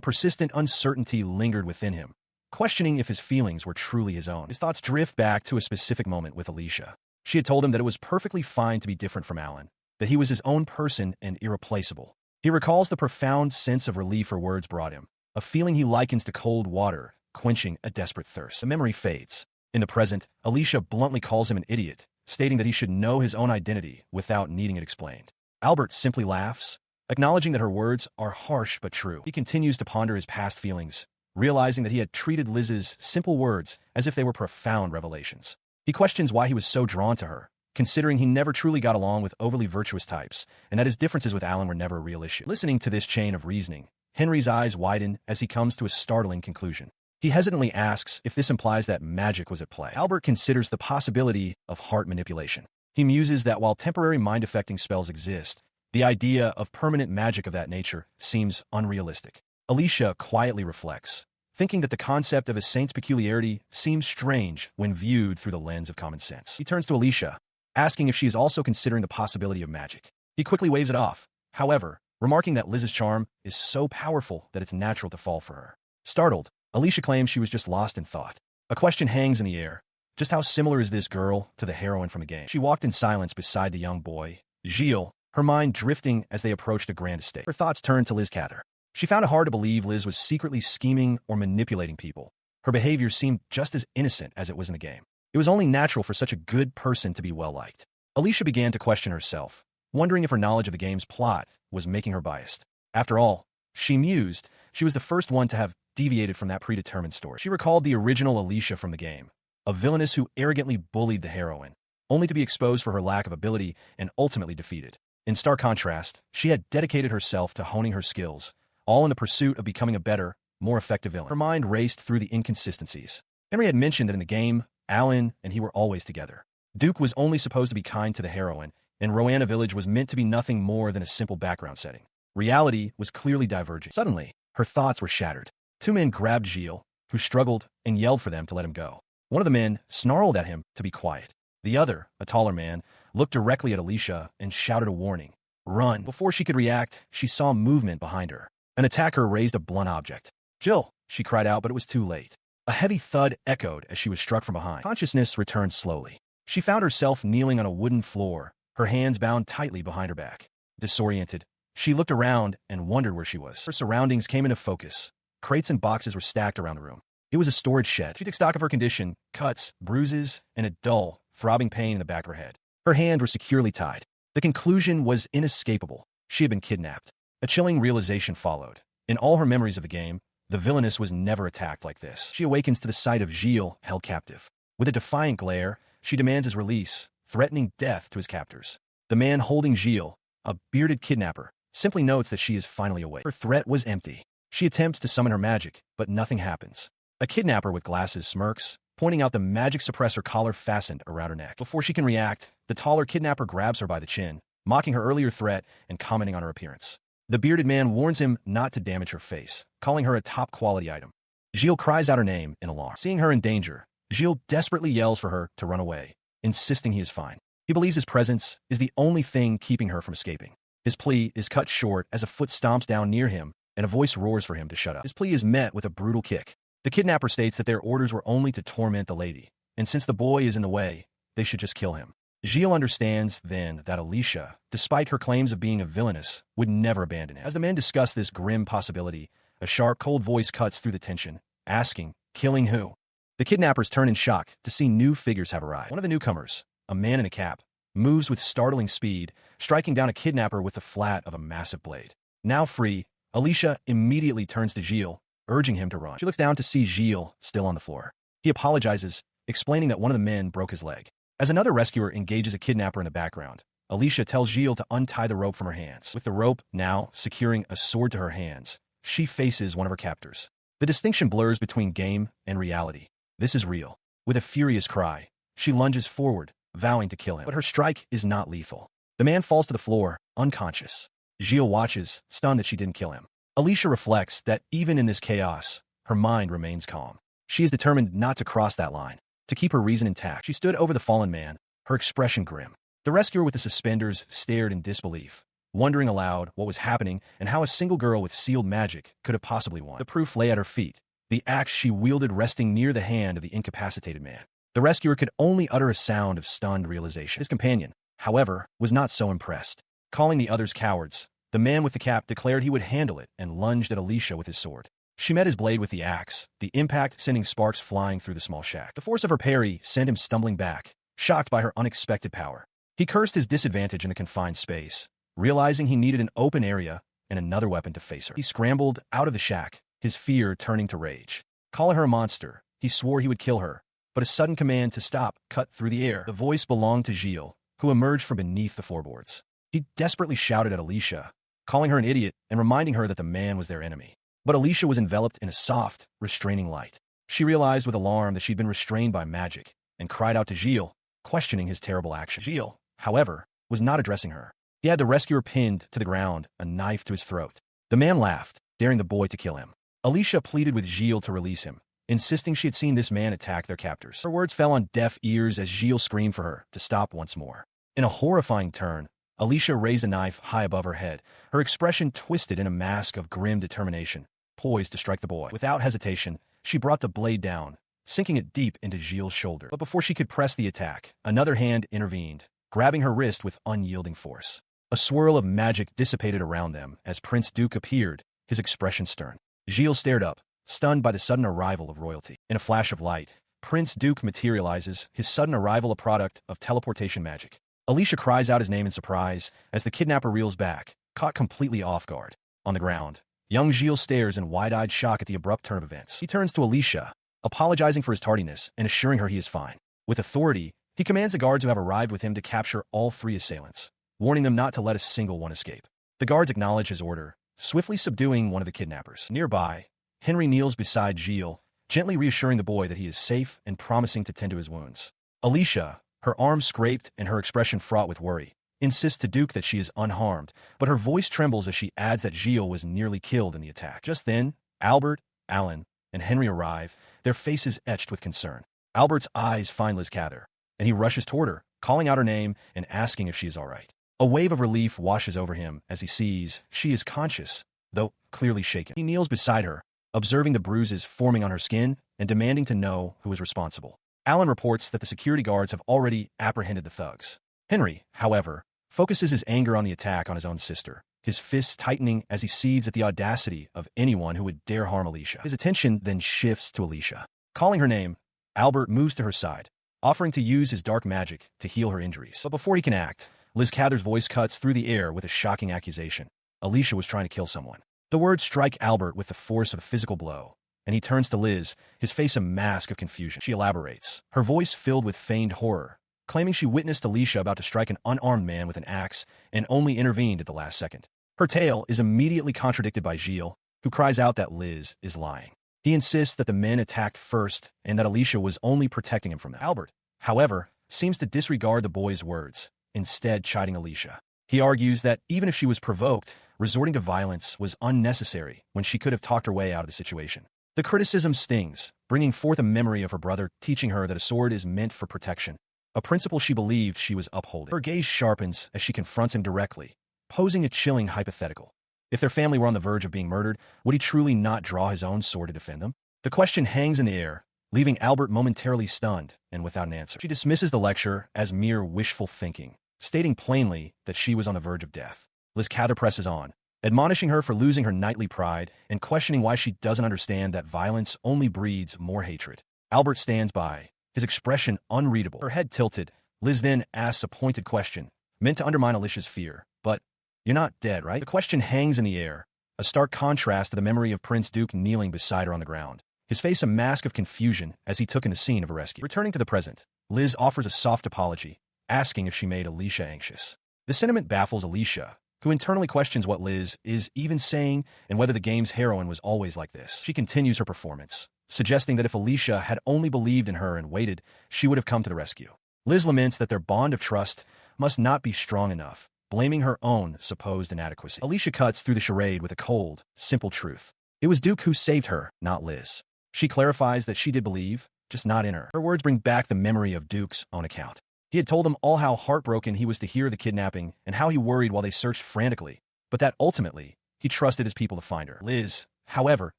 S1: persistent uncertainty lingered within him, questioning if his feelings were truly his own. His thoughts drift back to a specific moment with Alicia. She had told him that it was perfectly fine to be different from Alan, that he was his own person and irreplaceable. He recalls the profound sense of relief her words brought him, a feeling he likens to cold water, quenching a desperate thirst. The memory fades. In the present, Alicia bluntly calls him an idiot, stating that he should know his own identity without needing it explained. Albert simply laughs, acknowledging that her words are harsh but true. He continues to ponder his past feelings, realizing that he had treated Liz's simple words as if they were profound revelations. He questions why he was so drawn to her, considering he never truly got along with overly virtuous types, and that his differences with Alan were never a real issue. Listening to this chain of reasoning, Henry's eyes widen as he comes to a startling conclusion. He hesitantly asks if this implies that magic was at play. Albert considers the possibility of heart manipulation. He muses that while temporary mind-affecting spells exist, the idea of permanent magic of that nature seems unrealistic. Alicia quietly reflects, thinking that the concept of a saint's peculiarity seems strange when viewed through the lens of common sense. He turns to Alicia, asking if she is also considering the possibility of magic. He quickly waves it off, however, remarking that Liz's charm is so powerful that it's natural to fall for her. Startled, Alicia claims she was just lost in thought. A question hangs in the air. Just how similar is this girl to the heroine from the game? She walked in silence beside the young boy, Gilles, her mind drifting as they approached a grand estate. Her thoughts turned to Liz Cather. She found it hard to believe Liz was secretly scheming or manipulating people. Her behavior seemed just as innocent as it was in the game. It was only natural for such a good person to be well-liked. Alicia began to question herself, wondering if her knowledge of the game's plot was making her biased. After all, she mused, she was the first one to have deviated from that predetermined story. She recalled the original Alicia from the game, a villainess who arrogantly bullied the heroine, only to be exposed for her lack of ability and ultimately defeated. In stark contrast, she had dedicated herself to honing her skills, all in the pursuit of becoming a better, more effective villain. Her mind raced through the inconsistencies. Henry had mentioned that in the game, Alan and he were always together. Duke was only supposed to be kind to the heroine, and Roanna Village was meant to be nothing more than a simple background setting. Reality was clearly diverging. Suddenly, her thoughts were shattered. Two men grabbed Gilles, who struggled and yelled for them to let him go. One of the men snarled at him to be quiet. The other, a taller man, looked directly at Alicia and shouted a warning. "Run!" Before she could react, she saw movement behind her. An attacker raised a blunt object. "Jill!" she cried out, but it was too late. A heavy thud echoed as she was struck from behind. Consciousness returned slowly. She found herself kneeling on a wooden floor, her hands bound tightly behind her back. Disoriented, she looked around and wondered where she was. Her surroundings came into focus. Crates and boxes were stacked around the room. It was a storage shed. She took stock of her condition, cuts, bruises, and a dull, throbbing pain in the back of her head. Her hands were securely tied. The conclusion was inescapable. She had been kidnapped. A chilling realization followed. In all her memories of the game, the villainess was never attacked like this. She awakens to the sight of Gilles held captive. With a defiant glare, she demands his release, threatening death to his captors. The man holding Gilles, a bearded kidnapper, simply notes that she is finally awake. Her threat was empty. She attempts to summon her magic, but nothing happens. A kidnapper with glasses smirks, pointing out the magic suppressor collar fastened around her neck. Before she can react, the taller kidnapper grabs her by the chin, mocking her earlier threat and commenting on her appearance. The bearded man warns him not to damage her face, calling her a top-quality item. Gilles cries out her name in alarm. Seeing her in danger, Gilles desperately yells for her to run away, insisting he is fine. He believes his presence is the only thing keeping her from escaping. His plea is cut short as a foot stomps down near him and a voice roars for him to shut up. His plea is met with a brutal kick. The kidnapper states that their orders were only to torment the lady, and since the boy is in the way, they should just kill him. Gilles understands, then, that Alicia, despite her claims of being a villainess, would never abandon him. As the men discuss this grim possibility, a sharp, cold voice cuts through the tension, asking, "Killing who?" The kidnappers turn in shock to see new figures have arrived. One of the newcomers, a man in a cap, moves with startling speed, striking down a kidnapper with the flat of a massive blade. Now free, Alicia immediately turns to Gilles, urging him to run. She looks down to see Gilles still on the floor. He apologizes, explaining that one of the men broke his leg. As another rescuer engages a kidnapper in the background, Alicia tells Gilles to untie the rope from her hands. With the rope now securing a sword to her hands, she faces one of her captors. The distinction blurs between game and reality. This is real. With a furious cry, she lunges forward, vowing to kill him. But her strike is not lethal. The man falls to the floor, unconscious. Gilles watches, stunned that she didn't kill him. Alicia reflects that even in this chaos, her mind remains calm. She is determined not to cross that line, to keep her reason intact. She stood over the fallen man, her expression grim. The rescuer with the suspenders stared in disbelief, wondering aloud what was happening and how a single girl with sealed magic could have possibly won. The proof lay at her feet, the axe she wielded resting near the hand of the incapacitated man. The rescuer could only utter a sound of stunned realization. His companion, however, was not so impressed. Calling the others cowards, the man with the cap declared he would handle it and lunged at Alicia with his sword. She met his blade with the axe, the impact sending sparks flying through the small shack. The force of her parry sent him stumbling back, shocked by her unexpected power. He cursed his disadvantage in the confined space, realizing he needed an open area and another weapon to face her. He scrambled out of the shack, his fear turning to rage. Calling her a monster, he swore he would kill her, but a sudden command to stop cut through the air. The voice belonged to Gilles, who emerged from beneath the floorboards. He desperately shouted at Alicia, calling her an idiot and reminding her that the man was their enemy. But Alicia was enveloped in a soft, restraining light. She realized with alarm that she'd been restrained by magic and cried out to Gilles, questioning his terrible action. Gilles, however, was not addressing her. He had the rescuer pinned to the ground, a knife to his throat. The man laughed, daring the boy to kill him. Alicia pleaded with Gilles to release him, insisting she had seen this man attack their captors. Her words fell on deaf ears as Gilles screamed for her to stop once more. In a horrifying turn, Alicia raised a knife high above her head, her expression twisted in a mask of grim determination, poised to strike the boy. Without hesitation, she brought the blade down, sinking it deep into Gilles' shoulder. But before she could press the attack, another hand intervened, grabbing her wrist with unyielding force. A swirl of magic dissipated around them as Prince Duke appeared, his expression stern. Gilles stared up, stunned by the sudden arrival of royalty. In a flash of light, Prince Duke materializes, his sudden arrival a product of teleportation magic. Alicia cries out his name in surprise as the kidnapper reels back, caught completely off guard. On the ground, young Gilles stares in wide-eyed shock at the abrupt turn of events. He turns to Alicia, apologizing for his tardiness and assuring her he is fine. With authority, he commands the guards who have arrived with him to capture all three assailants, warning them not to let a single one escape. The guards acknowledge his order, swiftly subduing one of the kidnappers. Nearby, Henry kneels beside Gilles, gently reassuring the boy that he is safe and promising to tend to his wounds. Alicia, her arm scraped and her expression fraught with worry, insists to Duke that she is unharmed, but her voice trembles as she adds that Gilles was nearly killed in the attack. Just then, Albert, Alan, and Henry arrive, their faces etched with concern. Albert's eyes find Liz Cather, and he rushes toward her, calling out her name and asking if she is all right. A wave of relief washes over him as he sees she is conscious, though clearly shaken. He kneels beside her, observing the bruises forming on her skin and demanding to know who is responsible. Alan reports that the security guards have already apprehended the thugs. Henry, however, focuses his anger on the attack on his own sister, his fists tightening as he seethes at the audacity of anyone who would dare harm Alicia. His attention then shifts to Alicia. Calling her name, Albert moves to her side, offering to use his dark magic to heal her injuries. But before he can act, Liz Cather's voice cuts through the air with a shocking accusation. Alicia was trying to kill someone. The words strike Albert with the force of a physical blow, and he turns to Liz, his face a mask of confusion. She elaborates, her voice filled with feigned horror, claiming she witnessed Alicia about to strike an unarmed man with an axe and only intervened at the last second. Her tale is immediately contradicted by Gilles, who cries out that Liz is lying. He insists that the men attacked first and that Alicia was only protecting him from them. Albert, however, seems to disregard the boy's words, instead chiding Alicia. He argues that even if she was provoked, resorting to violence was unnecessary when she could have talked her way out of the situation. The criticism stings, bringing forth a memory of her brother teaching her that a sword is meant for protection, a principle she believed she was upholding. Her gaze sharpens as she confronts him directly, posing a chilling hypothetical. If their family were on the verge of being murdered, would he truly not draw his own sword to defend them? The question hangs in the air, leaving Albert momentarily stunned and without an answer. She dismisses the lecture as mere wishful thinking, stating plainly that she was on the verge of death. Liz Cather presses on, admonishing her for losing her knightly pride and questioning why she doesn't understand that violence only breeds more hatred. Albert stands by, his expression unreadable. Her head tilted, Liz then asks a pointed question, meant to undermine Alicia's fear. But, you're not dead, right? The question hangs in the air, a stark contrast to the memory of Prince Duke kneeling beside her on the ground, his face a mask of confusion as he took in the scene of a rescue. Returning to the present, Liz offers a soft apology, asking if she made Alicia anxious. The sentiment baffles Alicia, who internally questions what Liz is even saying and whether the game's heroine was always like this. She continues her performance, suggesting that if Alicia had only believed in her and waited, she would have come to the rescue. Liz laments that their bond of trust must not be strong enough, blaming her own supposed inadequacy. Alicia cuts through the charade with a cold, simple truth. It was Duke who saved her, not Liz. She clarifies that she did believe, just not in her. Her words bring back the memory of Duke's own account. He had told them all how heartbroken he was to hear the kidnapping and how he worried while they searched frantically, but that ultimately, he trusted his people to find her. Liz, however,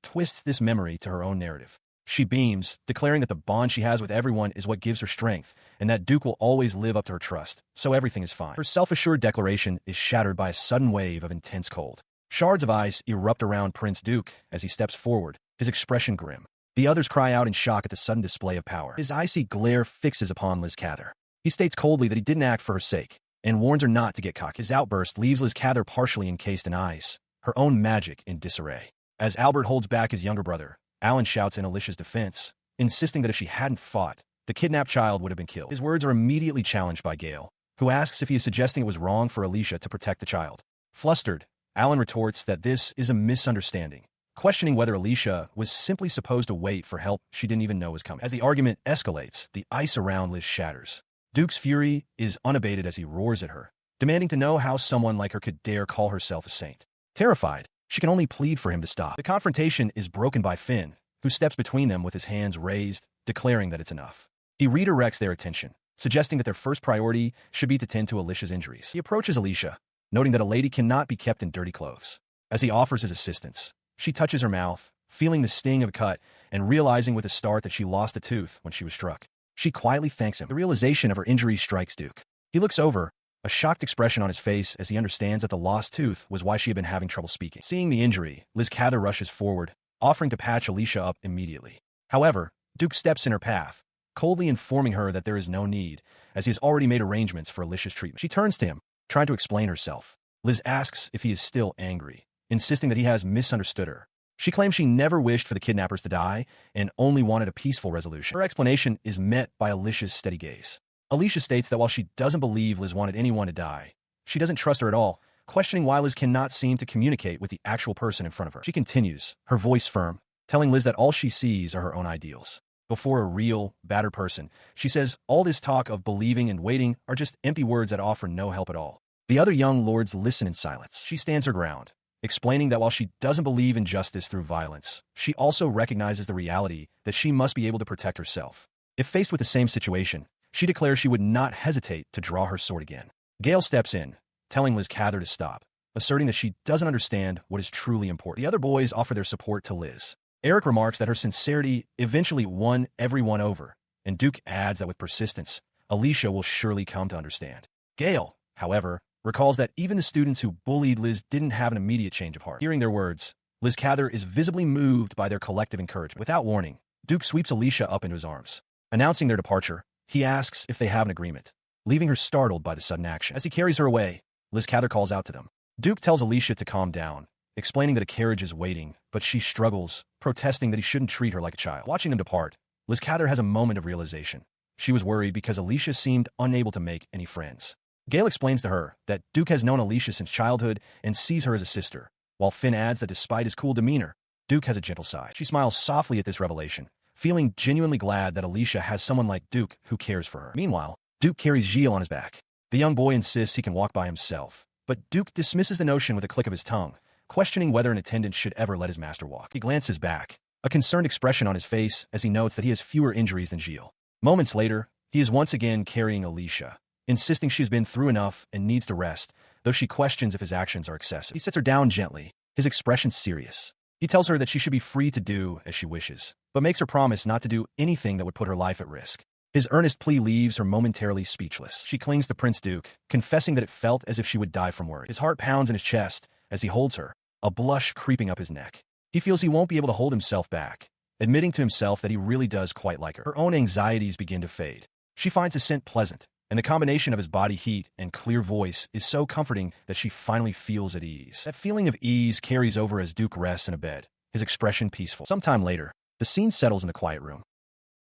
S1: twists this memory to her own narrative. She beams, declaring that the bond she has with everyone is what gives her strength, and that Duke will always live up to her trust, so everything is fine. Her self-assured declaration is shattered by a sudden wave of intense cold. Shards of ice erupt around Prince Duke as he steps forward, his expression grim. The others cry out in shock at the sudden display of power. His icy glare fixes upon Liz Cather. He states coldly that he didn't act for her sake, and warns her not to get cocky. His outburst leaves Liz Cather partially encased in ice, her own magic in disarray. As Albert holds back his younger brother, Alan shouts in Alicia's defense, insisting that if she hadn't fought, the kidnapped child would have been killed. His words are immediately challenged by Gale, who asks if he is suggesting it was wrong for Alicia to protect the child. Flustered, Alan retorts that this is a misunderstanding, questioning whether Alicia was simply supposed to wait for help she didn't even know was coming. As the argument escalates, the ice around Liz shatters. Duke's fury is unabated as he roars at her, demanding to know how someone like her could dare call herself a saint. Terrified, she can only plead for him to stop. The confrontation is broken by Finn, who steps between them with his hands raised, declaring that it's enough. He redirects their attention, suggesting that their first priority should be to tend to Alicia's injuries. He approaches Alicia, noting that a lady cannot be kept in dirty clothes. As he offers his assistance, she touches her mouth, feeling the sting of a cut and realizing with a start that she lost a tooth when she was struck. She quietly thanks him. The realization of her injury strikes Duke. He looks over, a shocked expression on his face as he understands that the lost tooth was why she had been having trouble speaking. Seeing the injury, Liz Cather rushes forward, offering to patch Alicia up immediately. However, Duke steps in her path, coldly informing her that there is no need, as he has already made arrangements for Alicia's treatment. She turns to him, trying to explain herself. Liz asks if he is still angry, insisting that he has misunderstood her. She claims she never wished for the kidnappers to die and only wanted a peaceful resolution. Her explanation is met by Alicia's steady gaze. Alicia states that while she doesn't believe Liz wanted anyone to die, she doesn't trust her at all, questioning why Liz cannot seem to communicate with the actual person in front of her. She continues, her voice firm, telling Liz that all she sees are her own ideals. Before a real, battered person, she says all this talk of believing and waiting are just empty words that offer no help at all. The other young lords listen in silence. She stands her ground, explaining that while she doesn't believe in justice through violence, she also recognizes the reality that she must be able to protect herself. If faced with the same situation, she declares she would not hesitate to draw her sword again. Gale steps in, telling Liz Cather to stop, asserting that she doesn't understand what is truly important. The other boys offer their support to Liz. Eric remarks that her sincerity eventually won everyone over, and Duke adds that with persistence, Alicia will surely come to understand. Gale, however, recalls that even the students who bullied Liz didn't have an immediate change of heart. Hearing their words, Liz Cather is visibly moved by their collective encouragement. Without warning, Duke sweeps Alicia up into his arms. Announcing their departure, he asks if they have an agreement, leaving her startled by the sudden action. As he carries her away, Liz Cather calls out to them, Duke tells Alicia to calm down, explaining that a carriage is waiting, but she struggles, protesting that he shouldn't treat her like a child. Watching them depart, Liz Cather has a moment of realization. She was worried because Alicia seemed unable to make any friends. Gail explains to her that Duke has known Alicia since childhood and sees her as a sister, while Finn adds that despite his cool demeanor, Duke has a gentle side. She smiles softly at this revelation, feeling genuinely glad that Alicia has someone like Duke who cares for her. Meanwhile, Duke carries Gilles on his back. The young boy insists he can walk by himself, but Duke dismisses the notion with a click of his tongue, questioning whether an attendant should ever let his master walk. He glances back, a concerned expression on his face as he notes that he has fewer injuries than Gilles. Moments later, he is once again carrying Alicia, insisting she's been through enough and needs to rest, though she questions if his actions are excessive. He sits her down gently, his expression serious. He tells her that she should be free to do as she wishes, but makes her promise not to do anything that would put her life at risk. His earnest plea leaves her momentarily speechless. She clings to Prince Duke, confessing that it felt as if she would die from worry. His heart pounds in his chest as he holds her, a blush creeping up his neck. He feels he won't be able to hold himself back, admitting to himself that he really does quite like her. Her own anxieties begin to fade. She finds his scent pleasant, and the combination of his body heat and clear voice is so comforting that she finally feels at ease. That feeling of ease carries over as Duke rests in a bed, his expression peaceful. Sometime later, the scene settles in the quiet room.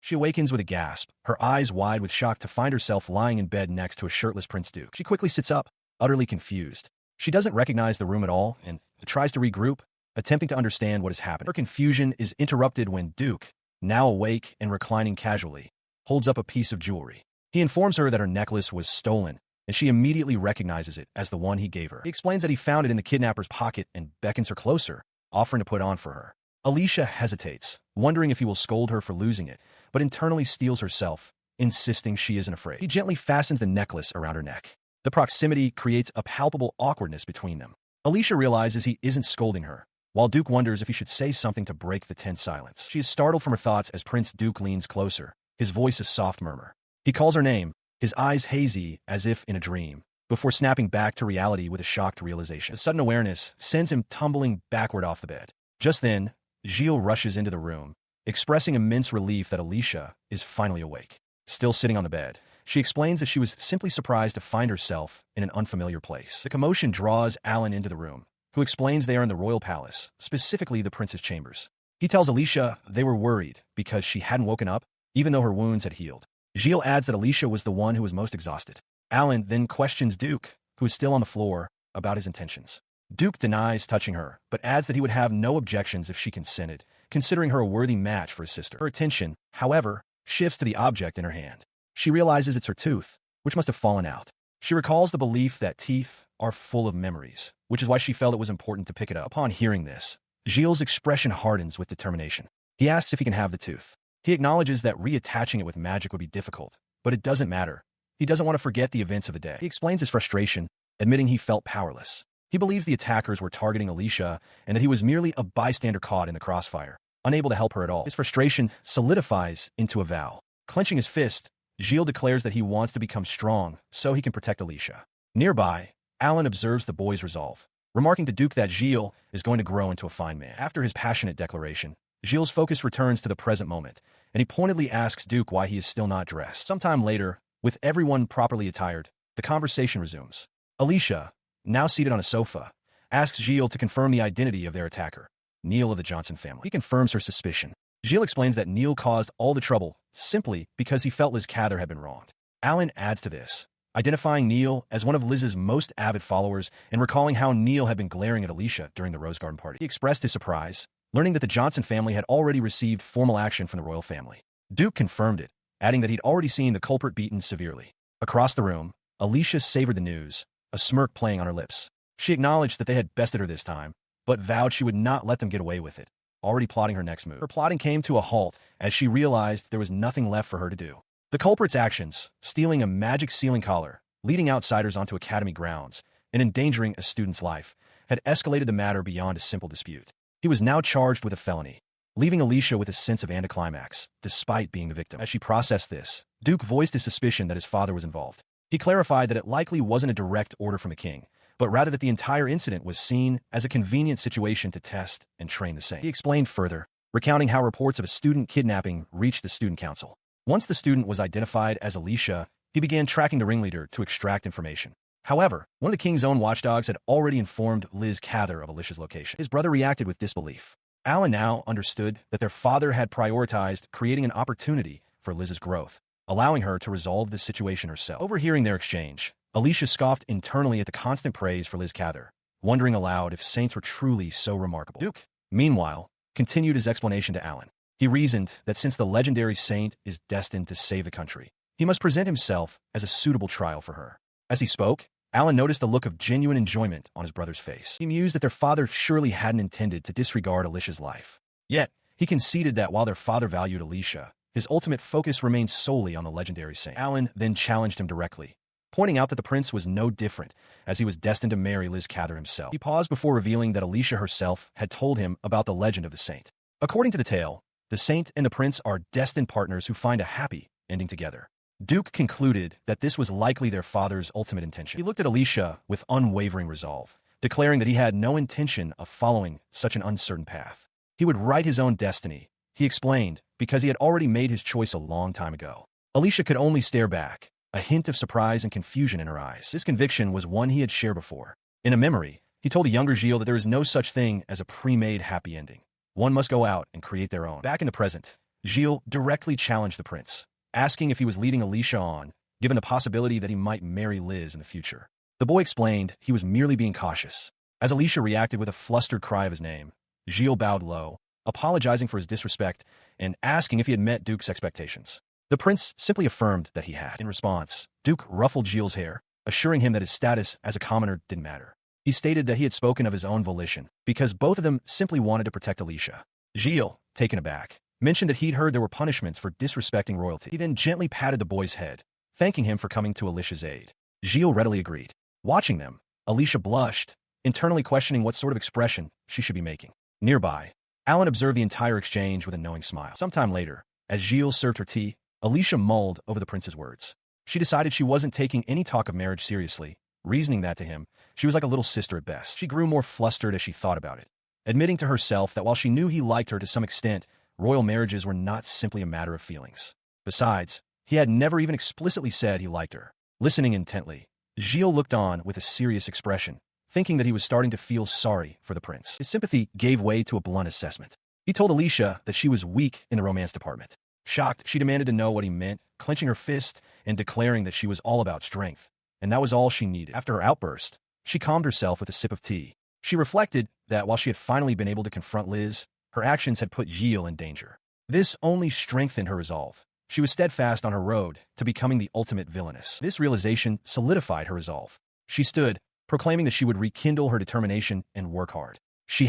S1: She awakens with a gasp, her eyes wide with shock to find herself lying in bed next to a shirtless Prince Duke. She quickly sits up, utterly confused. She doesn't recognize the room at all and tries to regroup, attempting to understand what has happened. Her confusion is interrupted when Duke, now awake and reclining casually, holds up a piece of jewelry. He informs her that her necklace was stolen, and she immediately recognizes it as the one he gave her. He explains that he found it in the kidnapper's pocket and beckons her closer, offering to put on for her. Alicia hesitates, wondering if he will scold her for losing it, but internally steels herself, insisting she isn't afraid. He gently fastens the necklace around her neck. The proximity creates a palpable awkwardness between them. Alicia realizes he isn't scolding her, while Duke wonders if he should say something to break the tense silence. She is startled from her thoughts as Prince Duke leans closer, his voice a soft murmur. He calls her name, his eyes hazy as if in a dream, before snapping back to reality with a shocked realization. The sudden awareness sends him tumbling backward off the bed. Just then, Gilles rushes into the room, expressing immense relief that Alicia is finally awake. Still sitting on the bed, she explains that she was simply surprised to find herself in an unfamiliar place. The commotion draws Alan into the room, who explains they are in the royal palace, specifically the prince's chambers. He tells Alicia they were worried because she hadn't woken up, even though her wounds had healed. Gilles adds that Alicia was the one who was most exhausted. Alan then questions Duke, who is still on the floor, about his intentions. Duke denies touching her, but adds that he would have no objections if she consented, considering her a worthy match for his sister. Her attention, however, shifts to the object in her hand. She realizes it's her tooth, which must have fallen out. She recalls the belief that teeth are full of memories, which is why she felt it was important to pick it up. Upon hearing this, Gilles' expression hardens with determination. He asks if he can have the tooth. He acknowledges that reattaching it with magic would be difficult, but it doesn't matter. He doesn't want to forget the events of the day. He explains his frustration, admitting he felt powerless. He believes the attackers were targeting Alicia and that he was merely a bystander caught in the crossfire, unable to help her at all. His frustration solidifies into a vow. Clenching his fist, Gilles declares that he wants to become strong so he can protect Alicia. Nearby, Alan observes the boy's resolve, remarking to Duke that Gilles is going to grow into a fine man. After his passionate declaration, Gilles' focus returns to the present moment, and he pointedly asks Duke why he is still not dressed. Sometime later, with everyone properly attired, the conversation resumes. Alicia, now seated on a sofa, asks Gilles to confirm the identity of their attacker, Neil of the Johnson family. He confirms her suspicion. Gilles explains that Neil caused all the trouble simply because he felt Liz Cather had been wronged. Alan adds to this, identifying Neil as one of Liz's most avid followers and recalling how Neil had been glaring at Alicia during the Rose Garden party. He expressed his surprise, learning that the Johnson family had already received formal action from the royal family. Duke confirmed it, adding that he'd already seen the culprit beaten severely. Across the room, Alicia savored the news, a smirk playing on her lips. She acknowledged that they had bested her this time, but vowed she would not let them get away with it, already plotting her next move. Her plotting came to a halt as she realized there was nothing left for her to do. The culprit's actions, stealing a magic ceiling collar, leading outsiders onto academy grounds, and endangering a student's life, had escalated the matter beyond a simple dispute. He was now charged with a felony, leaving Alicia with a sense of anticlimax, despite being the victim. As she processed this, Duke voiced his suspicion that his father was involved. He clarified that it likely wasn't a direct order from the king, but rather that the entire incident was seen as a convenient situation to test and train the same. He explained further, recounting how reports of a student kidnapping reached the student council. Once the student was identified as Alicia, he began tracking the ringleader to extract information. However, one of the king's own watchdogs had already informed Liz Cather of Alicia's location. His brother reacted with disbelief. Alan now understood that their father had prioritized creating an opportunity for Liz's growth, allowing her to resolve this situation herself. Overhearing their exchange, Alicia scoffed internally at the constant praise for Liz Cather, wondering aloud if saints were truly so remarkable. Duke, meanwhile, continued his explanation to Alan. He reasoned that since the legendary saint is destined to save the country, he must present himself as a suitable trial for her. As he spoke, Alan noticed a look of genuine enjoyment on his brother's face. He mused that their father surely hadn't intended to disregard Alicia's life. Yet, he conceded that while their father valued Alicia, his ultimate focus remained solely on the legendary saint. Alan then challenged him directly, pointing out that the prince was no different, as he was destined to marry Liz Cather himself. He paused before revealing that Alicia herself had told him about the legend of the saint. According to the tale, the saint and the prince are destined partners who find a happy ending together. Duke concluded that this was likely their father's ultimate intention. He looked at Alicia with unwavering resolve, declaring that he had no intention of following such an uncertain path. He would write his own destiny, he explained, because he had already made his choice a long time ago. Alicia could only stare back, a hint of surprise and confusion in her eyes. This conviction was one he had shared before. In a memory, he told a younger Gilles that there is no such thing as a pre-made happy ending. One must go out and create their own. Back in the present, Gilles directly challenged the prince, asking if he was leading Alicia on, given the possibility that he might marry Liz in the future. The boy explained he was merely being cautious. As Alicia reacted with a flustered cry of his name, Gilles bowed low, apologizing for his disrespect and asking if he had met Duke's expectations. The prince simply affirmed that he had. In response, Duke ruffled Gilles' hair, assuring him that his status as a commoner didn't matter. He stated that he had spoken of his own volition, because both of them simply wanted to protect Alicia. Gilles, taken aback, mentioned that he'd heard there were punishments for disrespecting royalty. He then gently patted the boy's head, thanking him for coming to Alicia's aid. Gilles readily agreed. Watching them, Alicia blushed, internally questioning what sort of expression she should be making. Nearby, Alan observed the entire exchange with a knowing smile. Sometime later, as Gilles served her tea, Alicia mulled over the prince's words. She decided she wasn't taking any talk of marriage seriously, reasoning that to him, she was like a little sister at best. She grew more flustered as she thought about it, admitting to herself that while she knew he liked her to some extent, royal marriages were not simply a matter of feelings. Besides, he had never even explicitly said he liked her. Listening intently, Gilles looked on with a serious expression, thinking that he was starting to feel sorry for the prince. His sympathy gave way to a blunt assessment. He told Alicia that she was weak in the romance department. Shocked, she demanded to know what he meant, clenching her fist and declaring that she was all about strength, and that was all she needed. After her outburst, she calmed herself with a sip of tea. She reflected that while she had finally been able to confront Liz, her actions had put Gilles in danger. This only strengthened her resolve. She was steadfast on her road to becoming the ultimate villainess. This realization solidified her resolve. She stood, proclaiming that she would rekindle her determination and work hard. She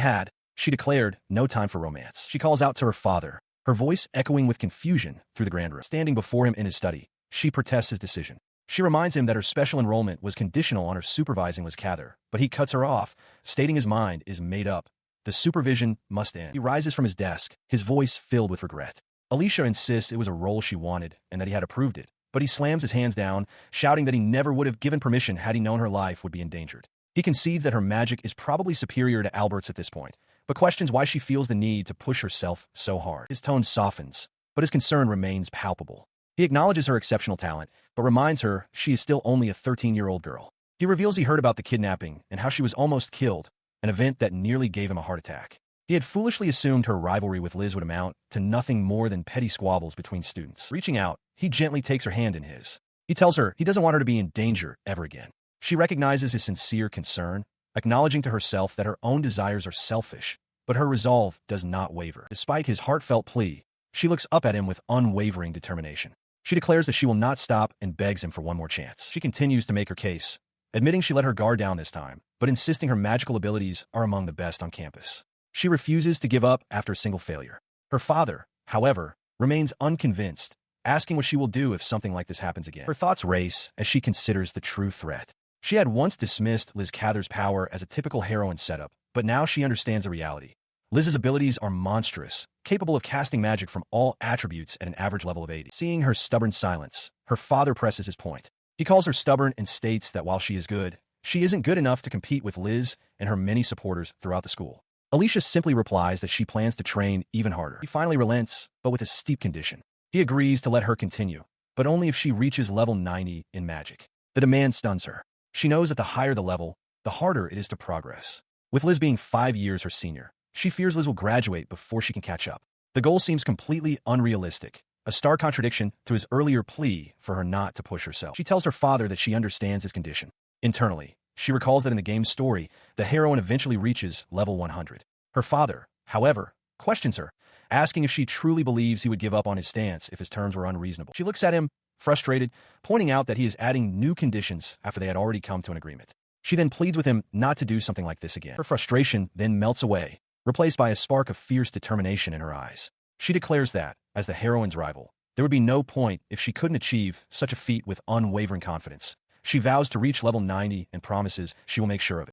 S1: declared, no time for romance. She calls out to her father, her voice echoing with confusion through the grand room. Standing before him in his study, she protests his decision. She reminds him that her special enrollment was conditional on her supervising Liz Cather, but he cuts her off, stating his mind is made up. The supervision must end. He rises from his desk, his voice filled with regret. Alicia insists it was a role she wanted and that he had approved it, but he slams his hands down, shouting that he never would have given permission had he known her life would be endangered. He concedes that her magic is probably superior to Albert's at this point, but questions why she feels the need to push herself so hard. His tone softens, but his concern remains palpable. He acknowledges her exceptional talent, but reminds her she is still only a 13-year-old girl. He reveals he heard about the kidnapping and how she was almost killed, an event that nearly gave him a heart attack. He had foolishly assumed her rivalry with Liz would amount to nothing more than petty squabbles between students. Reaching out, he gently takes her hand in his. He tells her he doesn't want her to be in danger ever again. She recognizes his sincere concern, acknowledging to herself that her own desires are selfish, but her resolve does not waver. Despite his heartfelt plea, she looks up at him with unwavering determination. She declares that she will not stop and begs him for one more chance. She continues to make her case, admitting she let her guard down this time, but insisting her magical abilities are among the best on campus. She refuses to give up after a single failure. Her father, however, remains unconvinced, asking what she will do if something like this happens again. Her thoughts race as she considers the true threat. She had once dismissed Liz Cather's power as a typical heroine setup, but now she understands the reality. Liz's abilities are monstrous, capable of casting magic from all attributes at an average level of 80. Seeing her stubborn silence, her father presses his point. He calls her stubborn and states that while she is good, she isn't good enough to compete with Liz and her many supporters throughout the school. Alicia simply replies that she plans to train even harder. He finally relents, but with a steep condition. He agrees to let her continue, but only if she reaches level 90 in magic. The demand stuns her. She knows that the higher the level, the harder it is to progress. With Liz being 5 years her senior, she fears Liz will graduate before she can catch up. The goal seems completely unrealistic, a stark contradiction to his earlier plea for her not to push herself. She tells her father that she understands his condition. Internally, she recalls that in the game's story, the heroine eventually reaches level 100. Her father, however, questions her, asking if she truly believes he would give up on his stance if his terms were unreasonable. She looks at him, frustrated, pointing out that he is adding new conditions after they had already come to an agreement. She then pleads with him not to do something like this again. Her frustration then melts away, replaced by a spark of fierce determination in her eyes. She declares that, as the heroine's rival, there would be no point if she couldn't achieve such a feat with unwavering confidence. She vows to reach level 90 and promises she will make sure of it.